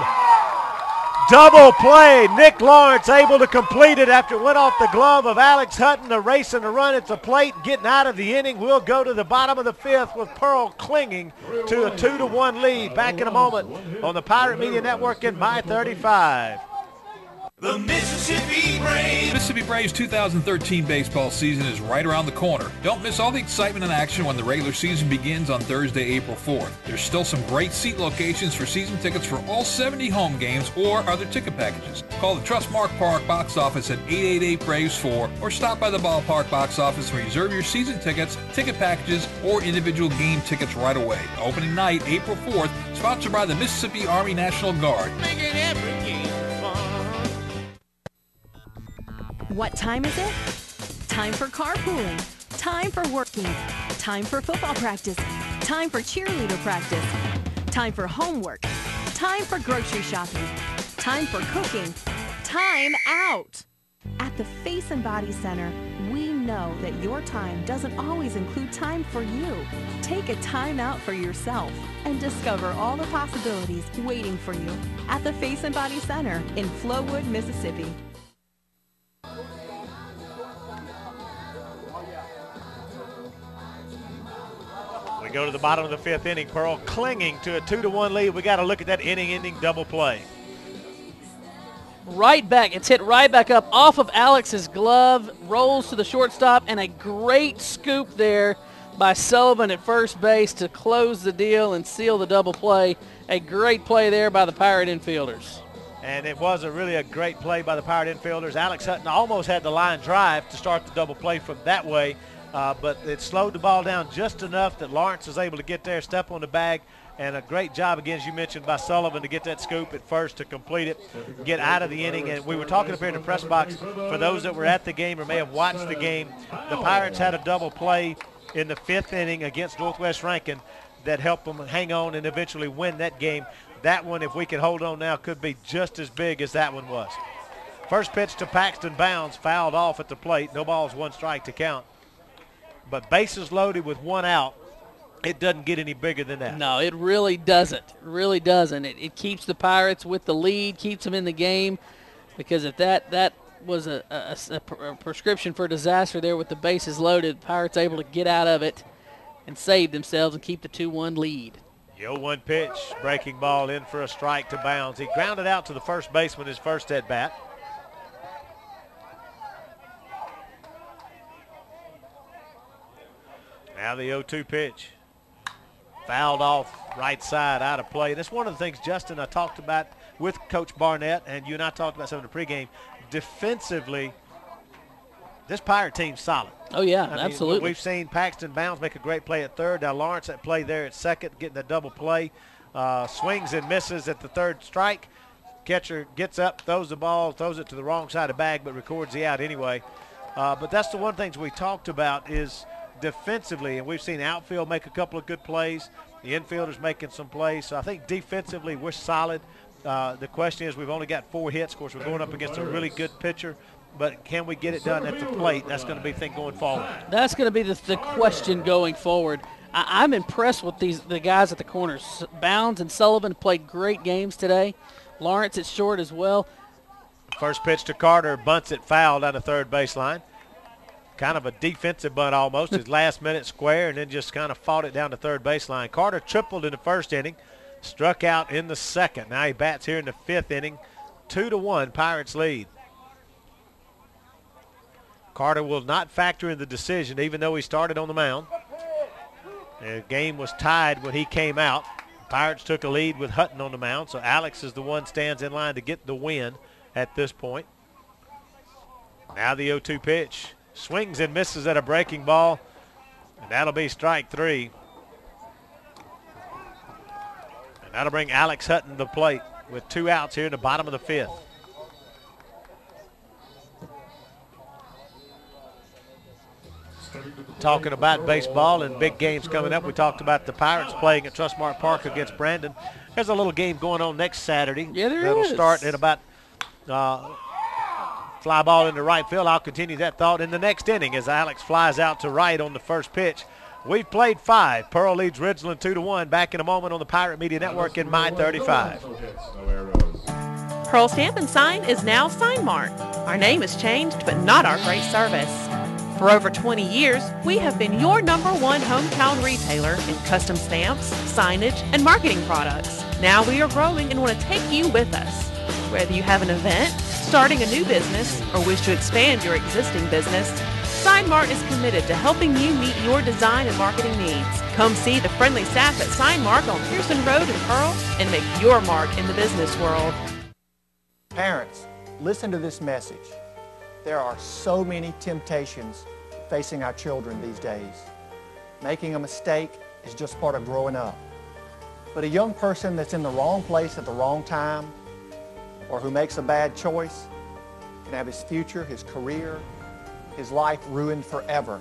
[SPEAKER 1] Double play. Nick Lawrence able to complete it after it went off the glove of Alex Hutton, erasing the run at the plate, getting out of the inning. We'll go to the bottom of the 5th with Pearl clinging to a 2-1 lead. Back in a moment on the Pirate Media Network in My 35.
[SPEAKER 18] The Mississippi Braves.
[SPEAKER 7] Mississippi Braves 2013 baseball season is right around the corner. Don't miss all the excitement and action when the regular season begins on Thursday, April 4th. There's still some great seat locations for season tickets for all 70 home games or other ticket packages. Call the Trustmark Park box office at 888-BRAVES-4 or stop by the ballpark box office and reserve your season tickets, ticket packages, or individual game tickets right away. Opening night, April 4th, sponsored by the Mississippi Army National Guard.
[SPEAKER 18] Making every game fun.
[SPEAKER 16] What time is it? Time for carpooling. Time for working. Time for football practice. Time for cheerleader practice. Time for homework. Time for grocery shopping. Time for cooking. Time out. At the Face and Body Center, we know that your time doesn't always include time for you. Take a time out for yourself and discover all the possibilities waiting for you at the Face and Body Center in Flowood, Mississippi.
[SPEAKER 1] We go to the bottom of the 5th inning. Pearl clinging to a 2-1 lead. We got to look at that inning-ending double play.
[SPEAKER 17] Right back. It's hit right back up off of Alex's glove, rolls to the shortstop, and a great scoop there by Sullivan at first base to close the deal and seal the double play. A great play there by the Pirate infielders.
[SPEAKER 1] And it was really a great play by the Pirate infielders. Alex Hutton almost had the line drive to start the double play from that way, but it slowed the ball down just enough that Lawrence was able to get there, step on the bag, and a great job, again, as you mentioned, by Sullivan to get that scoop at first to complete it, get out of the inning. And we were talking up here in the press box, for those that were at the game or may have watched the game, the Pirates had a double play in the 5th inning against Northwest Rankin that helped them hang on and eventually win that game. That one, if we can hold on now, could be just as big as that one was. First pitch to Paxton Bounds, fouled off at the plate. No balls, 1 strike to count. But bases loaded with 1 out. It doesn't get any bigger than that.
[SPEAKER 17] No, it really doesn't. It really doesn't. It keeps the Pirates with the lead, keeps them in the game, because if that was a prescription for disaster there with the bases loaded, Pirates able to get out of it and save themselves and keep the 2-1 lead.
[SPEAKER 1] The 0-1 pitch, breaking ball in for a strike to Bounds. He grounded out to the first baseman his first at bat. Now the 0-2 pitch. Fouled off right side, out of play. That's one of the things, Justin, I talked about with Coach Barnett, and you and I talked about some of the pregame. Defensively, this Pirate team's solid.
[SPEAKER 17] Oh, yeah, absolutely.
[SPEAKER 1] We've seen Paxton Bounds make a great play at third. Now Lawrence at play there at second, getting the double play. Swings and misses at the third strike. Catcher gets up, throws the ball, throws it to the wrong side of the bag, but records the out anyway. But that's the one thing we talked about is defensively, and we've seen outfield make a couple of good plays. The infielders making some plays. So I think defensively we're solid. The question is we've only got 4 hits. Of course, we're going up against a really good pitcher. But can we get it done at the plate? That's going to be the thing going forward.
[SPEAKER 17] That's going to be the question going forward. I'm impressed with the guys at the corners. Bounds and Sullivan played great games today. Lawrence at short as well.
[SPEAKER 1] First pitch to Carter, bunts it foul down the third baseline. Kind of a defensive bunt almost. His last minute square, and then just kind of fought it down the third baseline. Carter tripled in the first inning, struck out in the second. Now he bats here in the 5th inning. 2-1, Pirates lead. Carter will not factor in the decision, even though he started on the mound. The game was tied when he came out. Pirates took a lead with Hutton on the mound, so Alex is the one stands in line to get the win at this point. Now the 0-2 pitch. Swings and misses at a breaking ball, and that'll be strike 3. And that'll bring Alex Hutton to the plate with 2 outs here in the bottom of the 5th. Talking about baseball and big games coming up, we talked about the Pirates playing at Trustmark Park against Brandon. There's a little game going on next Saturday.
[SPEAKER 17] Yeah, there
[SPEAKER 1] That'll
[SPEAKER 17] is.
[SPEAKER 1] start at about fly ball into right field. I'll continue that thought in the next inning as Alex flies out to right on the first pitch. We've played 5. Pearl leads Ridgeland 2-1. Back in a moment on the Pirate Media Network in My 35.
[SPEAKER 9] Pearl Stamp and Sign is now Sign Mart. Our name has changed, but not our great service. For over 20 years, we have been your #1 hometown retailer in custom stamps, signage, and marketing products. Now we are growing and want to take you with us. Whether you have an event, starting a new business, or wish to expand your existing business, Sign Mart is committed to helping you meet your design and marketing needs. Come see the friendly staff at Sign Mart on Pearson Road in Pearl and make your mark in the business world.
[SPEAKER 24] Parents, listen to this message. There are so many temptations facing our children these days. Making a mistake is just part of growing up. But a young person that's in the wrong place at the wrong time, or who makes a bad choice, can have his future, his career, his life ruined forever.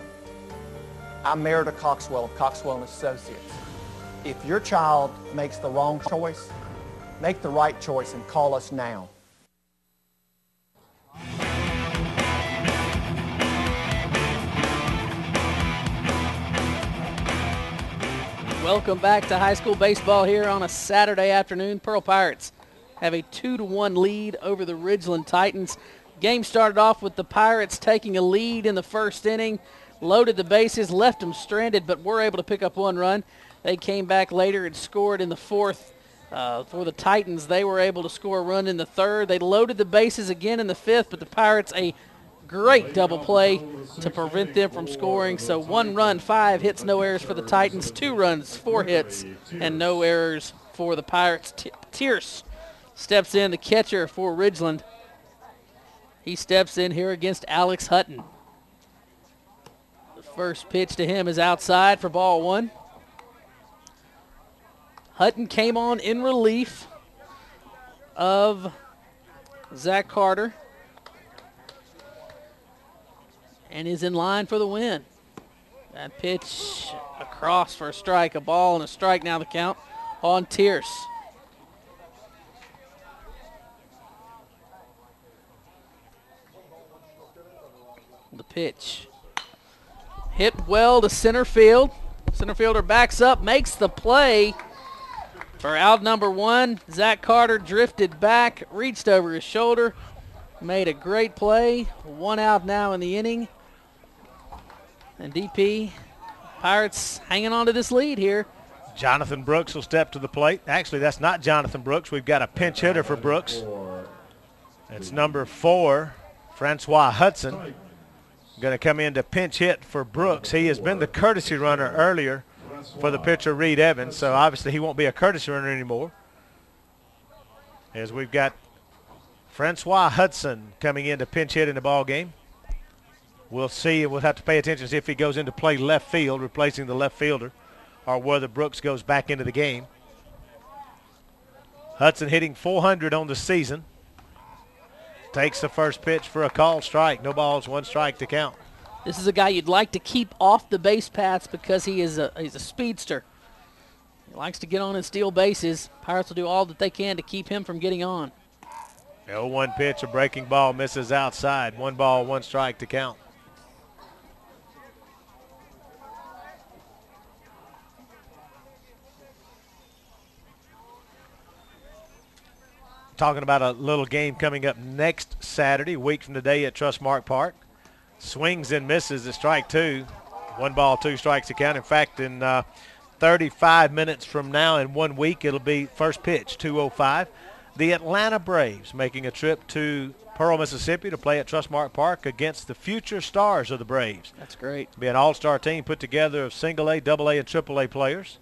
[SPEAKER 24] I'm Merida Coxwell of Coxwell & Associates. If your child makes the wrong choice, make the right choice and call us now.
[SPEAKER 17] Welcome back to high school baseball here on a Saturday afternoon. Pearl Pirates have a 2-1 lead over the Ridgeland Titans. Game started off with the Pirates taking a lead in the first inning, loaded the bases, left them stranded, but were able to pick up 1 run. They came back later and scored in the 4th. For the Titans, they were able to score a run in the 3rd. They loaded the bases again in the 5th, but the Pirates a great double play to prevent them from scoring. So 1 run, 5 hits, no errors for the Titans, 2 runs, 4 hits, and no errors for the Pirates. Tierce steps in, the catcher for Ridgeland. He steps in here against Alex Hutton. The first pitch to him is outside for ball 1. Hutton came on in relief of Zach Carter and is in line for the win. That pitch across for a strike, a ball and a strike now the count on Tierce. The pitch hit well to center field. Center fielder backs up, makes the play for out number 1. Zach Carter drifted back, reached over his shoulder, made a great play. 1 out now in the inning. And DP, Pirates hanging on to this lead here.
[SPEAKER 1] Jonathan Brooks will step to the plate. Actually, that's not Jonathan Brooks. We've got a pinch hitter for Brooks. It's number 4, Francois Hudson. Going to come in to pinch hit for Brooks. He has been the courtesy runner earlier for the pitcher Reed Evans, so obviously he won't be a courtesy runner anymore. As we've got Francois Hudson coming in to pinch hit in the ball game. We'll see. We'll have to pay attention to see if he goes in to play left field, replacing the left fielder, or whether Brooks goes back into the game. Hudson hitting .400 on the season. Takes the first pitch for a called strike. No balls, 1 strike to count.
[SPEAKER 17] This is a guy you'd like to keep off the base paths because he's a speedster. He likes to get on and steal bases. Pirates will do all that they can to keep him from getting on.
[SPEAKER 1] 0-1 pitch, a breaking ball, misses outside. 1 ball, 1 strike to count. Talking about a little game coming up next Saturday, a week from today at Trustmark Park. Swings and misses at strike 2. 1 ball, 2 strikes to count. In fact, in 35 minutes from now in 1 week, it'll be first pitch, 2:05. the Atlanta Braves making a trip to Pearl, Mississippi to play at Trustmark Park against the future stars of the Braves.
[SPEAKER 17] That's great.
[SPEAKER 1] Be an all-star team put together of single-A, double-A, and triple-A players.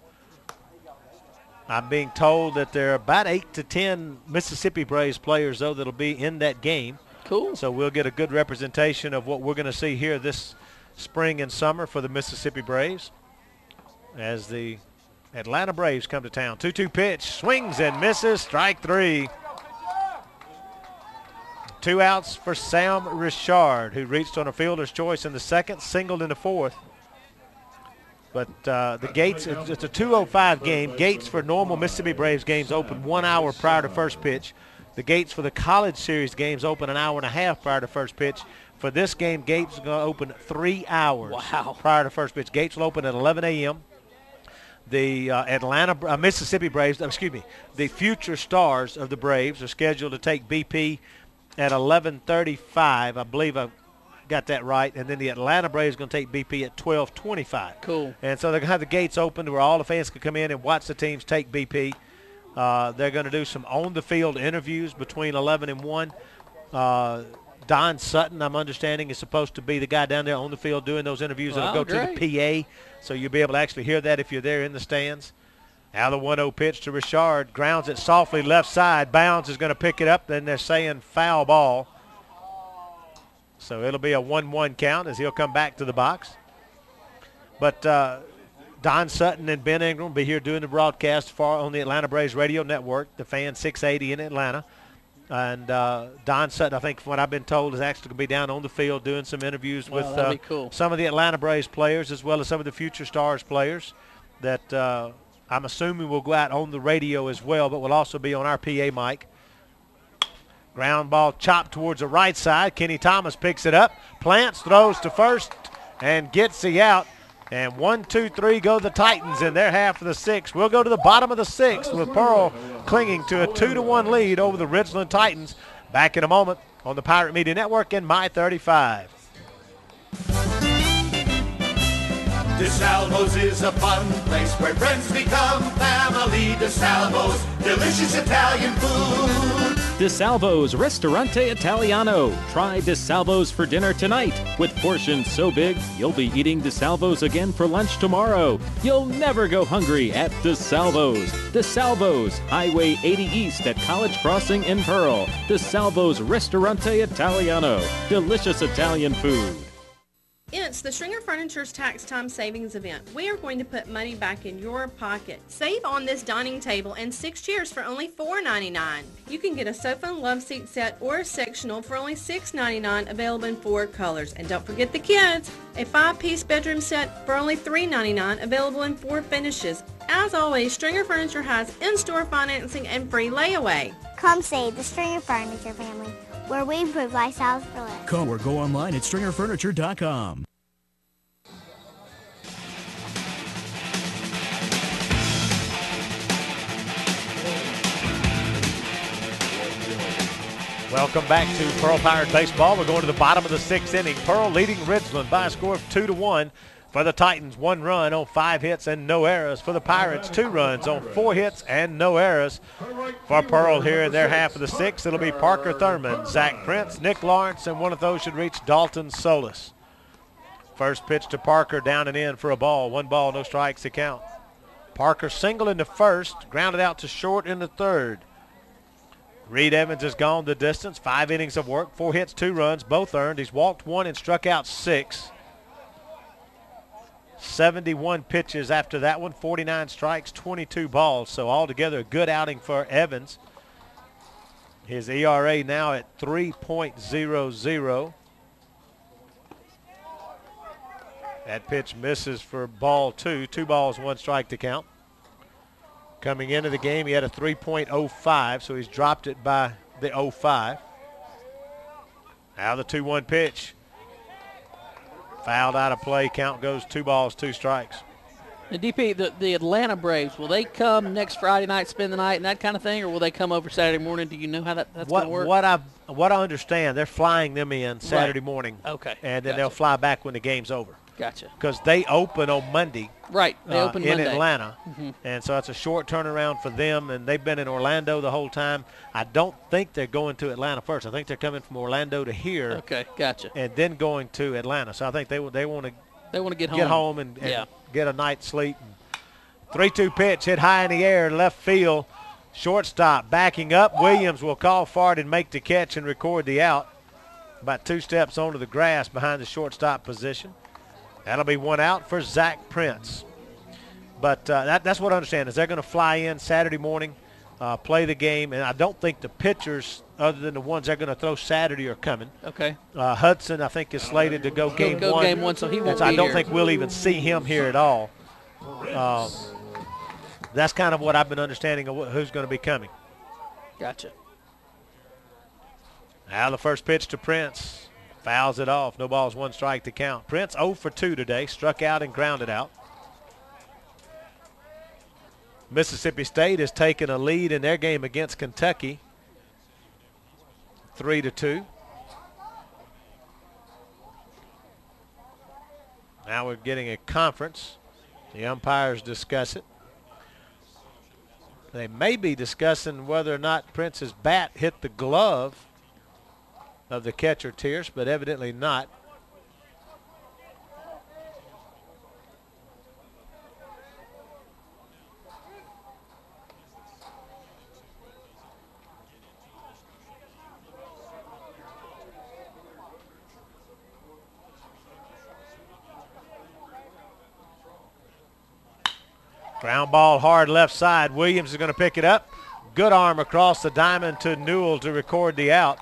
[SPEAKER 1] I'm being told that there are about 8 to 10 Mississippi Braves players, though, that'll be in that game.
[SPEAKER 17] Cool.
[SPEAKER 1] So we'll get a good representation of what we're going to see here this spring and summer for the Mississippi Braves as the Atlanta Braves come to town. 2-2 pitch, swings and misses, strike 3. 2 outs for Sam Richard, who reached on a fielder's choice in the second, singled in the fourth. But the gates, it's a 2:05 game. Gates for normal Mississippi Braves games open 1 hour prior to first pitch. The gates for the College Series games open an hour and a half prior to first pitch. For this game, gates are going to open 3 hours prior to first pitch. Gates will open at 11 a.m. The Mississippi Braves, the future stars of the Braves are scheduled to take BP at 11:35. I believe I got that right. And then the Atlanta Braves are going to take BP at 12:25.
[SPEAKER 17] Cool.
[SPEAKER 1] And so they're going to have the gates open where all the fans can come in and watch the teams take BP. They're going to do some on-the-field interviews between 11 and 1. Don Sutton, I'm understanding, is supposed to be the guy down there on the field doing those interviews. It'll go to the PA, so you'll be able to actually hear that if you're there in the stands. Now the 1-0 pitch to Richard. Grounds it softly left side. Bounds is going to pick it up. Then they're saying foul ball. So it'll be a 1-1 count as he'll come back to the box. But Don Sutton and Ben Ingram will be here doing the broadcast on the Atlanta Braves radio network, the Fan 680 in Atlanta. And Don Sutton, I think from what I've been told, is actually going to be down on the field doing some interviews with some of the Atlanta Braves players as well as some of the future stars players that I'm assuming will go out on the radio as well, but will also be on our PA mic. Ground ball chopped towards the right side. Kenny Thomas picks it up, plants, throws to first, and gets the out. And 1, 2, 3 go the Titans in their half of the sixth. We'll go to the bottom of the sixth with Pearl clinging to a 2-1 lead over the Ridgeland Titans. Back in a moment on the Pirate Media Network and My 35.
[SPEAKER 18] DeSalvo's is a fun place where friends become family. DeSalvo's, delicious Italian food.
[SPEAKER 12] DeSalvo's Ristorante Italiano. Try DeSalvo's for dinner tonight. With portions so big, you'll be eating DeSalvo's again for lunch tomorrow. You'll never go hungry at DeSalvo's. DeSalvo's, Highway 80 East at College Crossing in Pearl. DeSalvo's Ristorante Italiano. Delicious Italian food.
[SPEAKER 9] It's the Stringer Furniture's Tax Time Savings Event. We are going to put money back in your pocket. Save on this dining table and 6 chairs for only $4.99. You can get a sofa and love seat set or a sectional for only $6.99, available in 4 colors. And don't forget the kids, a 5-piece bedroom set for only $3.99, available in 4 finishes. As always, Stringer Furniture has in-store financing and free layaway.
[SPEAKER 10] Come see the Stringer Furniture family, where we improve lifestyles for less.
[SPEAKER 8] Come or go online at stringerfurniture.com.
[SPEAKER 1] Welcome back to Pearl Pirate Baseball. We're going to the bottom of the 6th inning. Pearl leading Ridgeland by a score of 2-1. For the Titans, 1 run on 5 hits and no errors. For the Pirates, 2 runs on 4 hits and no errors. For Pearl here in their half of the 6th, it'll be Parker Thurman, Zach Prince, Nick Lawrence, and one of those should reach Dalton Solis. First pitch to Parker, down and in for a ball. 1 ball, no strikes to count. Parker single in the first, grounded out to short in the third. Reed Evans has gone the distance. 5 innings of work, 4 hits, 2 runs, both earned. He's walked 1 and struck out 6. 71 pitches after that one, 49 strikes, 22 balls. So altogether a good outing for Evans. His ERA now at 3.00. That pitch misses for ball 2. 2 balls, 1 strike to count. Coming into the game, he had a 3.05, so he's dropped it by the 0.5. Now the 2-1 pitch. Fouled out of play. Count goes 2 balls, 2 strikes.
[SPEAKER 17] The DP, the Atlanta Braves, will they come next Friday night, spend the night, and that kind of thing, or will they come over Saturday morning? Do you know how that's going to work?
[SPEAKER 1] What I understand, they're flying them in Saturday morning.
[SPEAKER 17] Okay.
[SPEAKER 1] And then they'll fly back when the game's over.
[SPEAKER 17] Gotcha.
[SPEAKER 1] Because they open on Monday.
[SPEAKER 17] Right. They open
[SPEAKER 1] in
[SPEAKER 17] Monday.
[SPEAKER 1] Atlanta. And so it's a short turnaround for them, and they've been in Orlando the whole time. I don't think they're going to Atlanta first. I think they're coming from Orlando to here.
[SPEAKER 17] Okay, gotcha.
[SPEAKER 1] And then going to Atlanta. So I think they want to
[SPEAKER 17] get
[SPEAKER 1] home and get a night's sleep. 3-2 pitch hit high in the air, left field. Shortstop backing up. Williams will call for it and make the catch and record the out. About 2 steps onto the grass behind the shortstop position. That'll be 1 out for Zach Prince. But that's what I understand is they're going to fly in Saturday morning, play the game, and I don't think the pitchers, other than the ones they're going to throw Saturday, are coming.
[SPEAKER 17] Okay.
[SPEAKER 1] Hudson, I think, is slated to go game one.
[SPEAKER 17] Game one, so he won't be
[SPEAKER 1] I don't
[SPEAKER 17] here.
[SPEAKER 1] think we'll even see him here at all. That's kind of what I've been understanding of who's going to be coming.
[SPEAKER 17] Gotcha.
[SPEAKER 1] Now the first pitch to Prince. Fouls it off. No balls, 1 strike to count. Prince 0 for 2 today. Struck out and grounded out. Mississippi State has taken a lead in their game against Kentucky. 3-2. Now we're getting a conference. The umpires discuss it. They may be discussing whether or not Prince's bat hit the glove of the catcher Tierce, but evidently not. Ground ball hard left side. Williams is going to pick it up. Good arm across the diamond to Newell to record the out.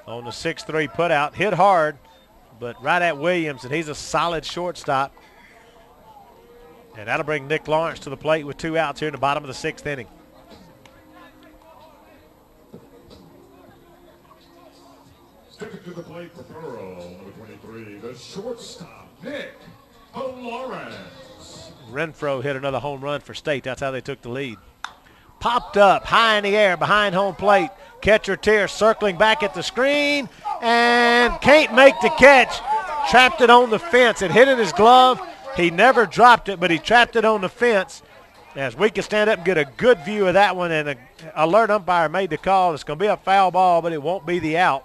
[SPEAKER 1] On the 6-3 put out. Hit hard, but right at Williams, and he's a solid shortstop. And that'll bring Nick Lawrence to the plate with 2 outs here in the bottom of the 6th inning.
[SPEAKER 2] Stepping to the plate for Pearl, number 23, the shortstop, Nick Lawrence.
[SPEAKER 1] Renfro hit another home run for State. That's how they took the lead. Popped up high in the air behind home plate. Catcher Tierce circling back at the screen and can't make the catch. Trapped it on the fence. It hit in his glove. He never dropped it, but he trapped it on the fence. As we can stand up and get a good view of that one, and an alert umpire made the call. It's going to be a foul ball, but it won't be the out.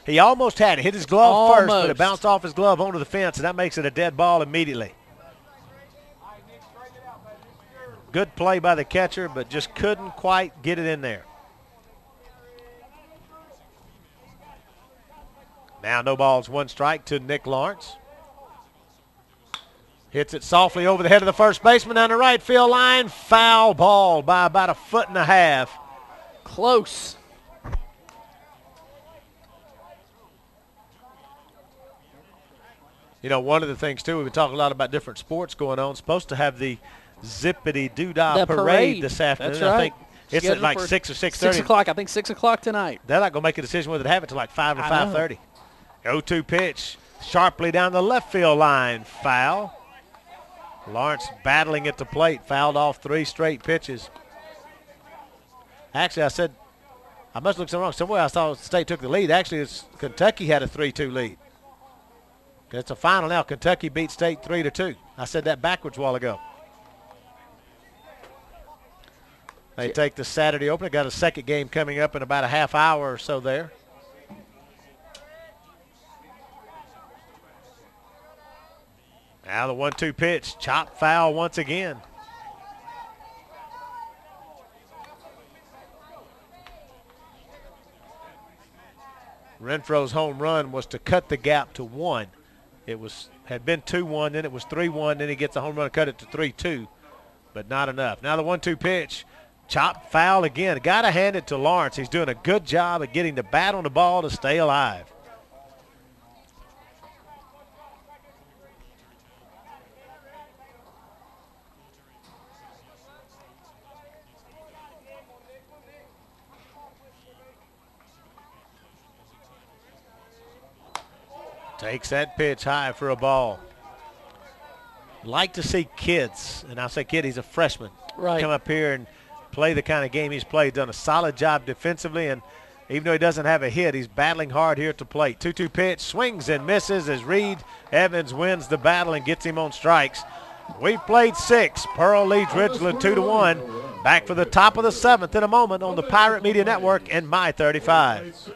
[SPEAKER 1] He almost had it. Hit his glove first, but it bounced off his glove onto the fence, and that makes it a dead ball immediately. Good play by the catcher, but just couldn't quite get it in there. Now no balls, 1 strike to Nick Lawrence. Hits it softly over the head of the first baseman down the right field line. Foul ball by about 1.5 feet.
[SPEAKER 17] Close.
[SPEAKER 1] You know, one of the things, too, we've been talking a lot about different sports going on. Supposed to have the Zippity-Doo-Dah parade this afternoon.
[SPEAKER 17] That's right.
[SPEAKER 1] I think it's at like 6 or 6:30.
[SPEAKER 17] 6 o'clock. I think 6 o'clock tonight.
[SPEAKER 1] They're not going to make a decision whether to have it till like 5 or 5:30. 0-2 pitch. Sharply down the left field line. Foul. Lawrence battling at the plate. Fouled off 3 straight pitches. Actually, I said, I must look somewhere wrong. Somewhere I thought State took the lead. Actually, it's Kentucky had a 3-2 lead. It's a final now. Kentucky beat State 3-2. I said that backwards a while ago. They take the Saturday opener. Got a second game coming up in about a half hour or so there. Now the 1-2 pitch. Chop foul once again. Renfro's home run was to cut the gap to 1. It had been 2-1, then it was 3-1, then he gets a home run, cut it to 3-2, but not enough. Now the 1-2 pitch. Chop foul again. Got to hand it to Lawrence. He's doing a good job of getting the bat on the ball to stay alive. Takes that pitch high for a ball. like to see kids, and I say kid, he's a freshman,
[SPEAKER 17] right,
[SPEAKER 1] come up here and play the kind of game he's played. Done a solid job defensively, and even though he doesn't have a hit, he's battling hard here at the plate. 2-2 pitch, swings and misses as Reed Evans wins the battle and gets him on strikes. We've played 6. Pearl leads Ridgeland 2-1. Back for the top of the 7th in a moment on the Pirate Media Network and My 35.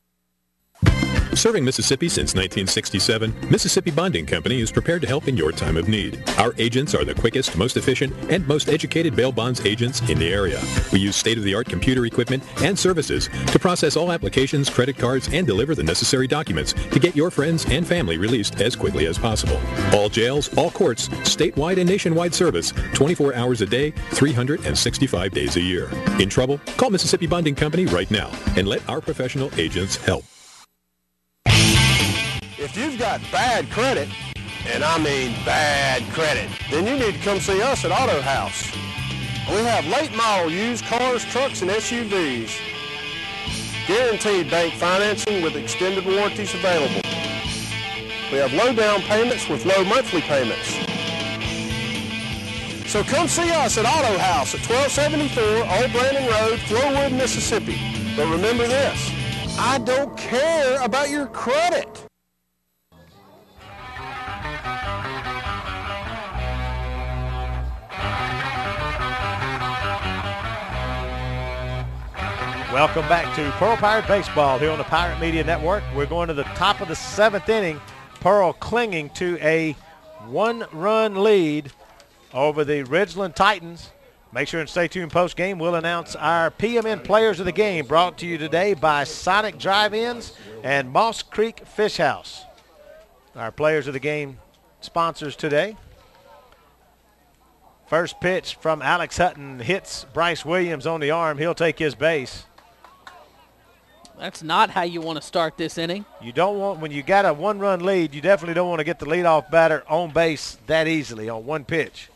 [SPEAKER 13] Serving Mississippi since 1967, Mississippi Bonding Company is prepared to help in your time of need. Our agents are the quickest, most efficient, and most educated bail bonds agents in the area. We use state-of-the-art computer equipment and services to process all applications, credit cards, and deliver the necessary documents to get your friends and family released as quickly as possible. All jails, all courts, statewide and nationwide service, 24 hours a day, 365 days a year. In trouble? Call Mississippi Bonding Company right now and let our professional agents help.
[SPEAKER 22] If you've got bad credit, and I mean bad credit, then you need to come see us at Auto House. We have late model used cars, trucks, and SUVs. Guaranteed bank financing with extended warranties available. We have low down payments with low monthly payments. So come see us at Auto House at 1274 Old Brandon Road, Flowood, Mississippi. But remember this, I don't care about your credit.
[SPEAKER 1] Welcome back to Pearl Pirate Baseball here on the Pirate Media Network. We're going to the top of the 7th inning. Pearl clinging to a 1-run lead over the Ridgeland Titans. Make sure and stay tuned post-game. We'll announce our PMN players of the game, brought to you today by Sonic Drive-Ins and Moss Creek Fish House. Our players of the game sponsors today. First pitch from Alex Hutton hits Bryce Williams on the arm. He'll take his base.
[SPEAKER 17] That's not how you want to start this inning.
[SPEAKER 1] You don't want, when you got a 1-run lead, you definitely don't want to get the leadoff batter on base that easily on one pitch.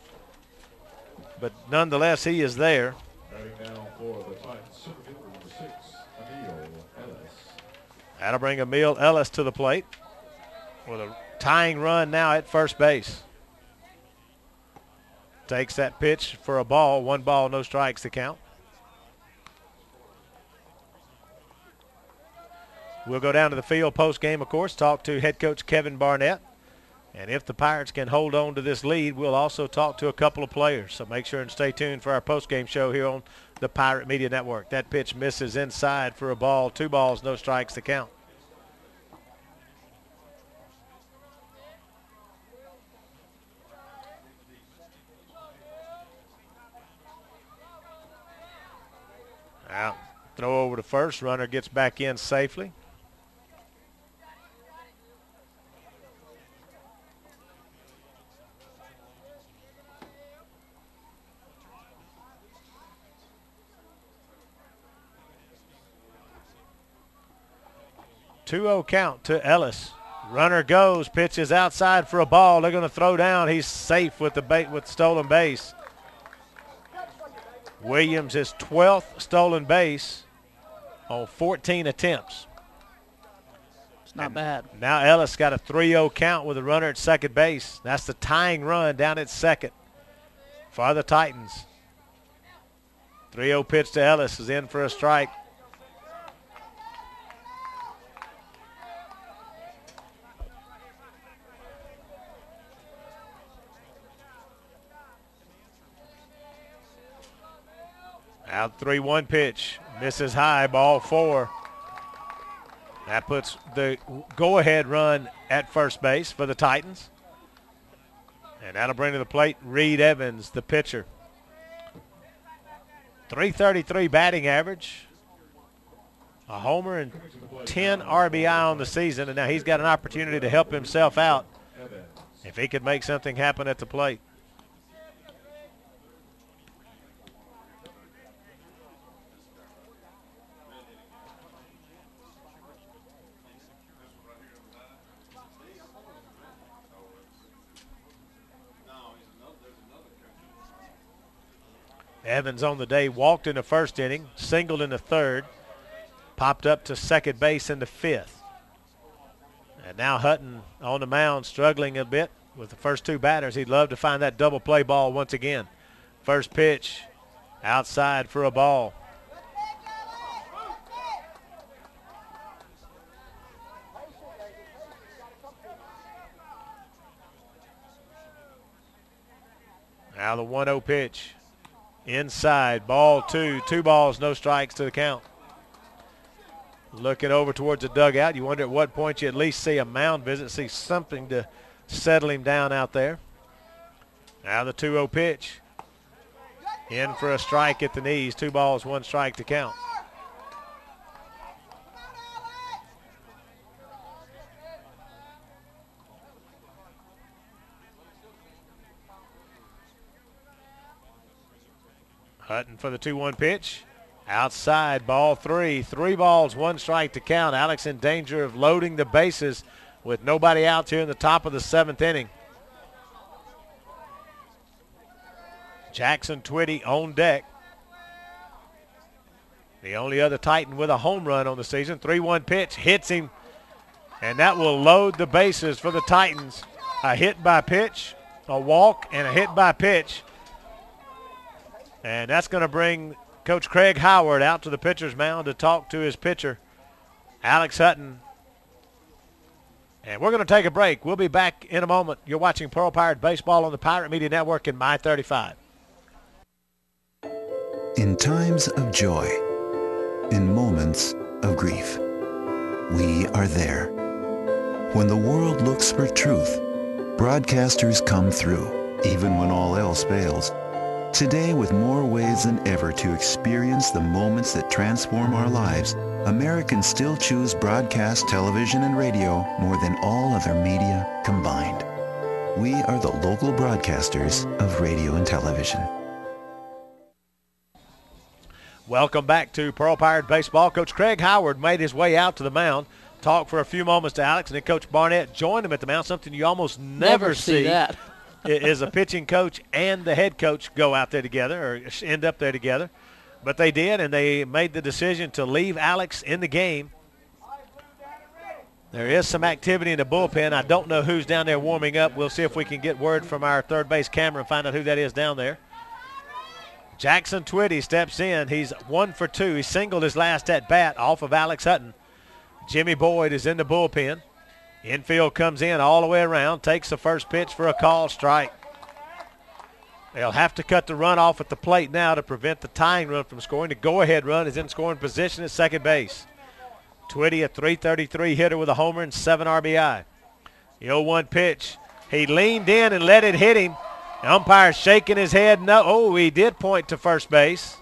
[SPEAKER 1] But nonetheless, he is there. That'll bring Emil Ellis to the plate with a tying run now at first base. Takes that pitch for a ball. 1 ball, no strikes to count. We'll go down to the field post-game, of course, talk to head coach Kevin Barnett. And if the Pirates can hold on to this lead, we'll also talk to a couple of players. So make sure and stay tuned for our post-game show here on the Pirate Media Network. That pitch misses inside for a ball. 2 balls, no strikes to count. Out. Throw over to first. Runner gets back in safely. Two-0 count to Ellis. Runner goes, pitches outside for a ball. They're going to throw down. He's safe with the stolen base. Williams his 12th stolen base on 14 attempts.
[SPEAKER 17] It's not bad.
[SPEAKER 1] Now Ellis got a 3-0 count with a runner at second base. That's the tying run down at second for the Titans. 3-0 pitch to Ellis is in for a strike. Out 3-1 pitch. Misses high, ball 4. That puts the go-ahead run at first base for the Titans. And that'll bring to the plate Reed Evans, the pitcher. .333 batting average. A homer and 10 RBI on the season. And now he's got an opportunity to help himself out if he could make something happen at the plate. Evans on the day walked in the first inning, singled in the third, popped up to second base in the 5th. And now Hutton on the mound struggling a bit with the first two batters. He'd love to find that double play ball once again. First pitch outside for a ball. Now the 1-0 pitch. Inside, ball two. 2 balls, no strikes to the count. Looking over towards the dugout. You wonder at what point you at least see a mound visit, see something to settle him down out there. Now the 2-0 pitch. In for a strike at the knees. 2 balls, 1 strike to count. Hutton for the 2-1 pitch. Outside, ball 3. 3 balls, 1 strike to count. Alex in danger of loading the bases with nobody out here in the top of the 7th inning. Jackson Twitty on deck. The only other Titan with a home run on the season. 3-1 pitch, hits him, and that will load the bases for the Titans. A hit by pitch, a walk, and a hit by pitch. And that's going to bring Coach Craig Howard out to the pitcher's mound to talk to his pitcher, Alex Hutton. And we're going to take a break. We'll be back in a moment. You're watching Pearl Pirate Baseball on the Pirate Media Network and My35.
[SPEAKER 15] In times of joy, in moments of grief, we are there. When the world looks for truth, broadcasters come through, even when all else fails. Today, with more ways than ever to experience the moments that transform our lives, Americans still choose broadcast television and radio more than all other media combined. We are the local broadcasters of radio and television.
[SPEAKER 1] Welcome back to Pearl Pirate Baseball. Coach Craig Howard made his way out to the mound, talked for a few moments to Alex, and then Coach Barnett joined him at the mound, something you almost never see
[SPEAKER 17] that.
[SPEAKER 1] Is a pitching coach and the head coach go out there together or end up there together. But they did, and they made the decision to leave Alex in the game. There is some activity in the bullpen. I don't know who's down there warming up. We'll see if we can get word from our third base camera and find out who that is down there. Jackson Twitty steps in. He's 1 for 2. He singled his last at bat off of Alex Hutton. Jimmy Boyd is in the bullpen. Infield comes in all the way around, takes the first pitch for a call strike. They'll have to cut the run off at the plate now to prevent the tying run from scoring. The go-ahead run is in scoring position at second base. Twitty, a .333 hitter with a homer and 7 RBI. The 0-1 pitch. He leaned in and let it hit him. The umpire shaking his head. No, oh, he did point to first base.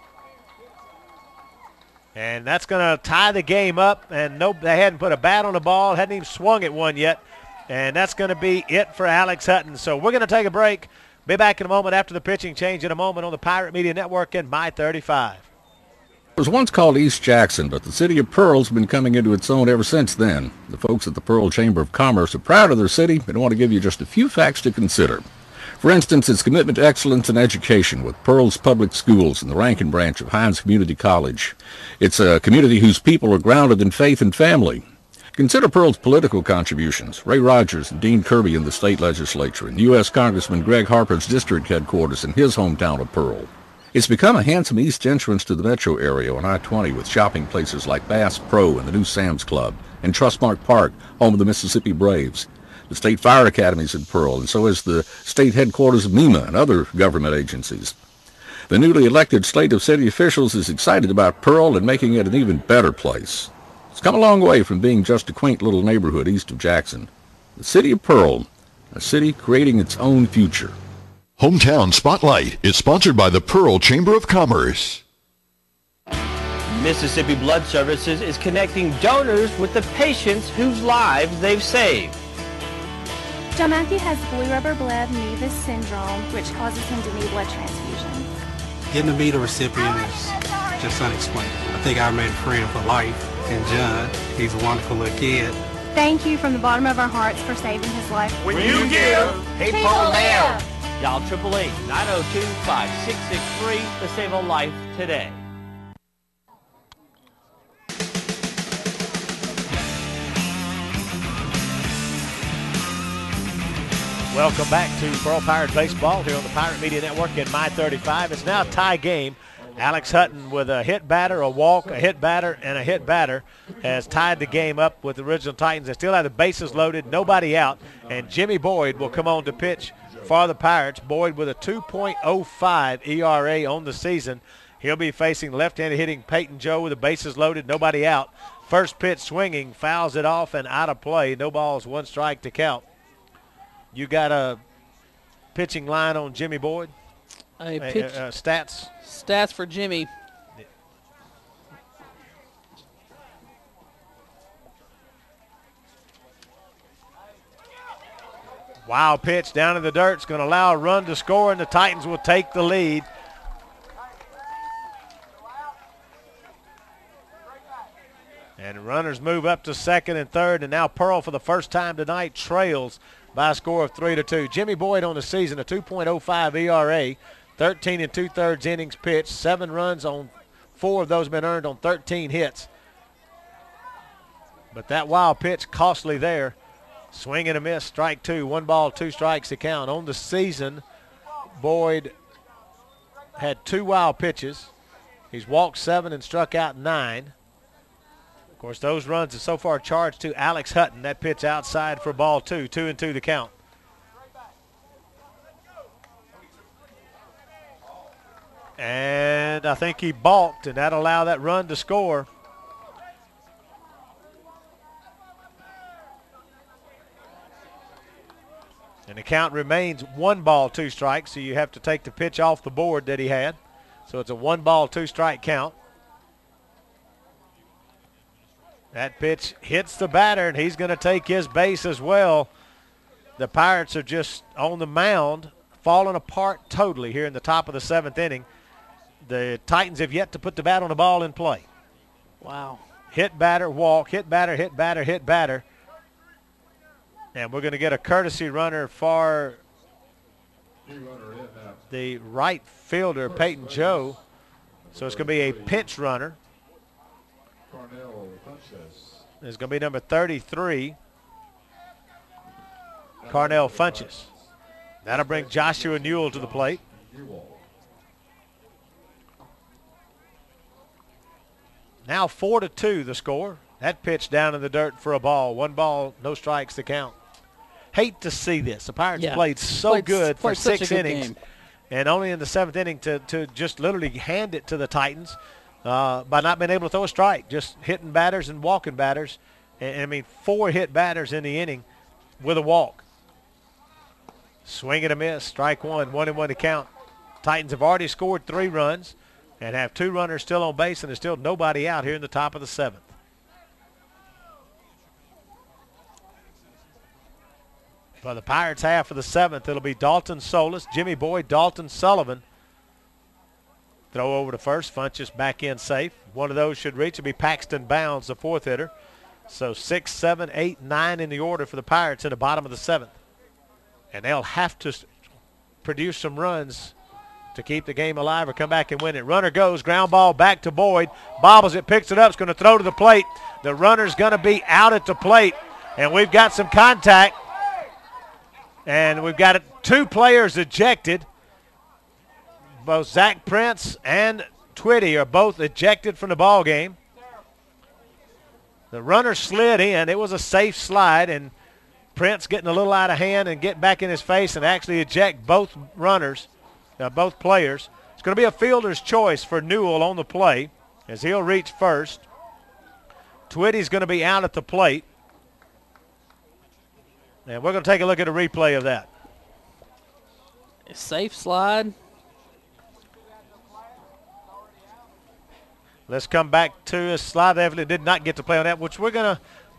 [SPEAKER 1] And that's going to tie the game up. And no, they hadn't put a bat on the ball, hadn't even swung at one yet. And that's going to be it for Alex Hutton. So we're going to take a break. Be back in a moment after the pitching change in a moment on the Pirate Media Network and My35.
[SPEAKER 11] It was once called East Jackson, but the city of Pearl's been coming into its own ever since then. The folks at the Pearl Chamber of Commerce are proud of their city and want to give you just a few facts to consider. For instance, its commitment to excellence in education with Pearl's public schools and the Rankin branch of Hines Community College. It's a community whose people are grounded in faith and family. Consider Pearl's political contributions. Ray Rogers and Dean Kirby in the state legislature, and U.S. Congressman Greg Harper's district headquarters in his hometown of Pearl. It's become a handsome east entrance to the metro area on I-20 with shopping places like Bass Pro and the new Sam's Club, and Trustmark Park, home of the Mississippi Braves. The State Fire Academy is in Pearl, and so is the state headquarters of MEMA and other government agencies. The newly elected slate of city officials is excited about Pearl and making it an even better place. It's come a long way from being just a quaint little neighborhood east of Jackson. The city of Pearl, a city creating its own future.
[SPEAKER 20] Hometown Spotlight is sponsored by the Pearl Chamber of Commerce.
[SPEAKER 21] Mississippi Blood Services is connecting donors with the patients whose lives they've saved.
[SPEAKER 23] John Matthew has blue rubber blood nevus syndrome, which causes him to need blood transfusions.
[SPEAKER 25] Getting to meet a recipient is just unexplainable. I think I made a friend for life, and John, he's a wonderful little kid.
[SPEAKER 23] Thank you from the bottom of our hearts for saving his life.
[SPEAKER 21] When you give, people live. Dial 888-902-5663 to save a life today.
[SPEAKER 1] Welcome back to Pearl Pirate Baseball here on the Pirate Media Network in My 35. It's now a tie game. Alex Hutton with a hit batter, a walk, a hit batter, and a hit batter has tied the game up with the Ridgeland Titans. They still have the bases loaded, nobody out, and Jimmy Boyd will come on to pitch for the Pirates. Boyd with a 2.05 ERA on the season. He'll be facing left-handed hitting Peyton Joe with the bases loaded, nobody out. First pitch swinging, fouls it off and out of play. No balls, one strike to count. You got a pitching line on Jimmy Boyd? Stats?
[SPEAKER 17] Stats for Jimmy.
[SPEAKER 1] Wild pitch down in the dirt. It's going to allow a run to score, and the Titans will take the lead. And runners move up to second and third, and now Pearl for the first time tonight trails by a score of 3-2. Jimmy Boyd on the season, a 2.05 ERA, 13 2/3 innings pitched, 7 runs on 4 of those been earned on 13 hits. But that wild pitch costly there. Swing and a miss, strike 2, 1 ball, 2 strikes to count. On the season, Boyd had 2 wild pitches. He's walked 7 and struck out 9. Of course, those runs are so far charged to Alex Hutton. That pitch outside for ball 2, 2-2 the count. And I think he balked, and that'll allow that run to score. And the count remains 1 ball, 2 strikes, so you have to take the pitch off the board that he had. So it's a 1 ball, 2 strike count. That pitch hits the batter, and he's going to take his base as well. The Pirates are just on the mound, falling apart totally here in the top of the 7th inning. The Titans have yet to put the bat on the ball in play.
[SPEAKER 17] Wow.
[SPEAKER 1] Hit batter, walk, hit batter, hit batter, hit batter. And we're going to get a courtesy runner for the right fielder, Peyton Joe. So it's going to be a pinch runner. It's going to be number 33, Carnell Funches. That'll bring Joshua Newell to the plate. Now 4-2 the score. That pitch down in the dirt for a ball. 1 ball, no strikes to count. Hate to see this. The Pirates played so good for 6 innings. And only in the 7th inning to just literally hand it to the Titans. By not being able to throw a strike, just hitting batters and walking batters. And, I mean, 4 hit batters in the inning with a walk. Swing and a miss, strike 1, 1-1 to count. Titans have already scored 3 runs and have 2 runners still on base, and there's still nobody out here in the top of the 7th. For the Pirates half of the 7th, it'll be Dalton Solis, Jimmy Boyd, Dalton Sullivan. Throw over to first. Funches back in safe. One of those should reach. It'll be Paxton Bounds, the 4th hitter. So 6, 7, 8, 9 in the order for the Pirates in the bottom of the 7th. And they'll have to produce some runs to keep the game alive or come back and win it. Runner goes. Ground ball back to Boyd. Bobbles it. Picks it up. Is going to throw to the plate. The runner's going to be out at the plate. And we've got some contact. And we've got 2 players ejected. Both Zach Prince and Twitty are both ejected from the ball game. The runner slid in. It was a safe slide, and Prince getting a little out of hand and getting back in his face and actually eject both runners, both players. It's going to be a fielder's choice for Newell on the play as he'll reach first. Twitty's going to be out at the plate. And we're going to take a look at a replay of that.
[SPEAKER 17] A safe slide.
[SPEAKER 1] Let's come back to a slide. They evidently did not get to play on that, which we're going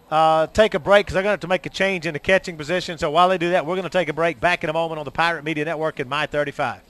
[SPEAKER 1] to take a break because they're going to have to make a change in the catching position. So while they do that, we're going to take a break. Back in a moment on the Pirate Media Network in My 35.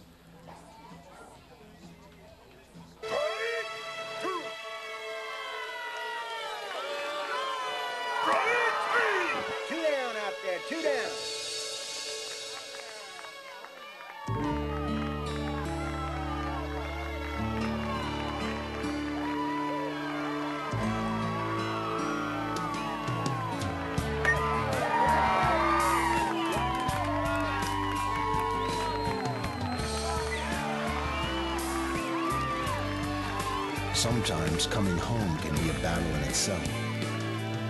[SPEAKER 3] Sometimes coming home can be a battle in itself.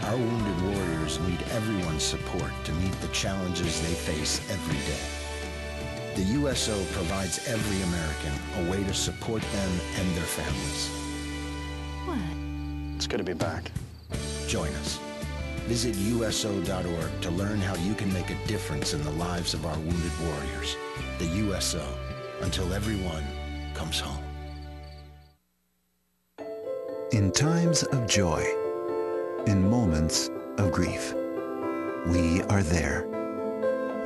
[SPEAKER 3] Our wounded warriors need everyone's support to meet the challenges they face every day. The USO provides every American a way to support them and their families.
[SPEAKER 16] What?
[SPEAKER 3] It's good to be back. Join us. Visit USO.org to learn how you can make a difference in the lives of our wounded warriors. The USO, until everyone comes home.
[SPEAKER 15] In times of joy, in moments of grief, we are there.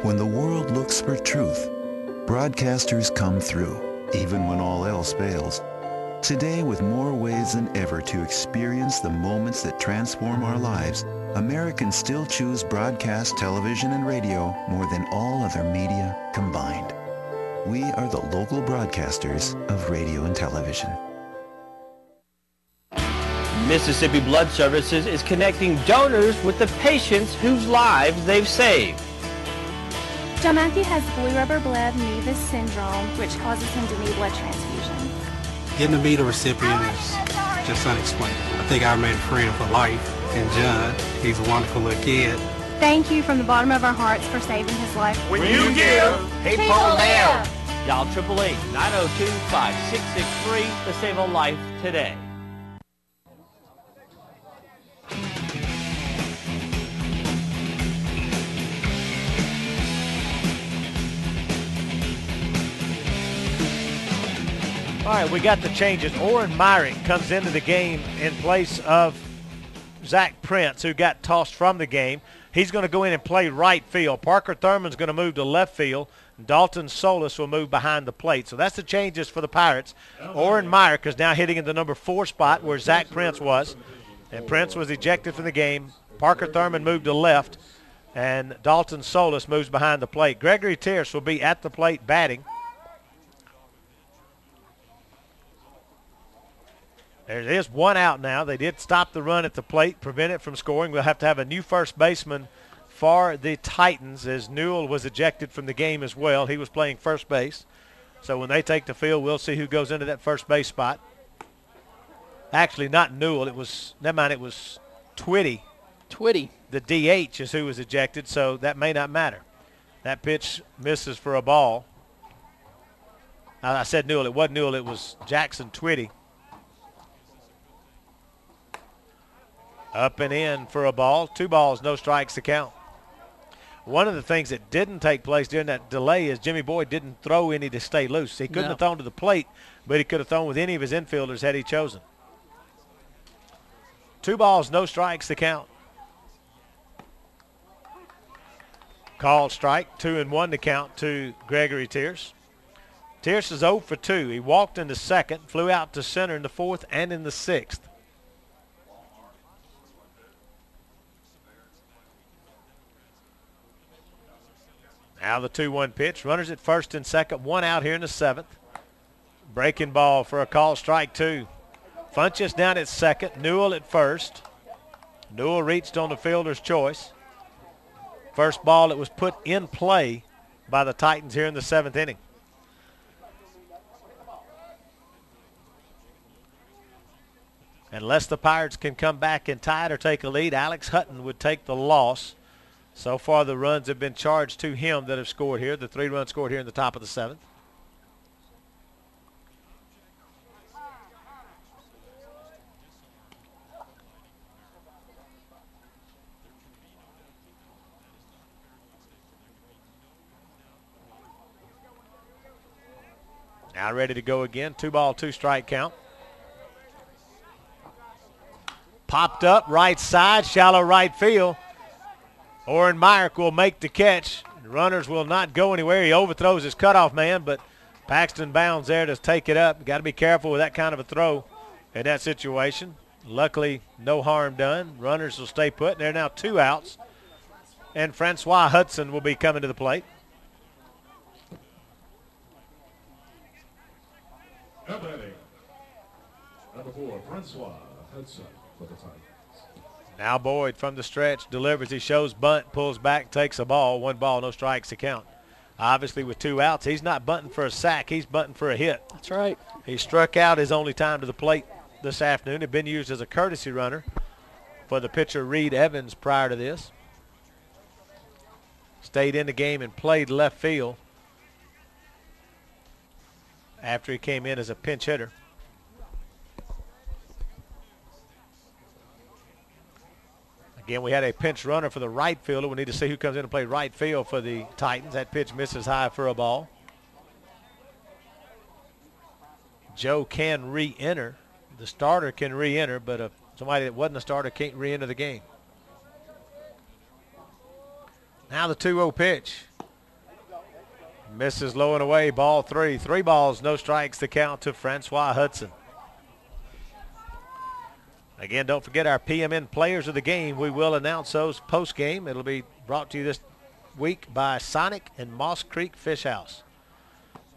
[SPEAKER 15] When the world looks for truth, broadcasters come through, even when all else fails. Today, with more ways than ever to experience the moments that transform our lives, Americans still choose broadcast television and radio more than all other media combined. We are the local broadcasters of radio and television.
[SPEAKER 21] Mississippi Blood Services is connecting donors with the patients whose lives they've saved.
[SPEAKER 23] John Matthew has blue rubber blood nevus syndrome, which causes him to need blood transfusions.
[SPEAKER 25] Getting to meet a recipient is just unexplainable. I think I made a friend for life, and John, he's a wonderful little kid.
[SPEAKER 23] Thank you from the bottom of our hearts for saving his life.
[SPEAKER 21] When you give, people live. Dial 888-902-5663 to save a life today.
[SPEAKER 1] All right, we got the changes. Orrin Myrick comes into the game in place of Zach Prince, who got tossed from the game. He's going to go in and play right field. Parker Thurman's going to move to left field. Dalton Solis will move behind the plate. So that's the changes for the Pirates. Orrin Myrick is now hitting in the number 4 spot where Zach Prince was. And Prince was ejected from the game. Parker Thurman moved to left. And Dalton Solis moves behind the plate. Gregory Tierce will be at the plate batting. There is one out now. They did stop the run at the plate, prevent it from scoring. We'll have to have a new first baseman for the Titans as Newell was ejected from the game as well. He was playing first base. So when they take the field, we'll see who goes into that first base spot. Actually, not Newell. It was Twitty.
[SPEAKER 17] Twitty.
[SPEAKER 1] The DH is who was ejected, so that may not matter. That pitch misses for a ball. I said Newell. It wasn't Newell. It was Jackson Twitty. Up and in for a ball. 2 balls, no strikes to count. One of the things that didn't take place during that delay is Jimmy Boyd didn't throw any to stay loose. He couldn't have thrown to the plate, but he could have thrown with any of his infielders had he chosen. 2 balls, no strikes to count. Called strike, 2-1 to count to Gregory Tierce. Tierce is 0 for 2. He walked in the second, flew out to center in the 4th and in the 6th. Now the 2-1 pitch. Runners at first and second. 1 out here in the 7th. Breaking ball for a call strike 2. Funchess down at second. Newell at first. Newell reached on the fielder's choice. First ball that was put in play by the Titans here in the 7th inning. Unless the Pirates can come back and tie it or take a lead, Alex Hutton would take the loss. So far, the runs have been charged to him that have scored here. The 3 runs scored here in the top of the 7th. Now ready to go again. 2 ball, 2 strike count. Popped up, right side, shallow right field. Orrin Myrick will make the catch. The runners will not go anywhere. He overthrows his cutoff man, but Paxton Bounds there to take it up. Got to be careful with that kind of a throw in that situation. Luckily, no harm done. Runners will stay put. There are now 2 outs. And Francois Hudson will be coming to the plate.
[SPEAKER 2] Number 4, Francois Hudson for the Titans.
[SPEAKER 1] Now Boyd from the stretch delivers. He shows bunt, pulls back, takes a ball. 1 ball, no strikes to count. Obviously with 2 outs, he's not bunting for a sack. He's bunting for a hit.
[SPEAKER 17] That's right.
[SPEAKER 1] He struck out his only time to the plate this afternoon. Had been used as a courtesy runner for the pitcher Reed Evans prior to this. Stayed in the game and played left field after he came in as a pinch hitter. Again, we had a pinch runner for the right fielder. We need to see who comes in and play right field for the Titans. That pitch misses high for a ball. Joe can re-enter. The starter can re-enter, but somebody that wasn't a starter can't re-enter the game. Now the 2-0 pitch. Misses low and away, ball 3. 3 balls, no strikes to count to Francois Hudson. Again, don't forget our PMN players of the game. We will announce those post-game. It'll be brought to you this week by Sonic and Moss Creek Fish House.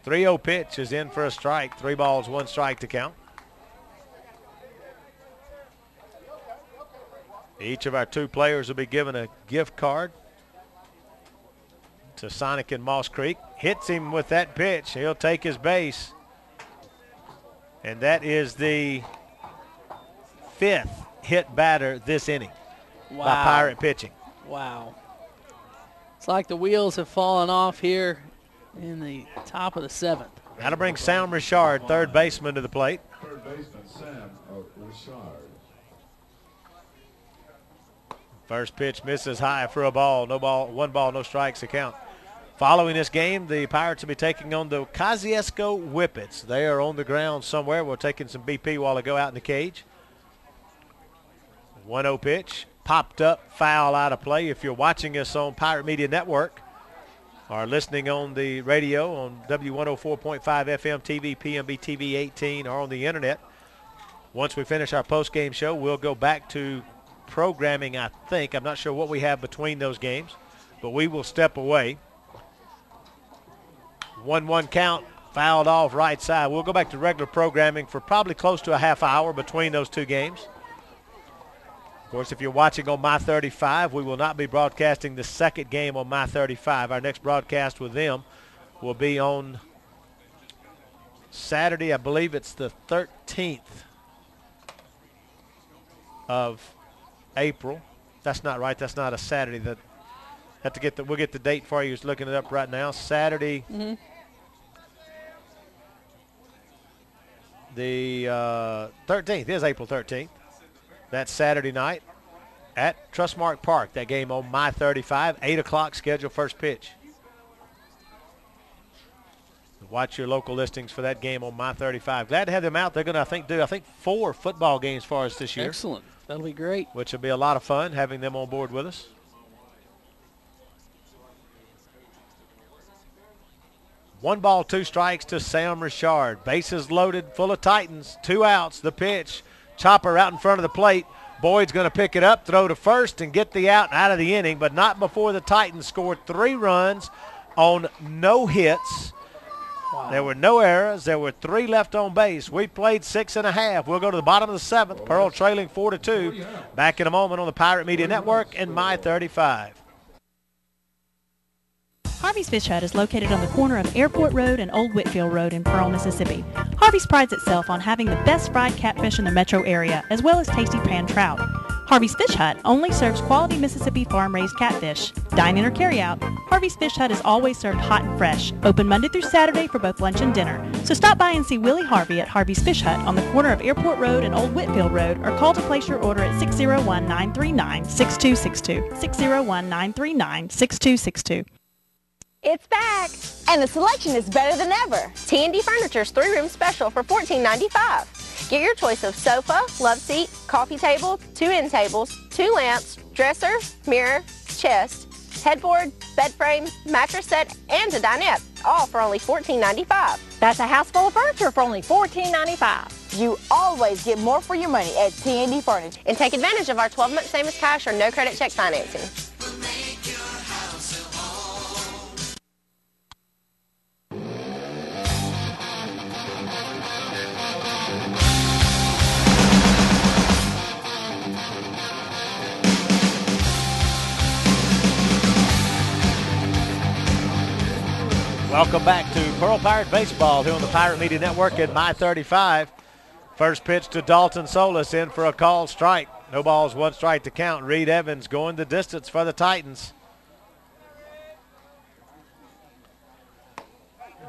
[SPEAKER 1] 3-0 pitch is in for a strike. 3 balls, 1 strike to count. Each of our 2 players will be given a gift card to Sonic and Moss Creek. Hits him with that pitch. He'll take his base. And that is the 5th hit batter this inning by Pirate pitching.
[SPEAKER 17] Wow. It's like the wheels have fallen off here in the top of the 7th.
[SPEAKER 1] That'll bring Sam Richard, third baseman, to the plate.
[SPEAKER 2] Third baseman Sam Richard.
[SPEAKER 1] First pitch misses high for a ball. 1 ball, no strikes to count. Following this game, the Pirates will be taking on the Kosciuszko Whippets. They are on the ground somewhere. We're taking some BP while they go out in the cage. 1-0 pitch. Popped up, foul out of play. If you're watching us on Pirate Media Network or listening on the radio on W104.5 FM, TV, PMB TV 18, or on the internet, once we finish our post-game show, we'll go back to programming, I think. I'm not sure what we have between those games, but we will step away. 1-1 count, fouled off right side. We'll go back to regular programming for probably close to a half hour between those 2 games. Of course, if you're watching on My 35, we will not be broadcasting the second game on My 35. Our next broadcast with them will be on Saturday. I believe it's the 13th of April. That's not right. That's not a Saturday. We'll get the date for you. Just looking it up right now. Saturday.
[SPEAKER 17] Mm-hmm.
[SPEAKER 1] The 13th is April 13th. That's Saturday night at Trustmark Park. That game on My 35, 8 o'clock scheduled first pitch. Watch your local listings for that game on My 35. Glad to have them out. They're going to, do 4 football games for us this year.
[SPEAKER 17] Excellent. That'll be great.
[SPEAKER 1] Which will be a lot of fun having them on board with us. 1 ball, 2 strikes to Sam Richard. Bases loaded, full of Titans. 2 outs. The pitch. Chopper out in front of the plate. Boyd's going to pick it up, throw to first, and get the out of the inning, but not before the Titans scored 3 runs on no hits. Wow. There were no errors. There were 3 left on base. We played 6.5. We'll go to the bottom of the 7th. Pearl trailing 4-2. Back in a moment on the Pirate Media Network and My 35.
[SPEAKER 16] Harvey's Fish Hut is located on the corner of Airport Road and Old Whitfield Road in Pearl, Mississippi. Harvey's prides itself on having the best fried catfish in the metro area, as well as tasty pan trout. Harvey's Fish Hut only serves quality Mississippi farm-raised catfish. Dine in or carry out, Harvey's Fish Hut is always served hot and fresh, open Monday through Saturday for both lunch and dinner. So stop by and see Willie Harvey at Harvey's Fish Hut on the corner of Airport Road and Old Whitfield Road, or call to place your order at 601-939-6262. 601-939-6262.
[SPEAKER 4] It's back, and the selection is better than ever. T&D Furniture's 3-room special for $14.95. Get your choice of sofa, love seat, coffee table, 2 end tables, 2 lamps, dresser, mirror, chest, headboard, bed frame, mattress set, and a dinette, all for only $14.95.
[SPEAKER 5] That's a house full of furniture for only $14.95.
[SPEAKER 4] You always get more for your money at T&D Furniture. And take advantage of our 12-month same as cash or no credit check financing.
[SPEAKER 1] Welcome back to Pearl Pirate Baseball here on the Pirate Media Network at My 35. First pitch to Dalton Solis, in for a called strike. No balls, one strike to count. Reed Evans going the distance for the Titans.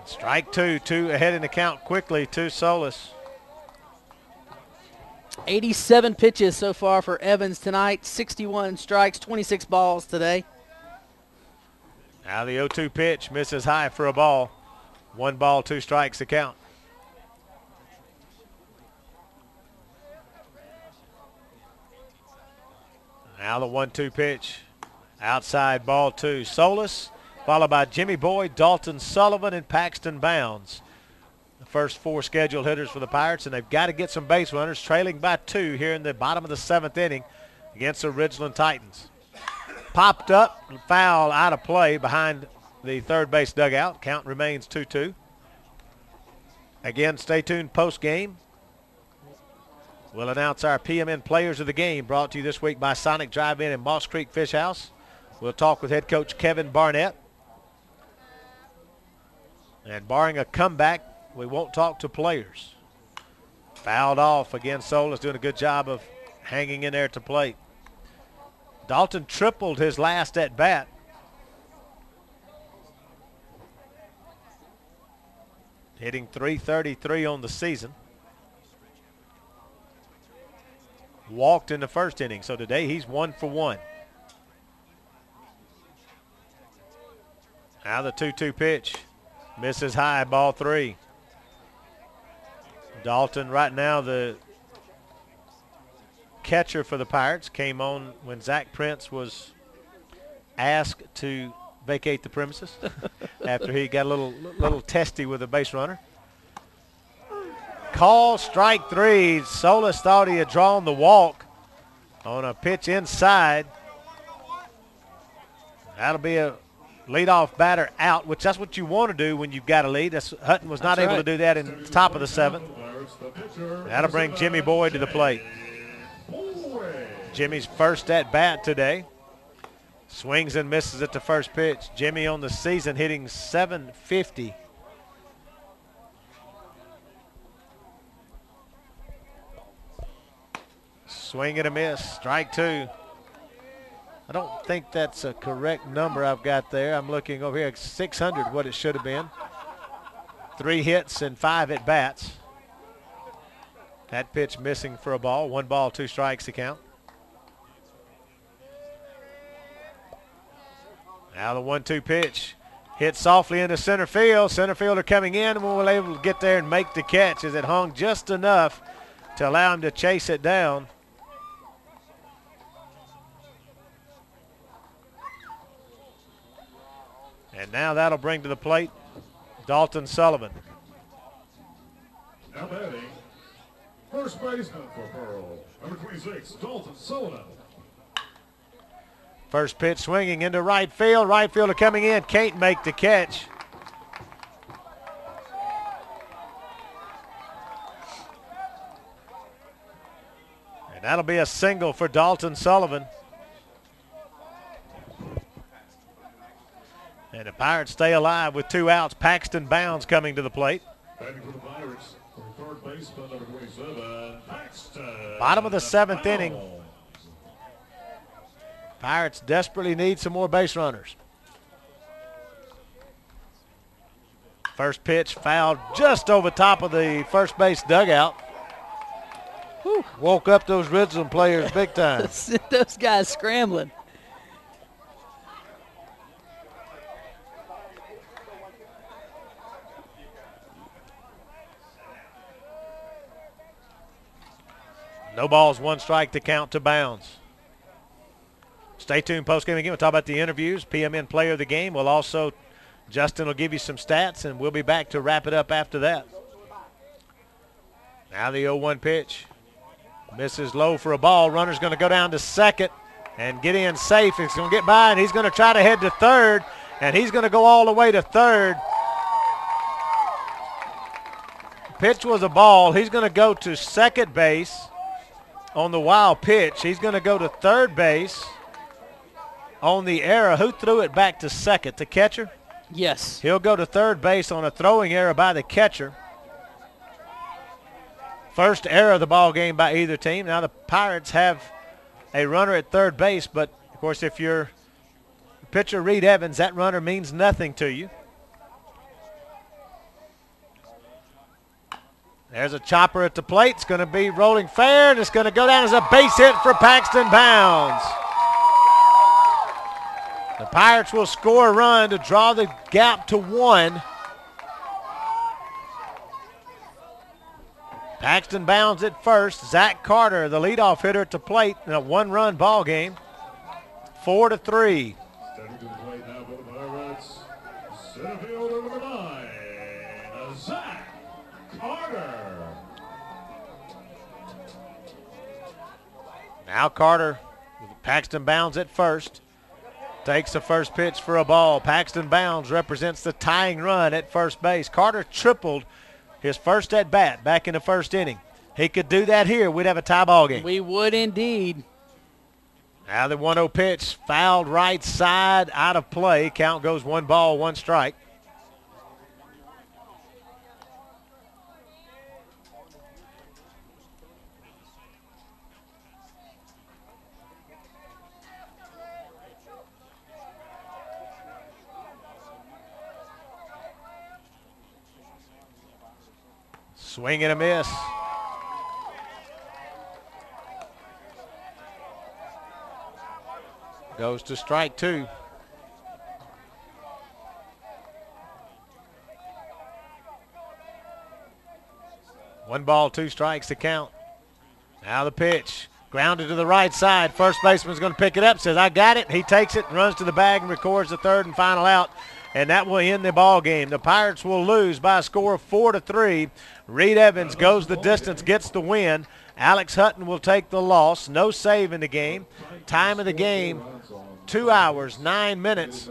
[SPEAKER 1] Strike two ahead in the count quickly to Solis.
[SPEAKER 17] 87 pitches so far for Evans tonight, 61 strikes, 26 balls today.
[SPEAKER 1] Now the 0-2 pitch misses high for a ball. 1 ball, 2 strikes to count. Now the 1-2 pitch. Outside, ball 2. Solis, followed by Jimmy Boyd, Dalton Sullivan, and Paxton Bounds. The first 4 scheduled hitters for the Pirates, and they've got to get some base runners, trailing by 2 here in the bottom of the 7th inning against the Ridgeland Titans. Popped up, foul out of play behind the third base dugout. Count remains 2-2. Again, stay tuned post game. We'll announce our PMN players of the game, brought to you this week by Sonic Drive-In and Moss Creek Fish House. We'll talk with head coach Kevin Barnett. And barring a comeback, we won't talk to players. Fouled off again. Solis doing a good job of hanging in there at the plate. Dalton tripled his last at bat. Hitting .333 on the season. Walked in the first inning, so today he's 1 for 1. Now the 2-2 pitch. Misses high, ball 3. Dalton right now the catcher for the Pirates, came on when Zach Prince was asked to vacate the premises after he got a little testy with a base runner. Call, strike 3. Solis thought he had drawn the walk on a pitch inside. That'll be a leadoff batter out, which that's what you want to do when you've got a lead. Hutton was not able to do that in the top of the 7th. That'll bring Jimmy Boyd to the plate. Jimmy's first at bat today. Swings and misses at the first pitch. Jimmy on the season hitting .750. Swing and a miss, strike 2. I don't think that's a correct number I've got there. I'm looking over here at 600, what it should have been. 3 hits and 5 at bats. That pitch missing for a ball. 1 ball, 2 strikes to count. Now the 1-2 pitch. Hit softly into center field. Center fielder coming in, and we were able to get there and make the catch as it hung just enough to allow him to chase it down. And now that'll bring to the plate Dalton Sullivan.
[SPEAKER 2] Now batting, first baseman for Pearl, number 26, Dalton Sullivan.
[SPEAKER 1] First pitch swinging into right field. Right fielder coming in, can't make the catch. And that'll be a single for Dalton Sullivan. And the Pirates stay alive with 2 outs. Paxton Bounds coming to the plate.
[SPEAKER 2] Batting for the Pirates, third baseman, number 27, Paxton.
[SPEAKER 1] Bottom of the 7th inning. Pirates desperately need some more base runners. First pitch fouled just over top of the first base dugout. Whew. Woke up those Ridgeland players big time.
[SPEAKER 17] Those guys scrambling.
[SPEAKER 1] No balls, 1 strike to count to Bounds. Stay tuned post-game again. We'll talk about the interviews, PMN player of the game. We'll also, Justin will give you some stats, and we'll be back to wrap it up after that. Now the 0-1 pitch. Misses low for a ball. Runner's going to go down to second and get in safe. He's going to get by, and he's going to try to head to third, and he's going to go all the way to third. Pitch was a ball. He's going to go to second base on the wild pitch. He's going to go to third base on the error. Who threw it back to second? The catcher?
[SPEAKER 17] Yes.
[SPEAKER 1] He'll go to third base on a throwing error by the catcher. First error of the ball game by either team. Now the Pirates have a runner at third base, but of course if you're pitcher Reed Evans, that runner means nothing to you. There's a chopper at the plate. It's going to be rolling fair, and it's going to go down as a base hit for Paxton Bounds. The Pirates will score a run to draw the gap to 1. Paxton Bounds at first. Zach Carter, the leadoff hitter at the plate in a 1-run ball game. 4-3.
[SPEAKER 2] Stepping to the plate now for the Pirates. Center fielder number 9, Zach Carter.
[SPEAKER 1] Now Carter with Paxton Bounds at first. Takes the first pitch for a ball. Paxton Bounds represents the tying run at first base. Carter tripled his first at bat back in the first inning. He could do that here. We'd have a tie ball game.
[SPEAKER 17] We would indeed.
[SPEAKER 1] Now the 1-0 pitch fouled right side, out of play. Count goes 1 ball, 1 strike. Swing and a miss. Goes to strike 2. One ball, 2 strikes to count. Now the pitch. Grounded to the right side. First baseman's going to pick it up. Says, I got it. He takes it and runs to the bag and records the third and final out. And that will end the ball game. The Pirates will lose by a score of 4-3. Reed Evans goes the distance, gets the win. Alex Hutton will take the loss. No save in the game. Time of the game, 2 hours, 9 minutes.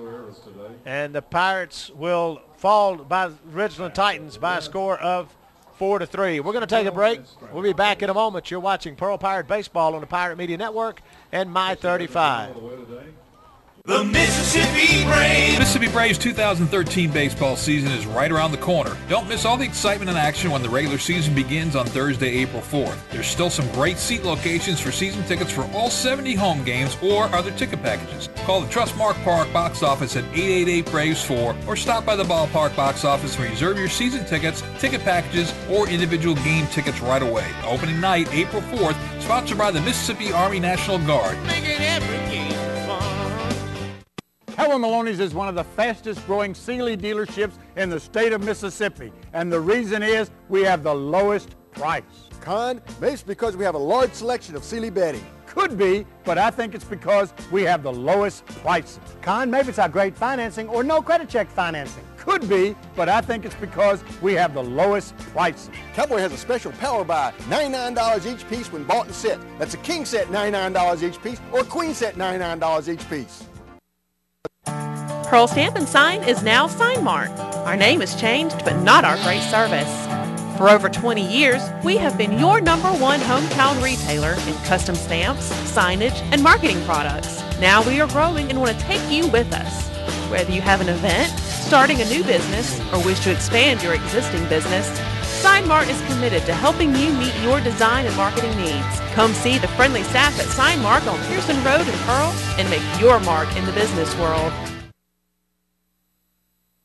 [SPEAKER 1] And the Pirates will fall by Ridgeland Titans by a score of 4-3. We're going to take a break. We'll be back in a moment. You're watching Pearl Pirate Baseball on the Pirate Media Network and My 35.
[SPEAKER 18] The Mississippi Braves.
[SPEAKER 6] Mississippi Braves 2013 baseball season is right around the corner. Don't miss all the excitement and action when the regular season begins on Thursday, April 4th. There's still some great seat locations for season tickets for all 70 home games or other ticket packages. Call the Trustmark Park box office at 888-BRAVES-4 or stop by the ballpark box office and reserve your season tickets, ticket packages, or individual game tickets right away. Opening night, April 4th, sponsored by the Mississippi Army National Guard.
[SPEAKER 18] Making every game fun.
[SPEAKER 7] Helen Maloney's is one of the fastest growing Sealy dealerships in the state of Mississippi. And the reason is we have the lowest price.
[SPEAKER 14] Con, maybe it's because we have a large selection of Sealy bedding.
[SPEAKER 7] Could be, but I think it's because we have the lowest prices.
[SPEAKER 19] Con, maybe it's our great financing or no credit check financing.
[SPEAKER 7] Could be, but I think it's because we have the lowest prices.
[SPEAKER 14] Cowboy has a special power buy, $99 each piece when bought in set. That's a king set, $99 each piece, or a queen set, $99 each piece.
[SPEAKER 9] Pearl Stamp and Sign is now Sign Mart. Our name has changed, but not our great service. For over 20 years, we have been your #1 hometown retailer in custom stamps, signage, and marketing products. Now we are growing and want to take you with us. Whether you have an event, starting a new business, or wish to expand your existing business, Sign Mart is committed to helping you meet your design and marketing needs. Come see the friendly staff at Sign Mart on Pearson Road in Pearl and make your mark in the business world.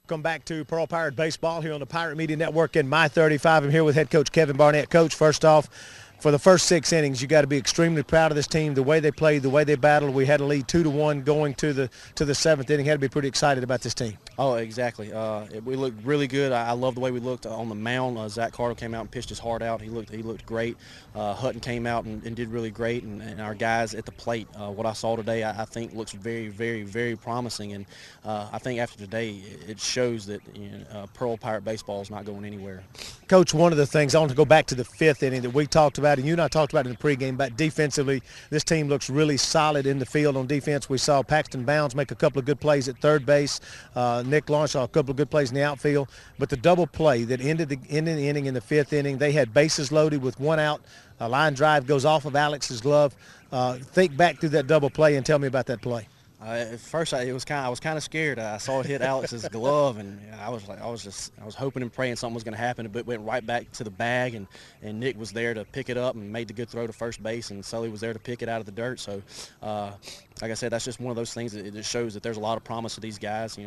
[SPEAKER 1] Welcome back to Pearl Pirate Baseball here on the Pirate Media Network and My 35. I'm here with head coach Kevin Barnett. Coach, first off, for the first 6 innings, you got to be extremely proud of this team, the way they played, the way they battled. We had a lead 2-1 going to the 7th inning. Had to be pretty excited about this team.
[SPEAKER 24] Oh, exactly. We looked really good. I love the way we looked on the mound. Zach Carter came out and pitched his heart out. He looked great. Hutton came out and did really great, and our guys at the plate. What I saw today, I think looks very, very, very promising. And I think after today, it shows that Pearl Pirate Baseball is not going anywhere.
[SPEAKER 1] Coach, one of the things, I want to go back to the 5th inning that we talked about, and you and I talked about in the pregame, but defensively, this team looks really solid in the field on defense. We saw Paxton Bounds make a couple of good plays at third base. Nick Lawnshaw, a couple of good plays in the outfield. But the double play that ended the inning in the 5th inning, they had bases loaded with 1 out. A line drive goes off of Alex's glove. Think back through that double play and tell me about that play.
[SPEAKER 24] At first, I was kind of scared. I saw it hit Alex's glove, and I was hoping and praying something was going to happen. But it went right back to the bag, and Nick was there to pick it up and made the good throw to first base, and Sully was there to pick it out of the dirt. So, like I said, that's just one of those things that it just shows that there's a lot of promise to these guys.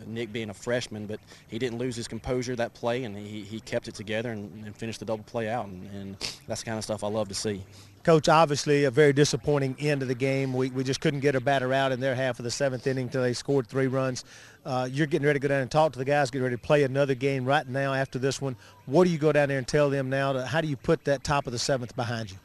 [SPEAKER 24] Nick being a freshman, but he didn't lose his composure that play, and he kept it together and finished the double play out, and that's the kind of stuff I love to see.
[SPEAKER 1] Coach, obviously a very disappointing end of the game. We just couldn't get a batter out in their half of the 7th inning until they scored 3 runs. You're getting ready to go down and talk to the guys, getting ready to play another game right now after this one. What do you go down there and tell them now? How do you put that top of the 7th behind you?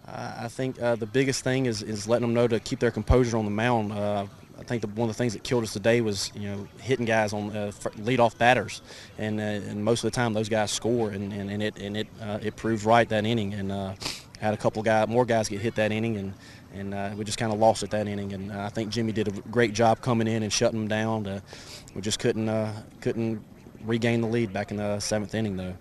[SPEAKER 24] I think the biggest thing is letting them know to keep their composure on the mound. I think one of the things that killed us today was hitting guys on leadoff batters, and most of the time those guys score, and it proved right that inning, and had a couple more guys get hit that inning, and we just kind of lost it that inning, and I think Jimmy did a great job coming in and shutting them down. We just couldn't regain the lead back in the 7th inning though.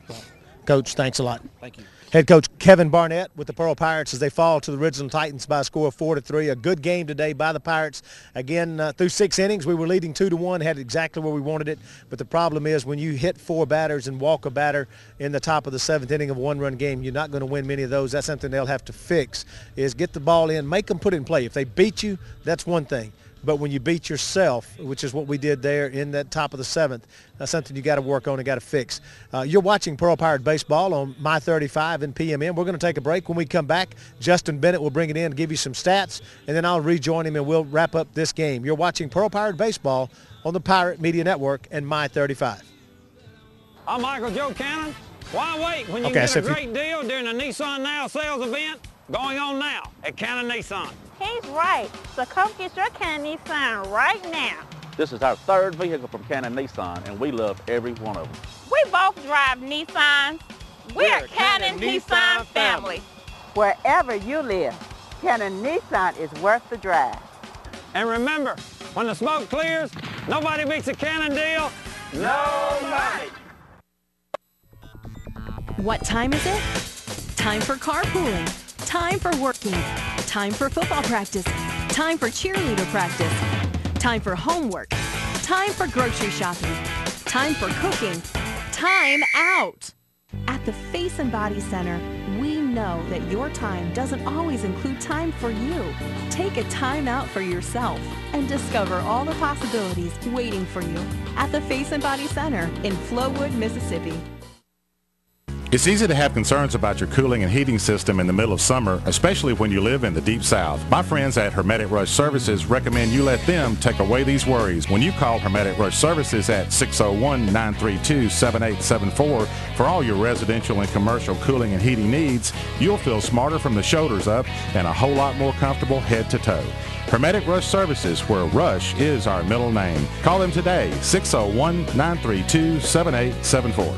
[SPEAKER 1] Coach, thanks a lot.
[SPEAKER 24] Thank you.
[SPEAKER 1] Head coach Kevin Barnett with the Pearl Pirates as they fall to the Ridgeland Titans by a score of 4-3. A good game today by the Pirates. Again, through 6 innings, we were leading 2-1, had exactly where we wanted it. But the problem is when you hit 4 batters and walk a batter in the top of the 7th inning of a 1-run game, you're not going to win many of those. That's something they'll have to fix, is get the ball in, make them put it in play. If they beat you, that's one thing. But when you beat yourself, which is what we did there in that top of the 7th, that's something you got to work on and got to fix. You're watching Pearl Pirate Baseball on My 35 and PMM. We're going to take a break. When we come back, Justin Bennett will bring it in and give you some stats, and then I'll rejoin him and we'll wrap up this game. You're watching Pearl Pirate Baseball on the Pirate Media Network and My 35.
[SPEAKER 8] I'm Michael Joe Cannon. Why wait when you can get a great deal during the Nissan Now sales event going on now at Cannon Nissan?
[SPEAKER 10] He's right. So come get your Cannon Nissan right now.
[SPEAKER 12] This is our 3rd vehicle from Cannon Nissan, and we love every one of them.
[SPEAKER 10] We both drive Nissans. We're a Cannon Nissan family.
[SPEAKER 13] Wherever you live, Cannon Nissan is worth the drive.
[SPEAKER 8] And remember, when the smoke clears, nobody beats a Cannon deal. Nobody.
[SPEAKER 16] What time is it? Time for carpooling. Time for working. Time for football practice. Time for cheerleader practice. Time for homework. Time for grocery shopping. Time for cooking. Time out. At the Face and Body Center, we know that your time doesn't always include time for you. Take a time out for yourself and discover all the possibilities waiting for you at the Face and Body Center in Flowood, Mississippi.
[SPEAKER 22] It's easy to have concerns about your cooling and heating system in the middle of summer, especially when you live in the Deep South. My friends at Hermetic Rush Services recommend you let them take away these worries when you call Hermetic Rush Services at 601-932-7874 for all your residential and commercial cooling and heating needs. You'll feel smarter from the shoulders up and a whole lot more comfortable head to toe. Hermetic Rush Services, where Rush is our middle name. Call them today, 601-932-7874.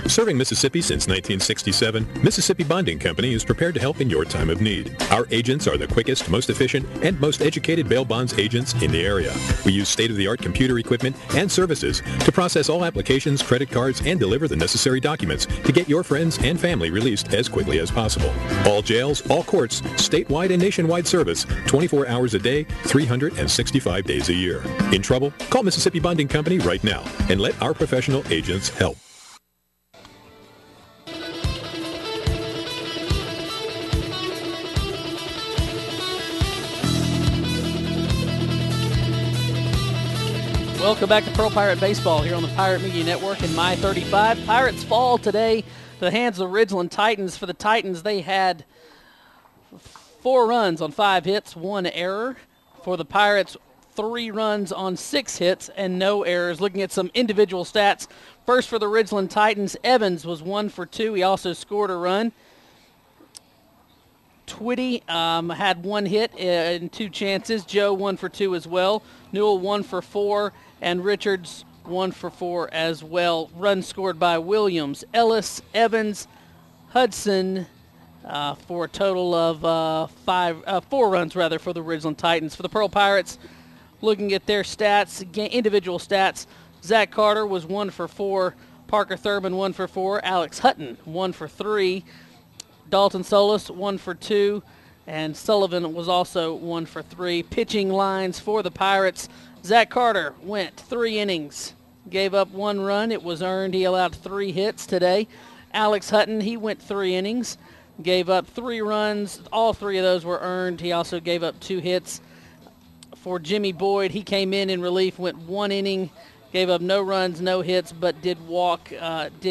[SPEAKER 26] Serving Mississippi since 1967, Mississippi Bonding Company is prepared to help in your time of need. Our agents are the quickest, most efficient, and most educated bail bonds agents in the area. We use state-of-the-art computer equipment and services to process all applications, credit cards, and deliver the necessary documents to get your friends and family released as quickly as possible. All jails, all courts, statewide and nationwide service, 24 hours a day, 365 days a year. In trouble? Call Mississippi Bonding Company right now and let our professional agents help.
[SPEAKER 17] Welcome back to Pearl Pirate Baseball here on the Pirate Media Network and My 35. Pirates fall today to the hands of the Ridgeland Titans. For the Titans, they had 4 runs on 5 hits, 1 error. For the Pirates, 3 runs on 6 hits and no errors. Looking at some individual stats, first for the Ridgeland Titans, Evans was 1 for 2. He also scored a run. Twitty had 1 hit and 2 chances. Joe 1 for 2 as well. Newell 1 for 4. And Richards 1 for 4 as well. Runs scored by Williams, Ellis, Evans, Hudson for a total of 4 runs rather for the Ridgeland Titans. For the Pearl Pirates, looking at their stats, individual stats, Zach Carter was 1 for 4. Parker Thurman 1 for 4. Alex Hutton 1 for 3. Dalton Solis 1 for 2. and Sullivan was also 1 for 3. Pitching lines for the Pirates. Zach Carter went 3 innings, gave up 1 run. It was earned. He allowed 3 hits today. Alex Hutton, he went 3 innings, gave up 3 runs. All 3 of those were earned. He also gave up 2 hits. For Jimmy Boyd, he came in relief, went 1 inning, gave up no runs, no hits, but did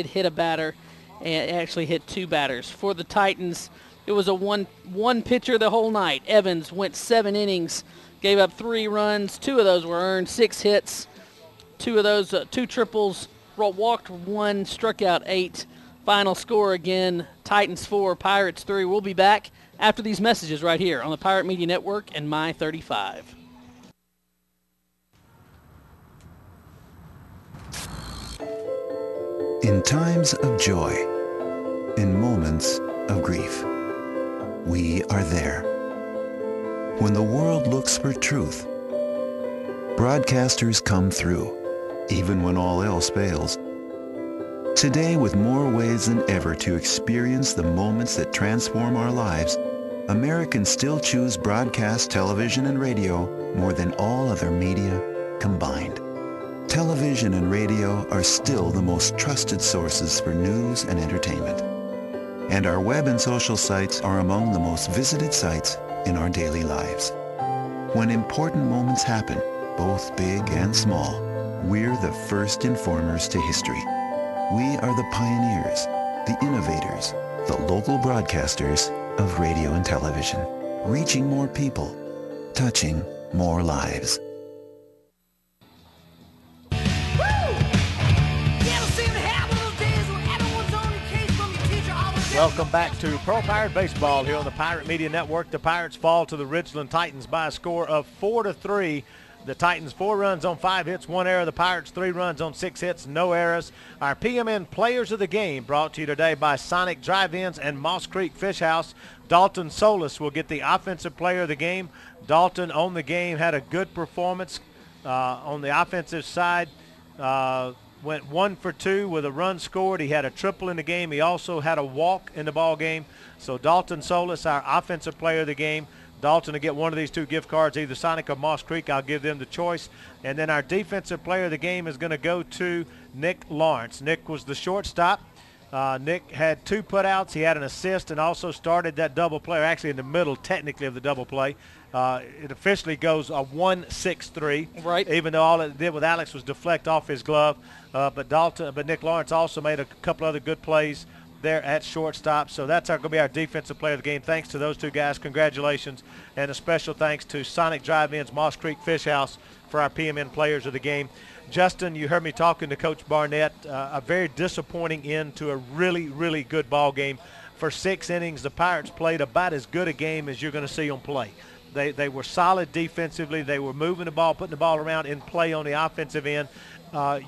[SPEAKER 17] hit a batter, and actually hit 2 batters. For the Titans, it was a one pitcher the whole night. Evans went 7 innings, gave up 3 runs. 2 of those were earned, 6 hits. 2 of those, 2 triples, walked 1, struck out 8. Final score again, Titans 4, Pirates 3. We'll be back after these messages right here on the Pirate Media Network and My 35.
[SPEAKER 3] In times of joy, in moments of grief, we are there. When the world looks for truth, broadcasters come through, even when all else fails. Today, with more ways than ever to experience the moments that transform our lives, Americans still choose broadcast television and radio more than all other media combined. Television and radio are still the most trusted sources for news and entertainment. And our web and social sites are among the most visited sites in our daily lives. When important moments happen, both big and small, we're the first informers to history. We are the pioneers, the innovators, the local broadcasters of radio and television, reaching more people, touching more lives.
[SPEAKER 1] Welcome back to Pearl Pirate Baseball here on the Pirate Media Network. The Pirates fall to the Ridgeland Titans by a score of 4-3. The Titans 4 runs on 5 hits, 1 error. The Pirates 3 runs on 6 hits, no errors. Our PMN Players of the Game brought to you today by Sonic Drive-Ins and Moss Creek Fish House. Dalton Solis will get the Offensive Player of the Game. Dalton on the game had a good performance on the offensive side. Went 1 for 2 with a run scored. He had a triple in the game. He also had a walk in the ball game. So Dalton Solis, our Offensive Player of the Game. Dalton to get one of these 2 gift cards, either Sonic or Moss Creek. I'll give them the choice. And then our Defensive Player of the Game is going to go to Nick Lawrence. Nick was the shortstop. Nick had 2 putouts. He had an assist and also started that double play, or actually in the middle technically of the double play. It officially goes a 1-6-3.
[SPEAKER 17] Right.
[SPEAKER 1] Even though all it did with Alex was deflect off his glove. But Nick Lawrence also made a couple other good plays there at shortstop. So that's going to be our Defensive Player of the Game. Thanks to those 2 guys. Congratulations. And a special thanks to Sonic Drive-Ins, Moss Creek Fish House for our PMN Players of the Game. Justin, you heard me talking to Coach Barnett. A very disappointing end to a really, really good ball game. For 6 innings, the Pirates played about as good a game as you're going to see them play. They were solid defensively. They were moving the ball, putting the ball around in play on the offensive end.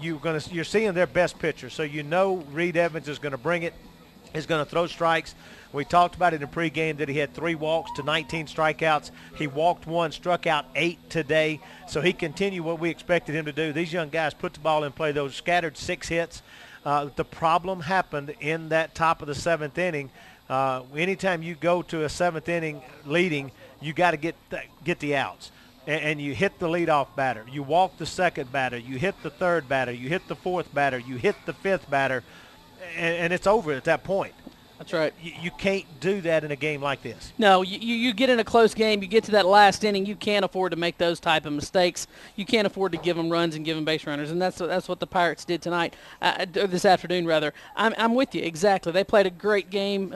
[SPEAKER 1] You're seeing their best pitcher. So you know Reed Evans is going to bring it. He's going to throw strikes. We talked about it in pregame that he had 3 walks to 19 strikeouts. He walked 1, struck out 8 today. So he continued what we expected him to do. These young guys put the ball in play. Those scattered 6 hits. The problem happened in that top of the 7th inning. Anytime you go to a 7th inning leading, you got to get the outs. And you hit the leadoff batter. You walk the 2nd batter. You hit the 3rd batter. You hit the 4th batter. You hit the 5th batter. And it's over at that point.
[SPEAKER 17] That's right.
[SPEAKER 1] You can't do that in a game like this.
[SPEAKER 17] No, you get in a close game, you get to that last inning, you can't afford to make those type of mistakes. You can't afford to give them runs and give them base runners, and that's what the Pirates did tonight, this afternoon rather. I'm with you exactly. They played a great game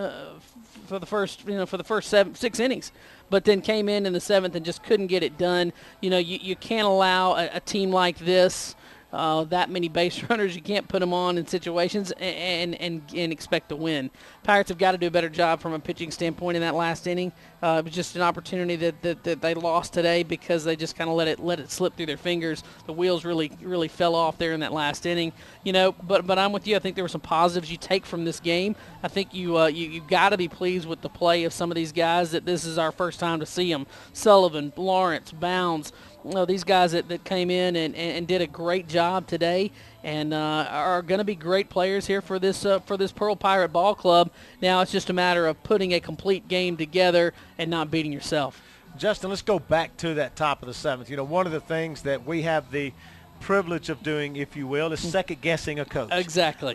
[SPEAKER 17] for the first 6 innings, but then came in the 7th and just couldn't get it done. You can't allow a team like this. That many base runners, you can't put them on in situations and expect to win. Pirates have got to do a better job from a pitching standpoint in that last inning. It was just an opportunity that they lost today because they just kind of let it slip through their fingers. The wheels really fell off there in that last inning. But I'm with you. I think there were some positives you take from this game. I think you got to be pleased with the play of some of these guys. That this is our first time to see them. Sullivan, Lawrence, Bounds. these guys that came in and did a great job today and are going to be great players here for this Pearl Pirate Ball Club. Now it's just a matter of putting a complete game together and not beating yourself.
[SPEAKER 1] Justin, let's go back to that top of the seventh. You know, one of the things that we have the privilege of doing, if you will, is second-guessing a coach.
[SPEAKER 17] Exactly.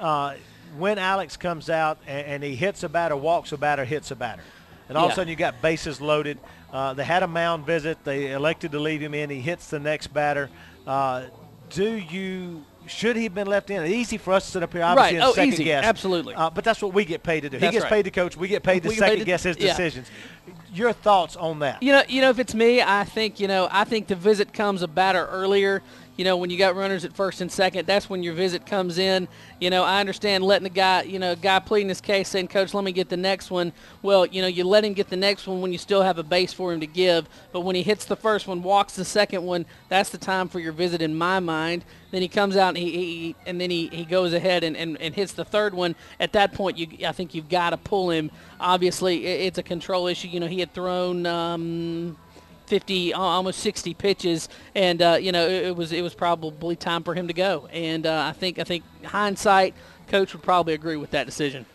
[SPEAKER 1] When Alex comes out and he hits a batter, walks a batter, hits a batter, and all of a sudden you got bases loaded. They had a mound visit. They elected to leave him in. He hits the next batter. Should he have been left in? It's easy for us to sit up here, obviously, and second guess.
[SPEAKER 17] Absolutely.
[SPEAKER 1] But that's what we get paid to do.
[SPEAKER 17] That's
[SPEAKER 1] he gets paid to coach. We get paid to second guess his decisions. Your thoughts on that?
[SPEAKER 17] You know, if it's me, I think the visit comes a batter earlier. You know, when you got runners at first and second, that's when your visit comes in. You know, I understand letting a guy pleading his case saying, Coach, let me get the next one. Well, you know, you let him get the next one when you still have a base for him to give. But when he hits the first one, walks the second one, that's the time for your visit in my mind. Then he comes out and he goes ahead and hits the third one. At that point, I think you've got to pull him. Obviously, it's a control issue. You know, he had thrown 50, almost 60 pitches, and you know, it was probably time for him to go. And I think hindsight, coach would probably agree with that decision.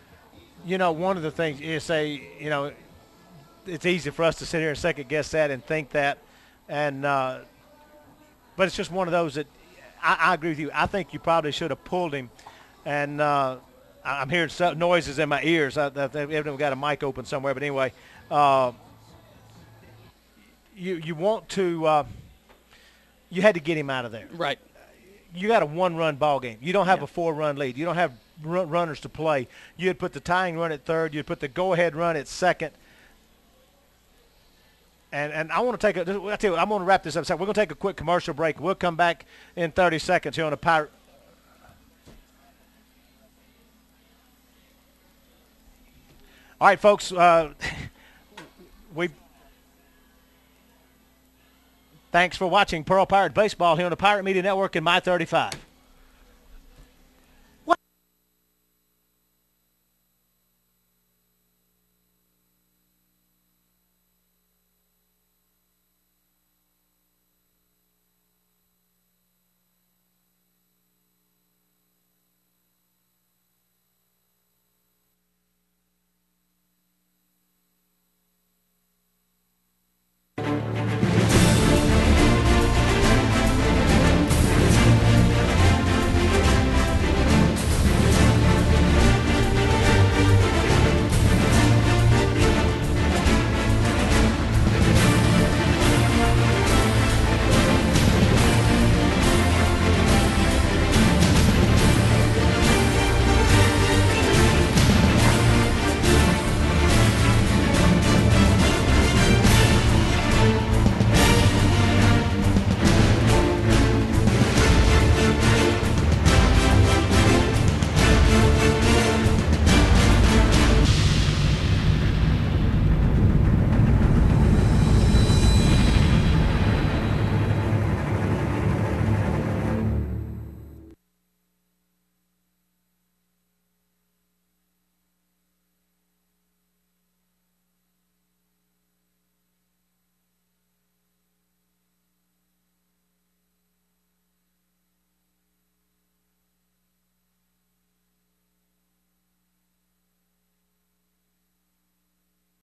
[SPEAKER 1] You know, one of the things is it's easy for us to sit here and second guess that and think that, and but it's just one of those that I agree with you. I think you probably should have pulled him, and I'm hearing some noises in my ears. They've evidently got a mic open somewhere, but anyway. You want to you had to get him out of there.
[SPEAKER 17] Right.
[SPEAKER 1] You got a one-run ball game. You don't have a 4-run lead. You don't have runners to play. You had put the tying run at third. You had put the go-ahead run at second. And I want to take I tell you what, I'm going to wrap this up. So we're going to take a quick commercial break. We'll come back in 30 seconds here on the Pirate. All right, folks. Thanks for watching Pearl Pirate Baseball here on the Pirate Media Network and My 35.